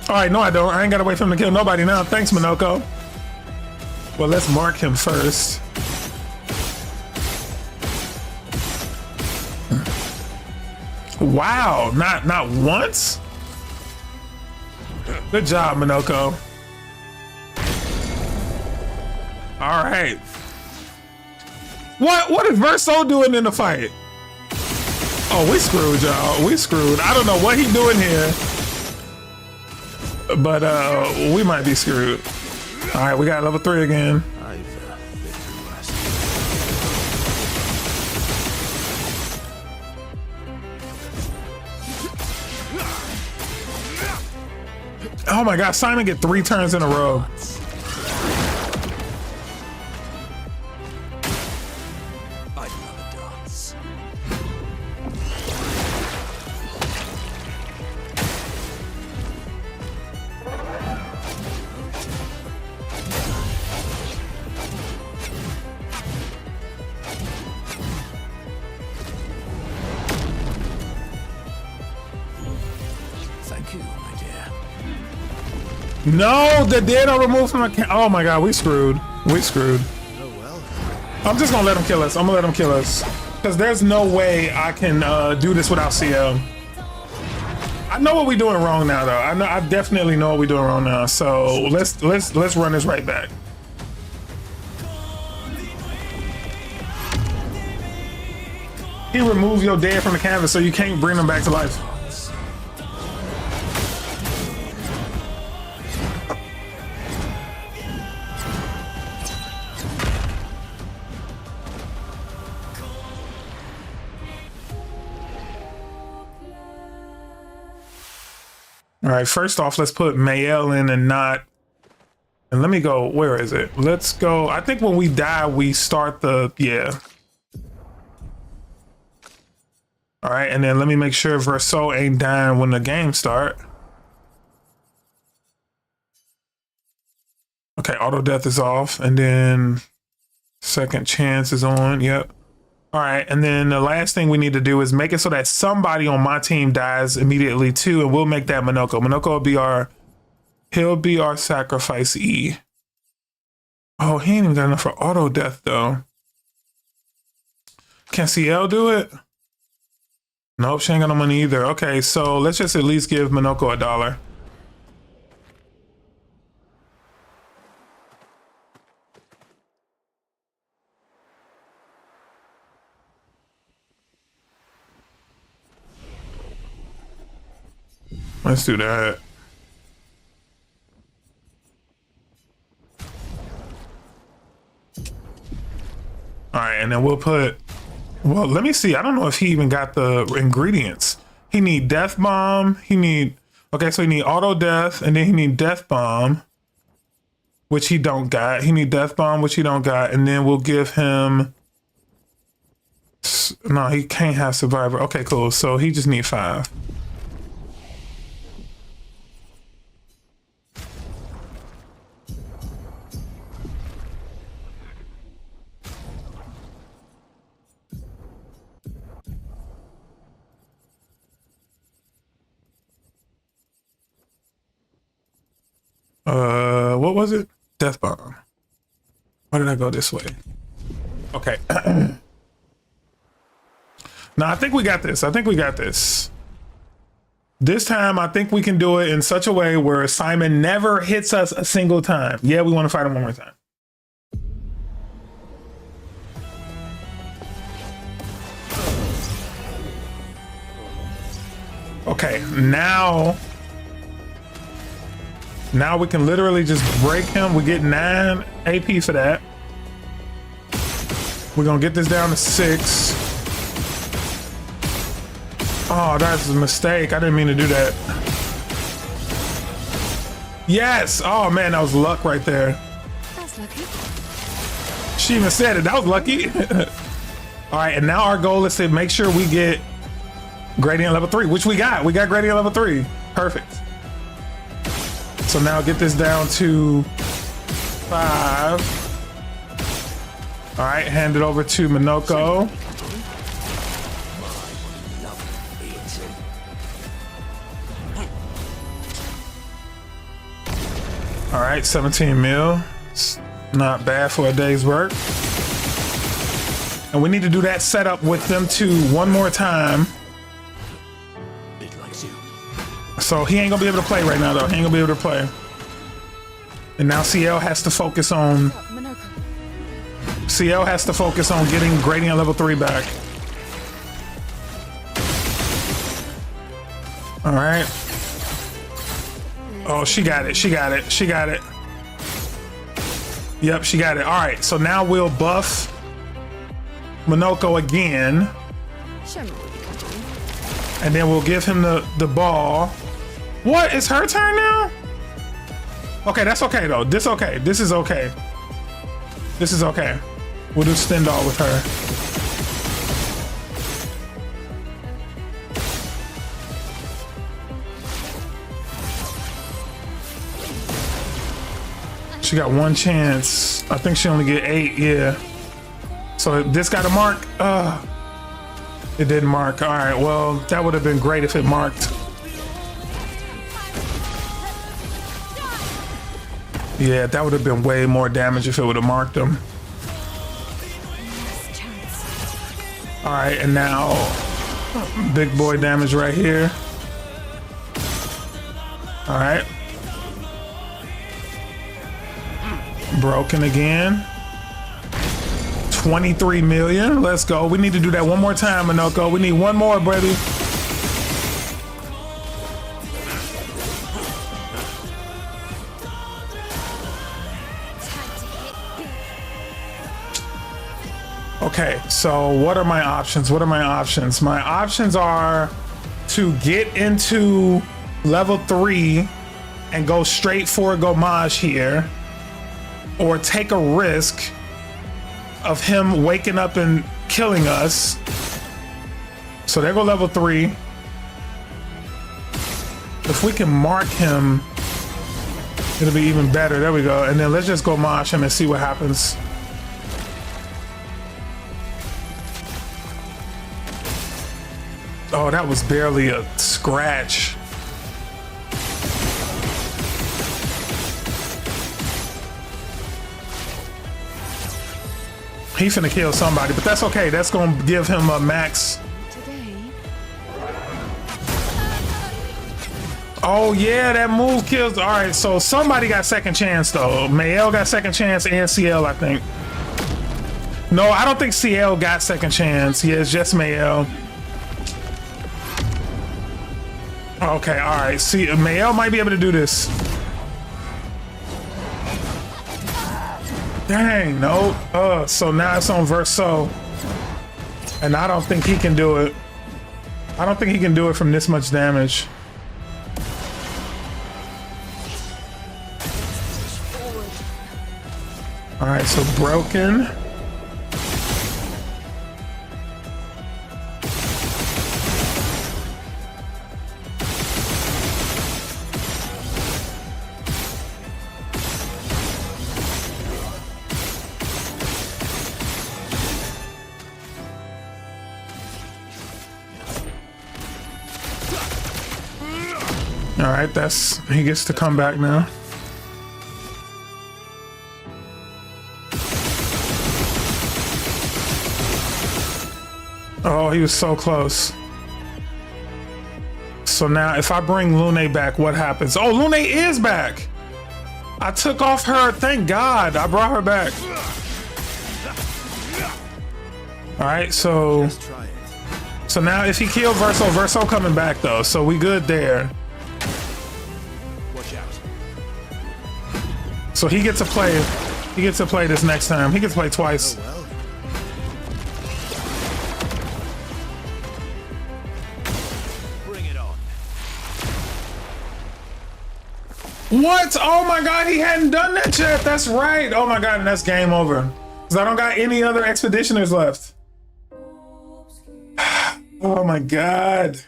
All right, no I don't. I ain't gotta wait for him to kill nobody now. Thanks, Minoko. Well, let's mark him first. Wow, not once? Good job, Minoko. All right. What is Verso doing in the fight? Oh, we screwed, y'all. We screwed. I don't know what he's doing here, but we might be screwed. All right, we got level 3 again. Oh my God, Simon get 3 turns in a row. I love a dance. Thank you, my dear. No, the dead are removed from the oh my God, we screwed. We screwed. Oh well. I'm just gonna let him kill us. I'm gonna let him kill us. Because there's no way I can do this without Sciel. I know what we're doing wrong now though. I definitely know what we're doing wrong now. So let's run this right back. He removes your dead from the canvas so you can't bring them back to life. All right, first off, let's put Mayel in and not, and let me go, where is it? Let's go, I think when we die, we start the, yeah. All right, and then let me make sure Verso ain't dying when the game start. Okay, auto death is off, and then second chance is on, yep. All right, and then the last thing we need to do is make it so that somebody on my team dies immediately too, and we'll make that Minoko. Minoko will be he'll be our sacrifice E. Oh, he ain't even got enough for auto death though. Can Sciel do it? Nope, she ain't got no money either. Okay, so let's just at least give Minoko $1. Let's do that. All right, and then we'll put, well, let me see. I don't know if he even got the ingredients. He need death bomb. He need, okay, so he need auto death, and then he need death bomb, which he don't got. He need death bomb, which he don't got, and then we'll give him, no, he can't have survivor. Okay, cool. So he just need 5. What was it? Death bomb. Why did I go this way? Okay. Now I think we got this. I think we got this. This time I think we can do it in such a way where Simon never hits us a single time. Yeah, we want to fight him one more time. Okay, now we can literally just break him. We get 9 AP for that. We're gonna get this down to 6. Oh, that's a mistake. I didn't mean to do that. Yes. Oh man, that was luck right there. That's lucky. She even said it. That was lucky. All right, and now our goal is to make sure we get gradient level 3, which we got. We got gradient level 3. Perfect. So now get this down to 5. All right, hand it over to Minoko. All right, 17 mil. It's not bad for a day's work. And we need to do that setup with them two one more time. It likes you. So he ain't gonna be able to play right now though. He ain't gonna be able to play. And now Sciel has to focus on getting gradient level 3 back. All right. Oh, she got it. She got it. She got it. Yep, she got it. All right. So now we'll buff Minoko again. Show me what you can do. And then we'll give him the ball. What? It's her turn now? Okay, that's okay though. This okay. This is okay. This is okay. We'll do Stendhal with her. She got 1 chance. I think she only get 8, yeah. So this got a mark? It didn't mark. All right, well, that would have been great if it marked. Yeah, that would have been way more damage if it would have marked them. All right, and now big boy damage right here. All right. Broken again. 23 million. Let's go. We need to do that one more time, Minoko. We need one more, baby. Okay, so what are my options? What are my options? My options are to get into level 3 and go straight for a Gomage here, or take a risk of him waking up and killing us. So there go level 3. If we can mark him, it'll be even better. There we go. And then let's just Gomage him and see what happens. Oh, that was barely a scratch. He finna kill somebody, but that's okay. That's gonna give him a max. Oh yeah, that move kills. All right, so somebody got second chance though. Mayel got second chance and Sciel, I think. No, I don't think Sciel got second chance. Yeah, it's just Mayel. Okay, all right. See, Mayel might be able to do this. Dang, nope. So now it's on Verso. And I don't think he can do it. I don't think he can do it from this much damage. All right, so broken. All right, he gets to come back now. Oh, he was so close. So now if I bring Lune back, what happens? Oh, Lune is back. I took off her, thank God. I brought her back. All right, so now if he killed Verso coming back though, so we good there. So he gets to play. He gets to play this next time. He gets to play twice. Oh, well. Bring it on. What? Oh my God, he hadn't done that yet. That's right. Oh my God, and that's game over. Because I don't got any other expeditioners left. Oh my God.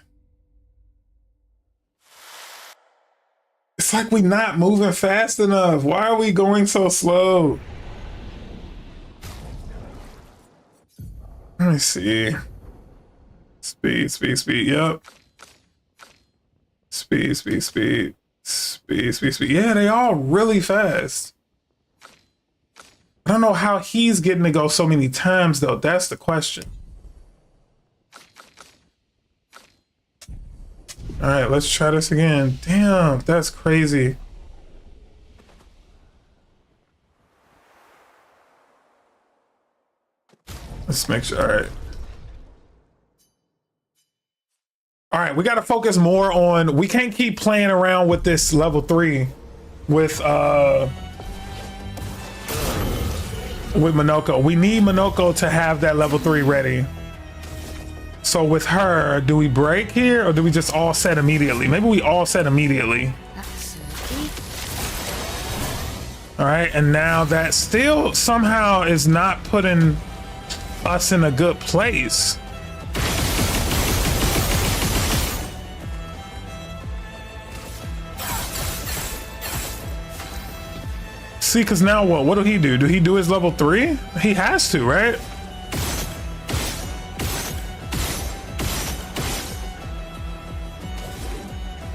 It's like we not moving fast enough. Why are we going so slow? Let me see. Speed, speed, speed. Yep. Speed, speed, speed. Speed, speed, speed. Yeah, they all really fast. I don't know how he's getting to go so many times though. That's the question. All right, let's try this again. Damn, that's crazy. Let's make sure. All right. All right, we got to focus more on, we can't keep playing around with this level 3 with Minoko. We need Minoko to have that level 3 ready. So with her, do we break here or do we just all set immediately? Maybe we all set immediately. All right, and now that still somehow is not putting us in a good place. See, because now what? What do he do? Do he do his level 3? He has to, right?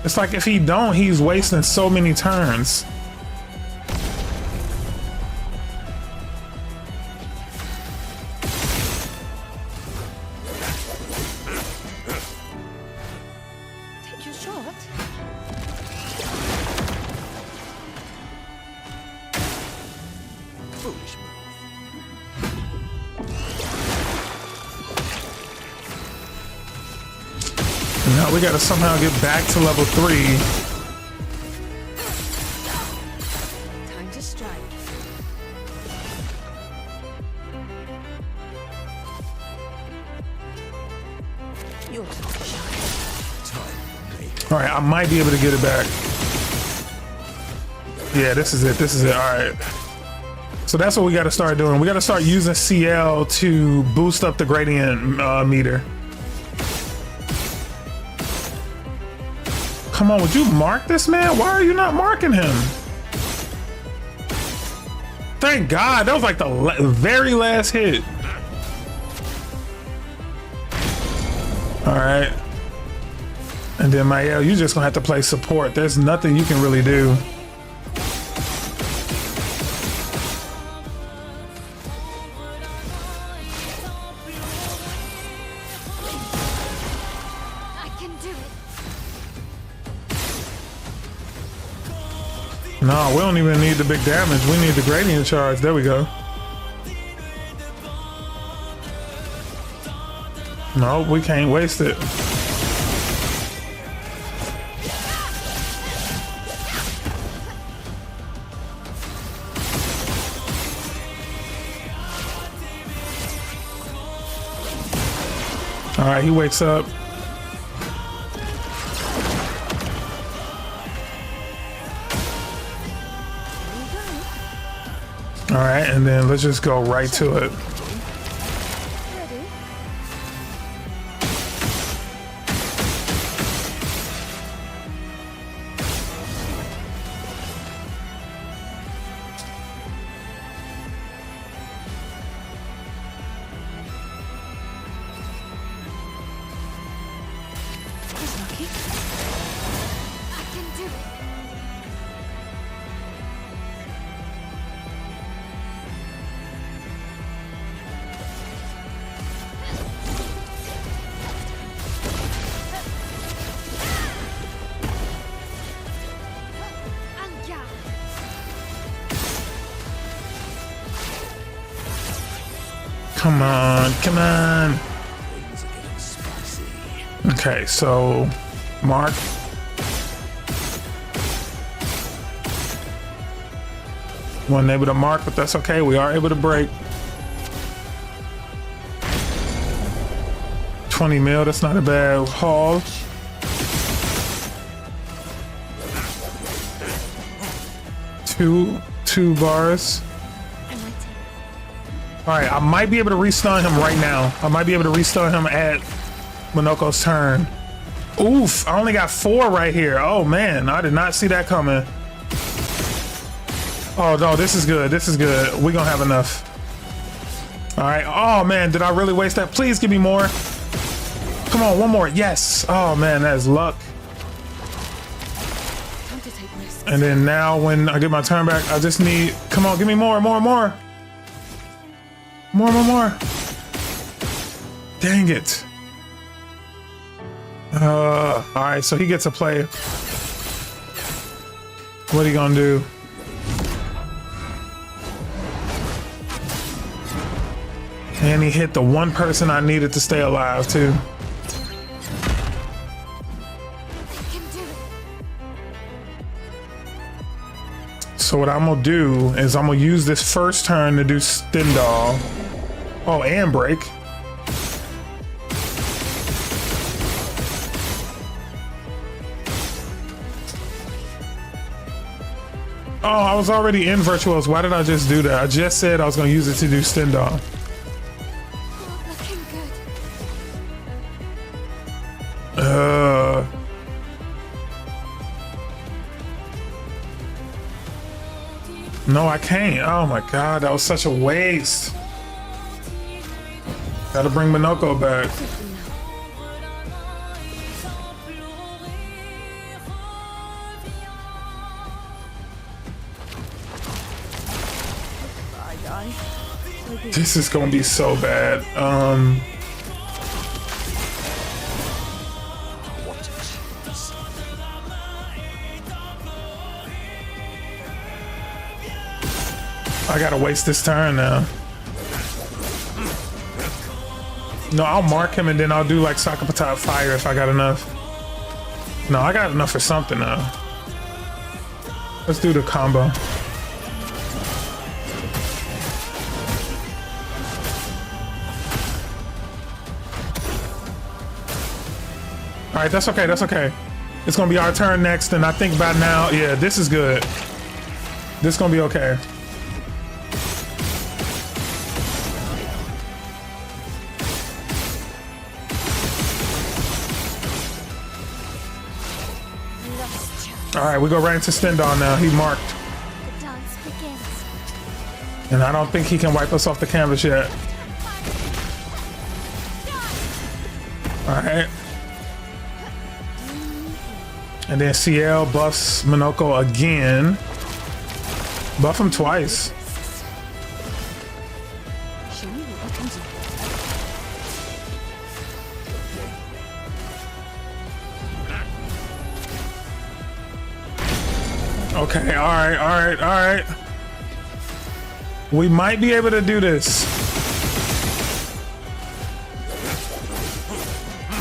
It's like if he don't, he's wasting so many turns. Take your shot. Foolish move. Now we gotta somehow get back to level 3. Time to strike. Your turn to shine. All right, I might be able to get it back. Yeah, this is it. This is it. All right. So that's what we got to start doing. We got to start using Sciel to boost up the gradient meter. Come on, would you mark this man? Why are you not marking him? Thank God, that was like the very last hit. All right. And then Mael, you just gonna have to play support. There's nothing you can really do. No, we don't even need the big damage. We need the gradient charge. There we go. No, we can't waste it. All right, he wakes up. All right, and then let's just go right to it. Ready? He's lucky. I can do it. Come on, come on. Things are getting spicy. Okay, so Mark. Wasn't able to mark, but that's okay. We are able to break. 20 mil, that's not a bad haul. Two bars. All right, I might be able to restun him right now. I might be able to restun him at Minoko's turn. Oof, I only got 4 right here. Oh man, I did not see that coming. Oh no, this is good, this is good. We're gonna have enough. All right, oh man, did I really waste that? Please give me more. Come on, one more, yes. Oh man, that is luck. Time to take risks. And then now when I get my turn back, I just need, come on, give me more. More. Dang it. All right, so he gets a play. What are you gonna do? And he hit the one person I needed to stay alive too. I can do it. So what I'm gonna do is I'm gonna use this first turn to do Stendhal. Oh, and break. Oh, I was already in Virtuos. Why did I just do that? I just said I was gonna use it to do Stendhal. Oh, looking good. No, I can't. Oh my god, that was such a waste. Gotta bring Minoko back. Bye, guy. This is gonna be so bad. What a chance. I gotta waste this turn now. No, I'll mark him and then I'll do like Sakapatat Fire if I got enough. No, I got enough for something now. Let's do the combo. All right, that's okay, that's okay. It's gonna be our turn next, and I think by now, yeah, this is good. This is gonna be okay. Last chance. All right, we go right into Stendhal now. He marked, The dance begins. and I don't think he can wipe us off the canvas yet. All right. And then Sciel buffs Minoko again. Buff him twice. Show me what you can do. Okay, all right. We might be able to do this.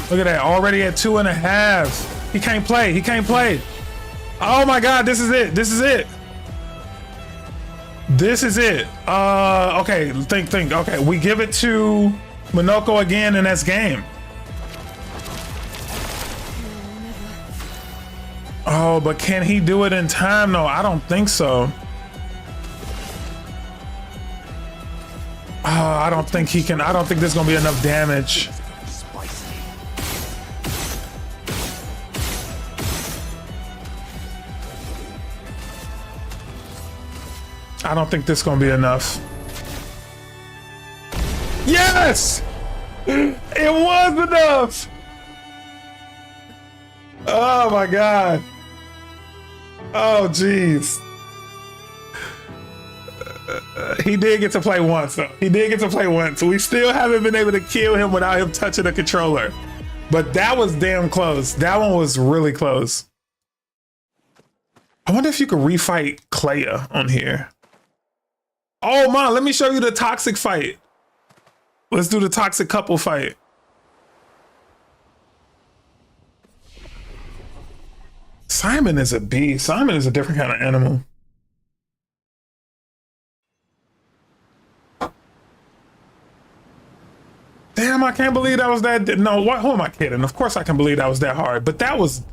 Look at that, already at 2.5. He can't play. Oh my God, this is it. Okay, think. Okay, we give it to Minoko again and that's game. Oh, but can he do it in time? No, I don't think so. Oh, I don't think he can. I don't think there's gonna be enough damage. Spicy. I don't think this is gonna be enough. Yes! It was enough! Oh my God. Oh jeez. He did get to play once though. He did get to play once. We still haven't been able to kill him without him touching the controller. But that was damn close. That one was really close. I wonder if you could refight Clair on here. Oh man, let me show you the toxic fight. Let's do the toxic couple fight. Simon is a beast. Simon is a different kind of animal. Damn, I can't believe that was that. No, what? Who am I kidding? Of course I can believe that was that hard, but that was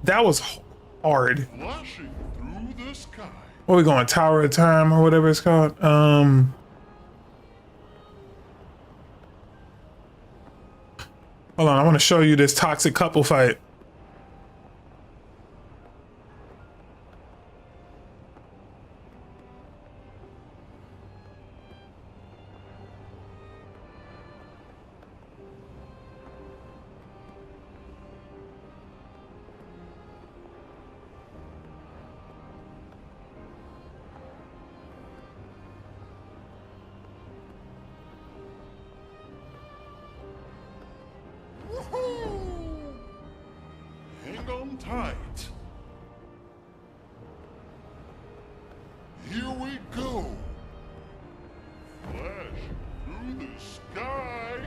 hard. Flashing through the sky. What are we going? Tower of Time or whatever it's called? Hold on, I want to show you this toxic couple fight. Hang on tight. Here we go. Flash through the sky.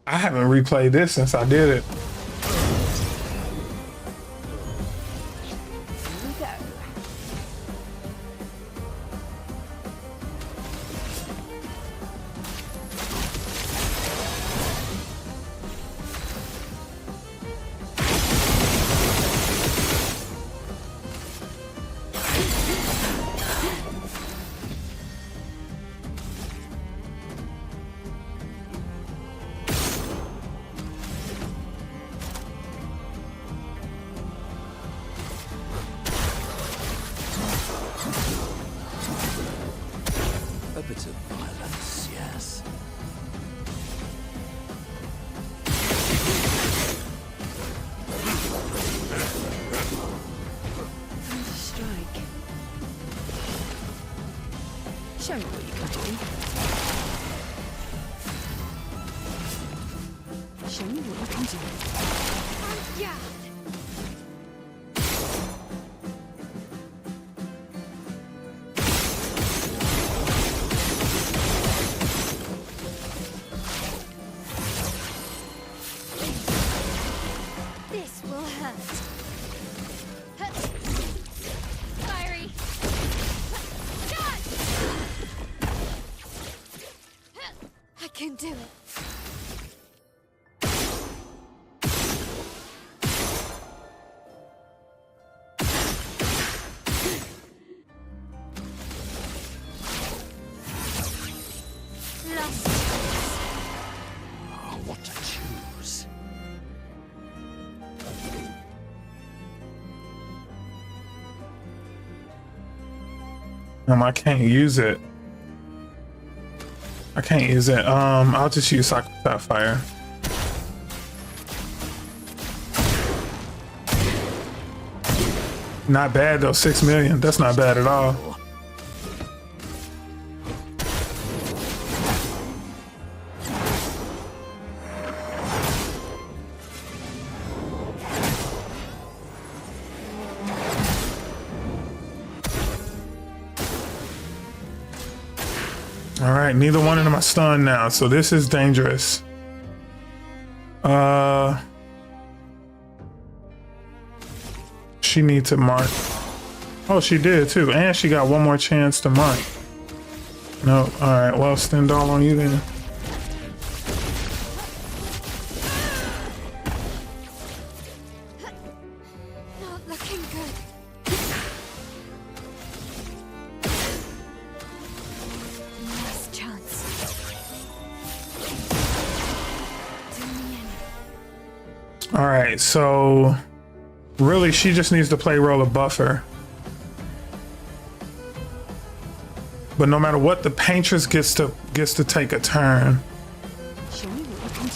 I haven't replayed this since I did it. Here we go. A bit of violence, yes. Strike. Show me what you can do. Show me what you can do. Yeah. This will hurt. Fiery. I can do it. Lost. Oh, what to choose? I can't use it. I can't use it. I'll just use Sapphire. Not bad though, 6 million. That's not bad at all. All right, neither one of them are stunned now, so this is dangerous. She needs to mark. Oh, she did too, and she got one more chance to mark. No, all right, well, Stendhal on you then. Not looking good. Last chance. Do me in. All right, so really, she just needs to play role of buffer. But no matter what, the paintress gets to take a turn. Show me what you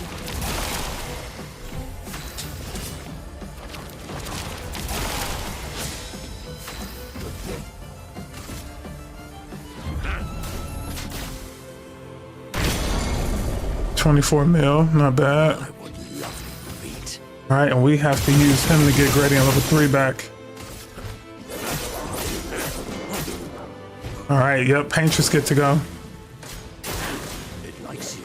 can do. $24 million, not bad. I would love your feet. All right, and we have to use him to get Gradient level 3 back. All right, yep, paintress get to go. It likes you.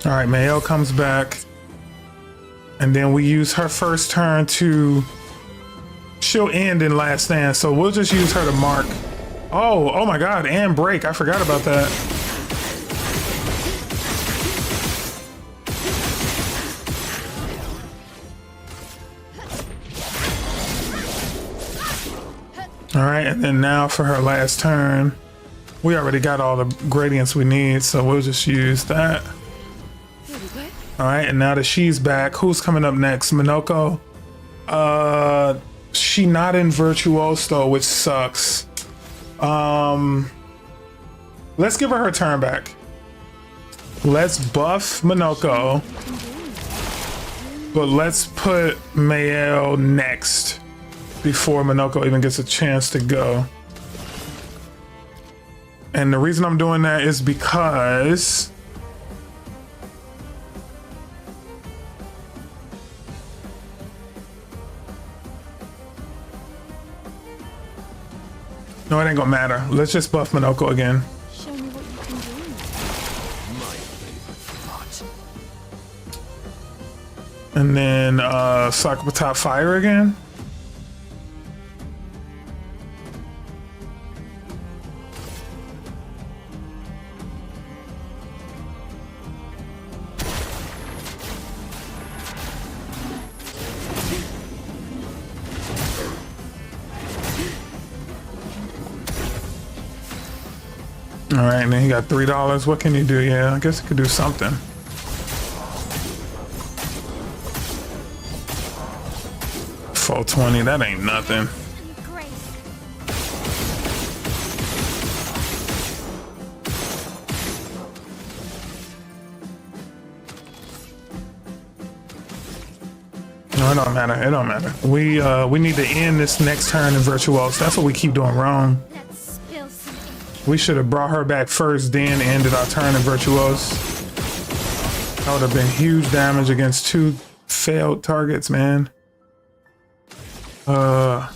All right, Mael comes back. And then we use her first turn to... She'll end in last stand, so we'll just use her to mark. Oh my god, and break. I forgot about that. All right, and then now for her last turn, we already got all the gradients we need, so we'll just use that. Here we go. All right, and now that she's back, who's coming up next? Minoko? She not in Virtuoso, which sucks. Let's give her turn back. Let's buff Minoko, but let's put Mael next before Minoko even gets a chance to go. And the reason I'm doing that is because no, it ain't gonna matter. Let's just buff Minoko again. Show me what you can do. My favorite part. And then Sakura top fire again. All right, and then he got $3. What can he do? Yeah, I guess he could do something. $420, that ain't nothing. And grace. No, it don't matter. It don't matter. We need to end this next turn in Virtuos. That's what we keep doing wrong. Let's spill some ink. We should have brought her back first, then ended our turn in Virtuos. That would have been huge damage against two failed targets, man. I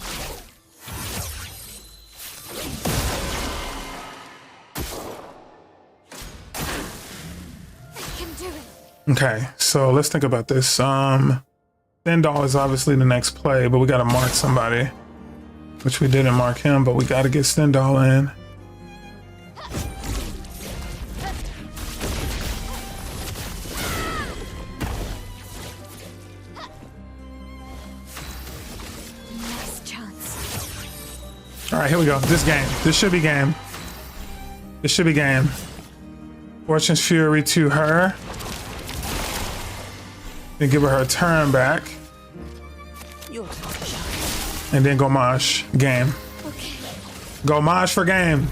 can do it. Okay, so let's think about this. Stendhal is obviously the next play, but we gotta mark somebody. Which we didn't mark him, but we gotta get Stendhal in. Last chance. All right, here we go. This game. This should be game. This should be game. Fortune's Fury to her. Then give her turn back. Your turn, Sciel. And then Gomage. Game. Okay. Gomage for game.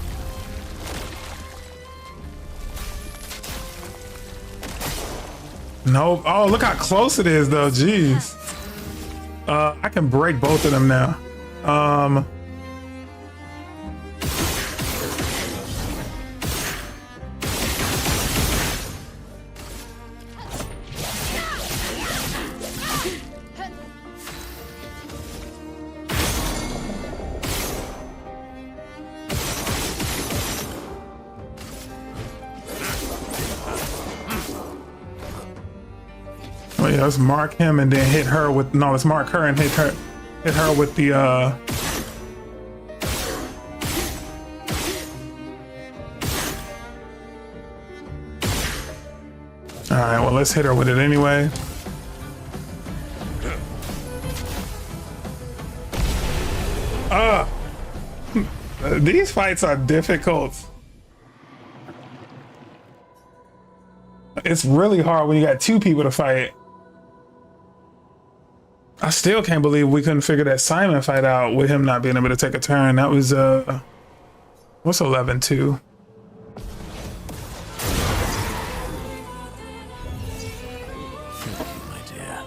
Nope. Oh, look how close it is though. Jeez. I can break both of them now. Yeah, let's mark him and then hit her with, no, let's mark her and hit her with the all right, well, let's hit her with it anyway. These fights are difficult. It's really hard when you got two people to fight. I still can't believe we couldn't figure that Simon fight out with him not being able to take a turn. That was what's 11-2? My dear.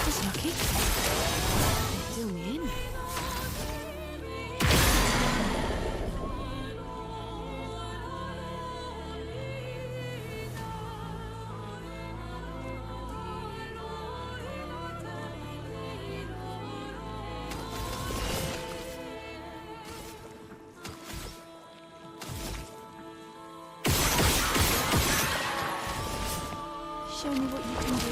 Just lucky. Still me in. Show me what you can do.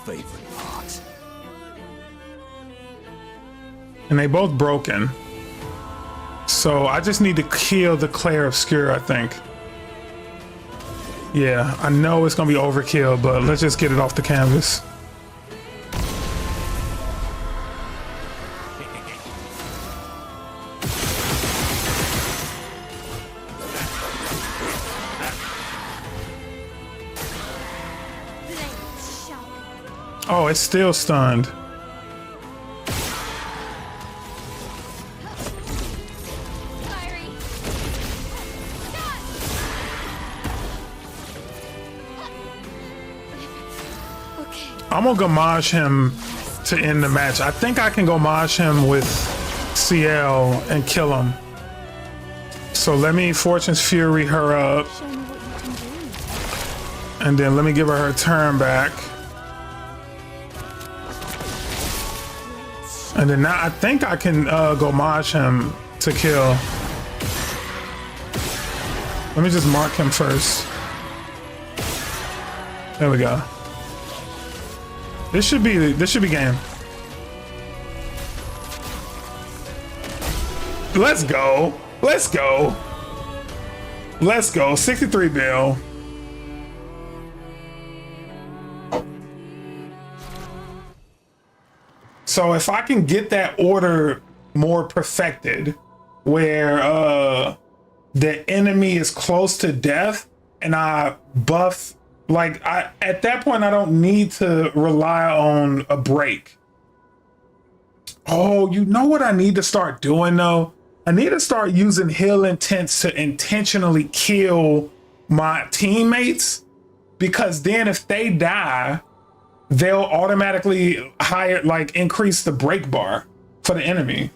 Favorite part. And they both broken. So I just need to kill the Clair Obscur, I think. Yeah, I know it's gonna be overkill, but let's just get it off the canvas. Oh, it's still stunned. I'm gonna gomage him to end the match. I think I can gomage him with Sciel and kill him. So let me Fortune's Fury her up. And then let me give her turn back. And then now I think I can gomage him to kill. Let me just mark him first. There we go. This should be game. Let's go. Let's go. Let's go. 63 bill. So if I can get that order more perfected, where the enemy is close to death and I buff, like at that point I don't need to rely on a break. Oh, you know what I need to start doing though? I need to start using heal intents to intentionally kill my teammates, because then if they die, they'll automatically increase the break bar for the enemy.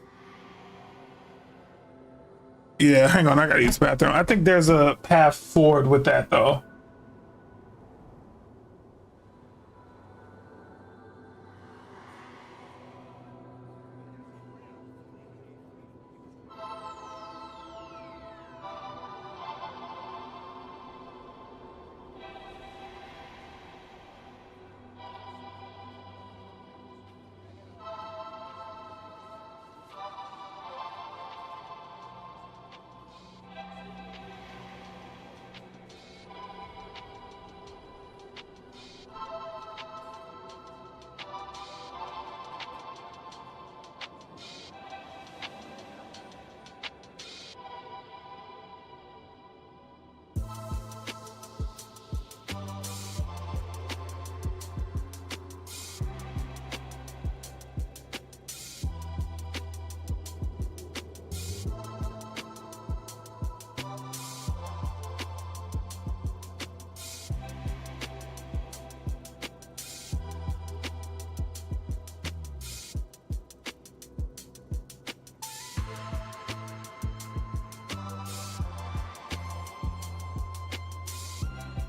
Yeah, hang on, I gotta use the bathroom. I think there's a path forward with that though.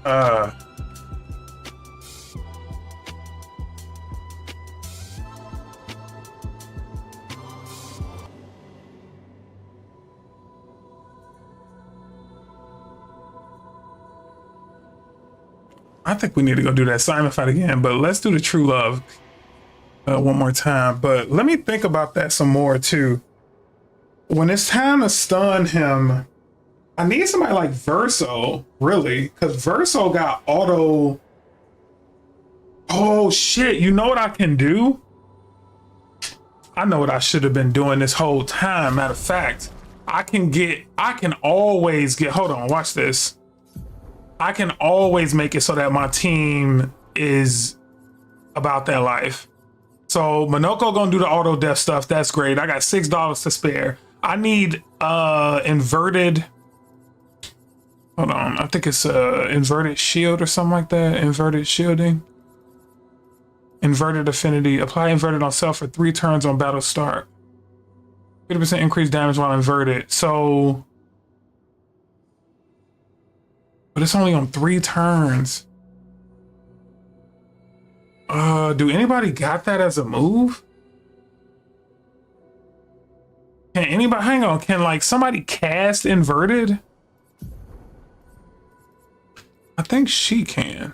Uh, I think we need to go do that Simon fight again, but let's do the true love one more time. But let me think about that some more too. When it's time to stun him, I need somebody like Verso, really, because Verso got auto. Oh shit, you know what I can do? I know what I should have been doing this whole time. Matter of fact, I can always get, hold on, watch this. I can always make it so that my team is about that life. So Monoko gonna do the auto death stuff. That's great. I got $6 to spare. I need inverted. Hold on, I think it's inverted shield or something like that. Inverted shielding. Inverted affinity. Apply inverted on self for 3 turns on battle start. 50% increased damage while inverted. So, but it's only on 3 turns. Do anybody got that as a move? Can anybody, hang on, can like somebody cast inverted? I think she can.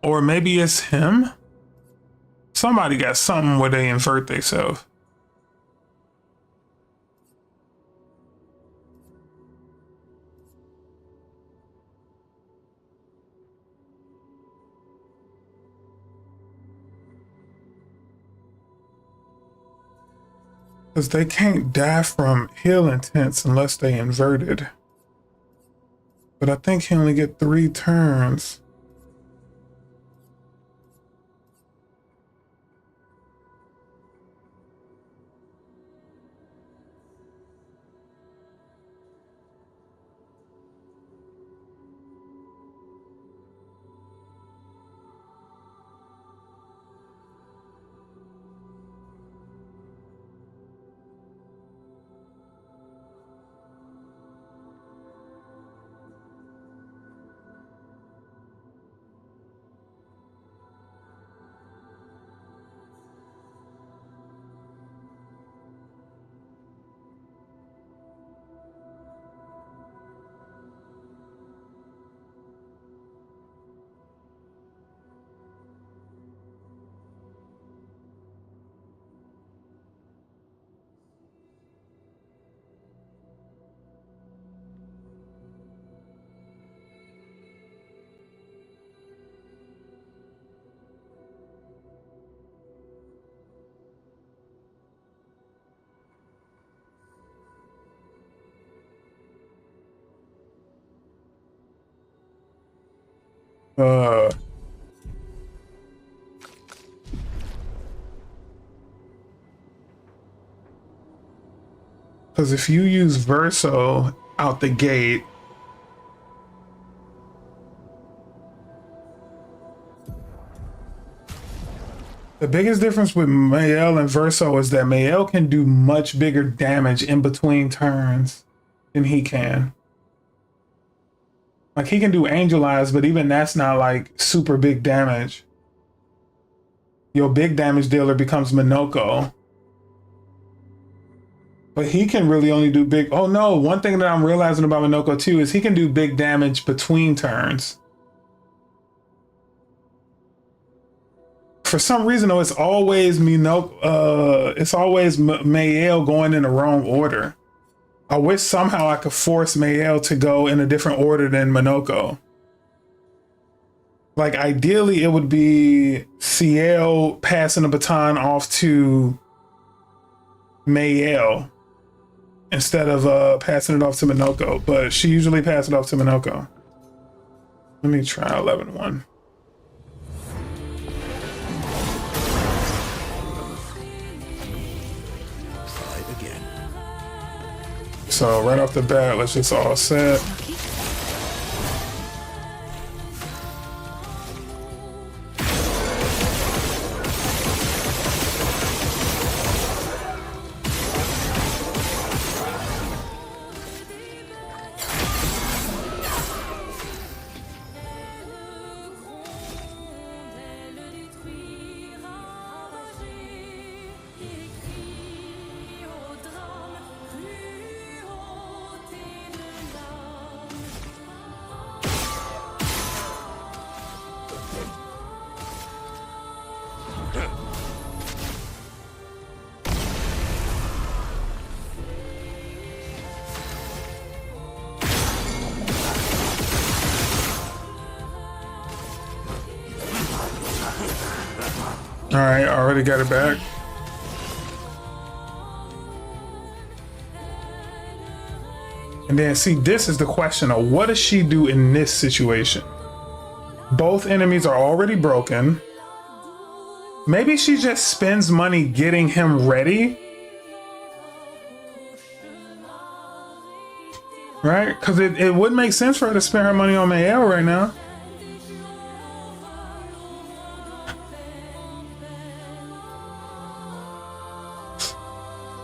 Or maybe it's him? Somebody got something where they invert themselves. Because they can't die from heal intense unless they inverted. But I think he only get 3 turns. Uh, Because if you use Verso out the gate, the biggest difference with Mael and Verso is that Mael can do much bigger damage in between turns than he can. Like, he can do Angel Eyes, but even that's not like super big damage. Your big damage dealer becomes Minoko. But he can really only do big... Oh no, one thing that I'm realizing about Minoko too is he can do big damage between turns. For some reason, though, it's always Mael going in the wrong order. I wish somehow I could force Mael to go in a different order than Minoko. Like, ideally, it would be Sciel passing the baton off to Mael instead of passing it off to Minoko, but she usually passes it off to Minoko. Let me try 11-1. So right off the bat, let's just all set. All right, already got it back. And then see, this is the question of what does she do in this situation? Both enemies are already broken. Maybe she just spends money getting him ready. Right? Because it would make sense for her to spend her money on Mael right now.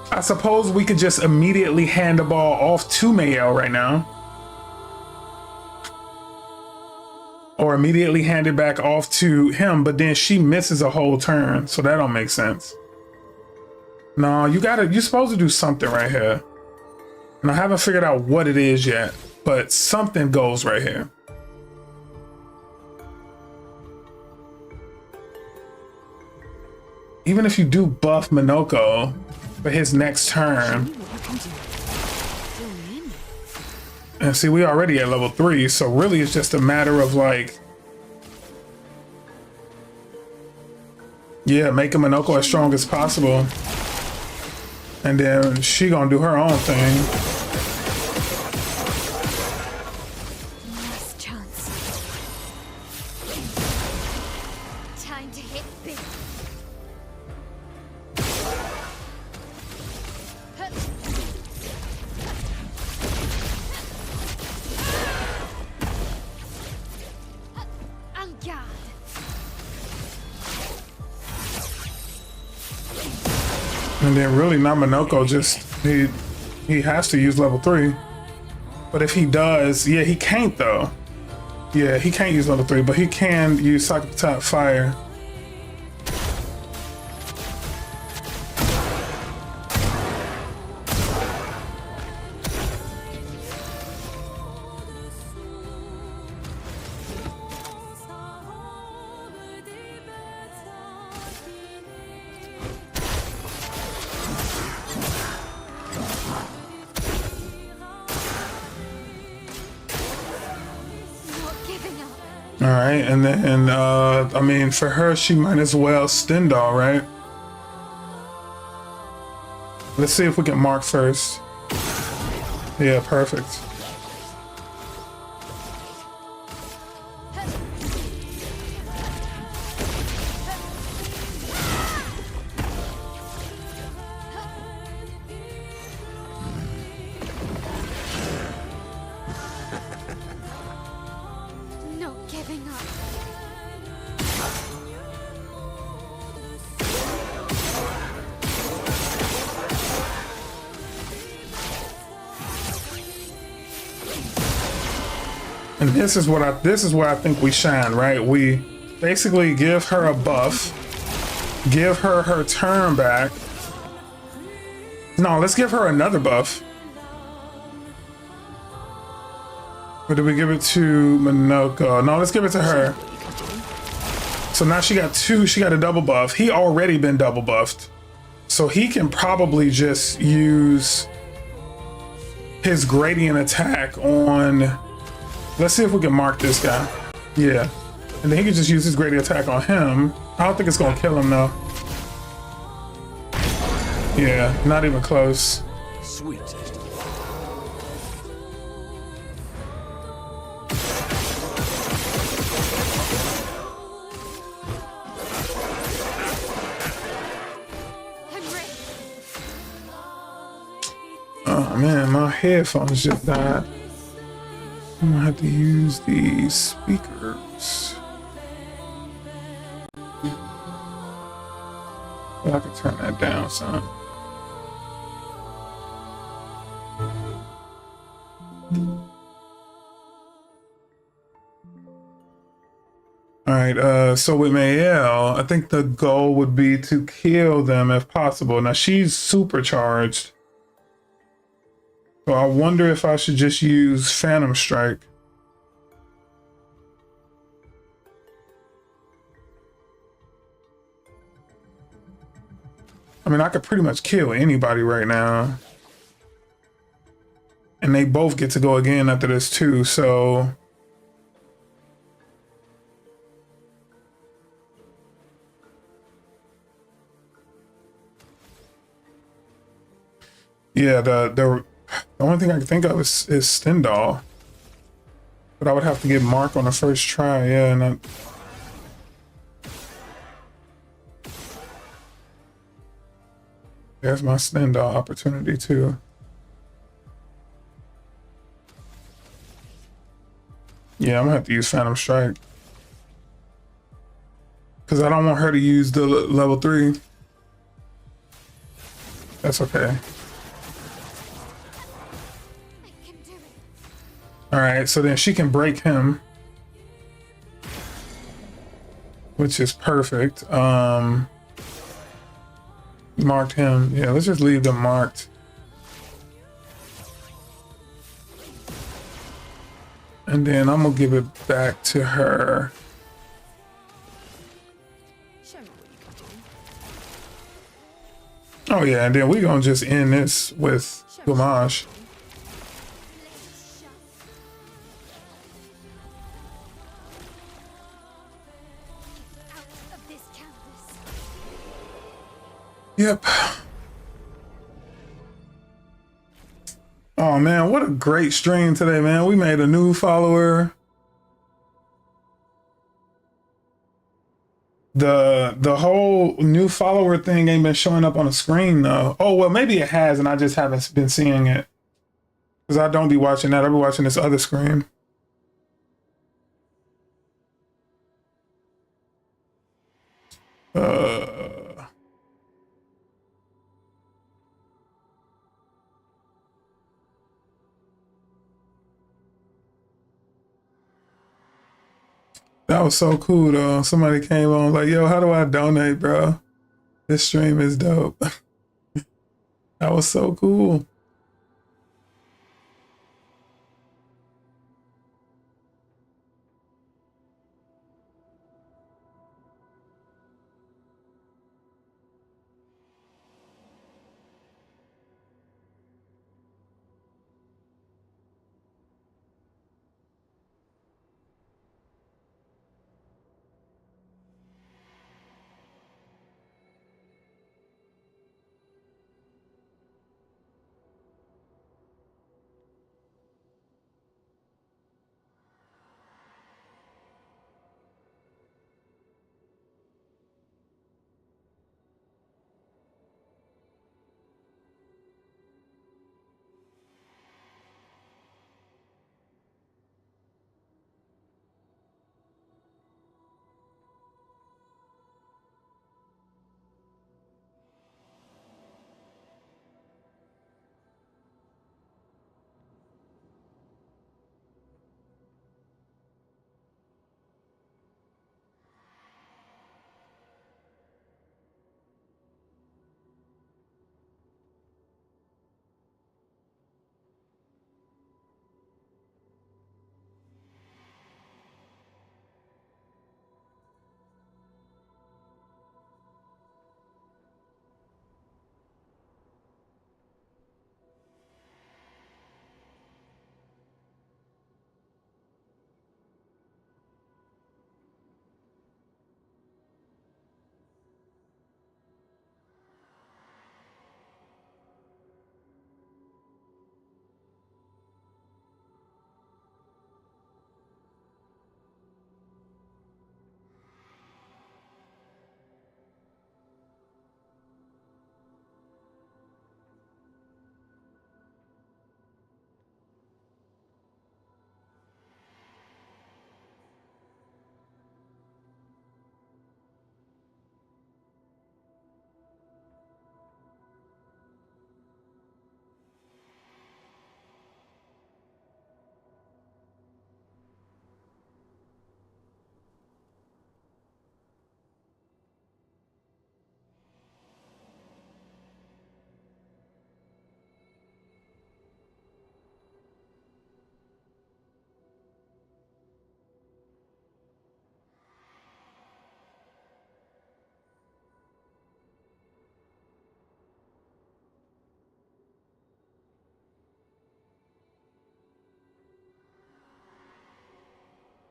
I suppose we could just immediately hand the ball off to Mael right now. Or immediately hand it back off to him, but then she misses a whole turn, so that don't make sense. No, you're supposed to do something right here. And I haven't figured out what it is yet, but something goes right here. Even if you do buff Minoko for his next turn. And see, we already at level 3, so really it's just a matter of like, yeah, making Minoko as strong as possible. And then she gonna do her own thing. Last chance. Time to hit big. En garde. And then really not Minoko, just he has to use level 3. But if he does, yeah, he can't though. Yeah, he can't use level 3, but he can use Psychopath Fire. All right, and then I mean, for her, she might as well Stendhal, right? Let's see if we can mark first. Yeah, perfect. And this is where I think we shine, right? We basically give her a buff, give her her turn back. No, let's give her another buff. Or did we give it to Minoko? No, let's give it to her. So now she got two, she got a double buff. He already been double buffed. So he can probably just use his gradient attack on, let's see if we can mark this guy. Yeah. And then he can just use his gradient attack on him. I don't think it's gonna kill him though. Yeah, not even close. Sweet taste of I'm ready. Oh man, my headphones just died. I'm gonna have to use these speakers. Well, I can turn that down some. All right, so with Mayel, I think the goal would be to kill them if possible. Now she's supercharged. So I wonder if I should just use Phantom Strike. I mean, I could pretty much kill anybody right now. And they both get to go again after this too, so... Yeah, the only thing I can think of is Stendhal. But I would have to get Mark on the first try, yeah, and I... There's my Stendhal opportunity too. Yeah, I'm gonna have to use Phantom Strike. Because I don't want her to use the level 3. That's okay. All right, so then she can break him, which is perfect. Marked him. Yeah, let's just leave them marked. And then I'm gonna give it back to her. Show me what you can do. Oh yeah, and then we're gonna just end this with Gamage. Yep. Oh man, what a great stream today, man. We made a new follower. The whole new follower thing ain't been showing up on the screen though. Oh well, maybe it has, and I just haven't been seeing it. Because I don't be watching that. I'll be watching this other screen. That was so cool though. Somebody came on like, yo, how do I donate, bro? This stream is dope. That was so cool.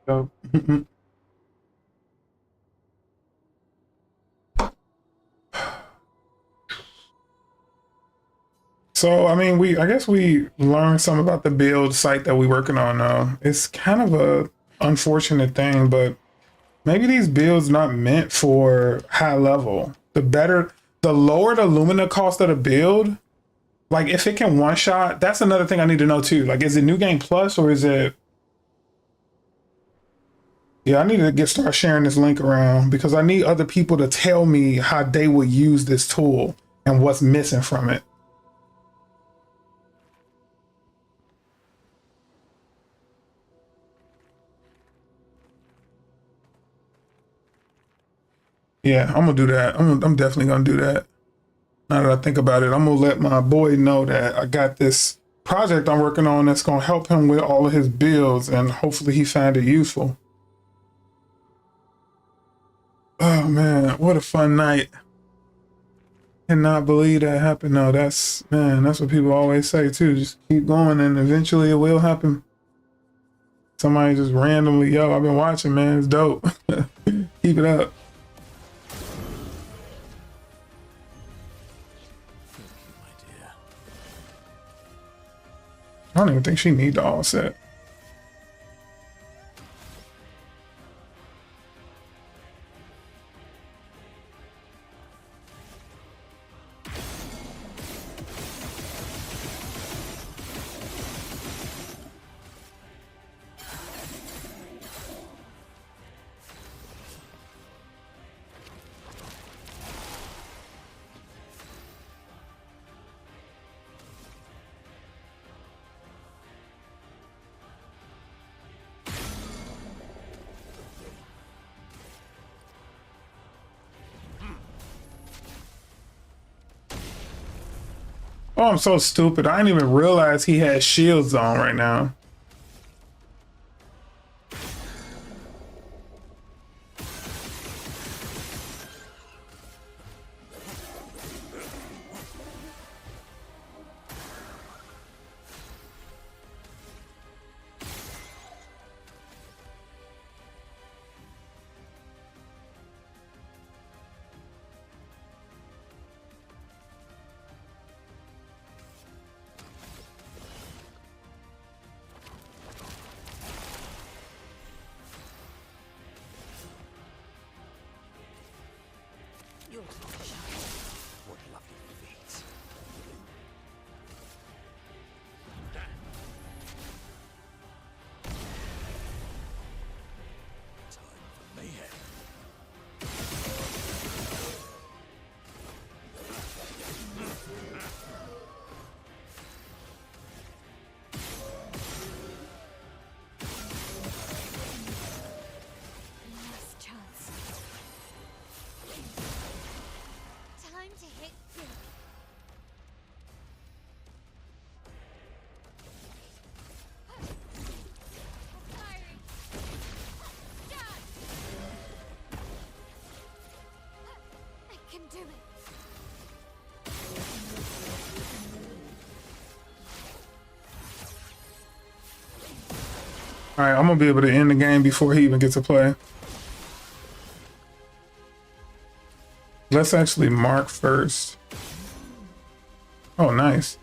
So, so I mean, I guess we learned some about the build site that we're working on now. It's kind of a unfortunate thing, but maybe these builds not meant for high level. The lower the lumina cost of the build, like if it can one shot, that's another thing I need to know too. Like, is it New Game Plus or is it? Yeah, I need to start sharing this link around because I need other people to tell me how they would use this tool and what's missing from it. Yeah, I'm gonna do that. I'm definitely gonna do that. Now that I think about it, I'm gonna let my boy know that I got this project I'm working on that's gonna help him with all of his builds, and hopefully he find it useful. Oh man, what a fun night! Cannot believe that happened. No, that's what people always say too. Just keep going, and eventually it will happen. Somebody just randomly, yo, I've been watching, man. It's dope. Keep it up. I don't even think she needs the all set. Oh, I'm so stupid. I didn't even realize he had shields on right now. What lovely feet. Time for mayhem. Last chance. Time to hit big. Firing. Done. I can do it. All right, I'm gonna be able to end the game before he even gets to play. Let's actually mark first. Oh, nice.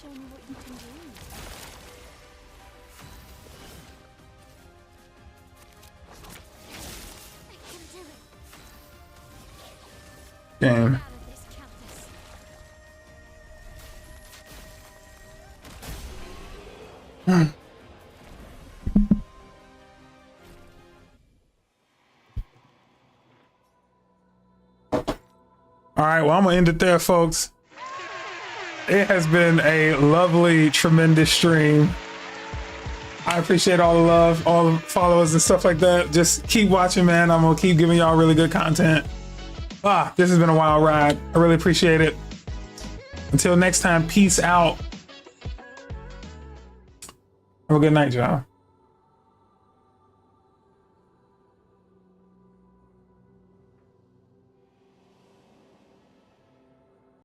Show me what you can do. I can do it. Game. Out of this campus. All right, well, I'm gonna end it there, folks. It has been a lovely, tremendous stream. I appreciate all the love, all the followers and stuff like that. Just keep watching, man. I'm gonna keep giving y'all really good content. This has been a wild ride. I really appreciate it. Until next time, peace out. Have a good night, y'all.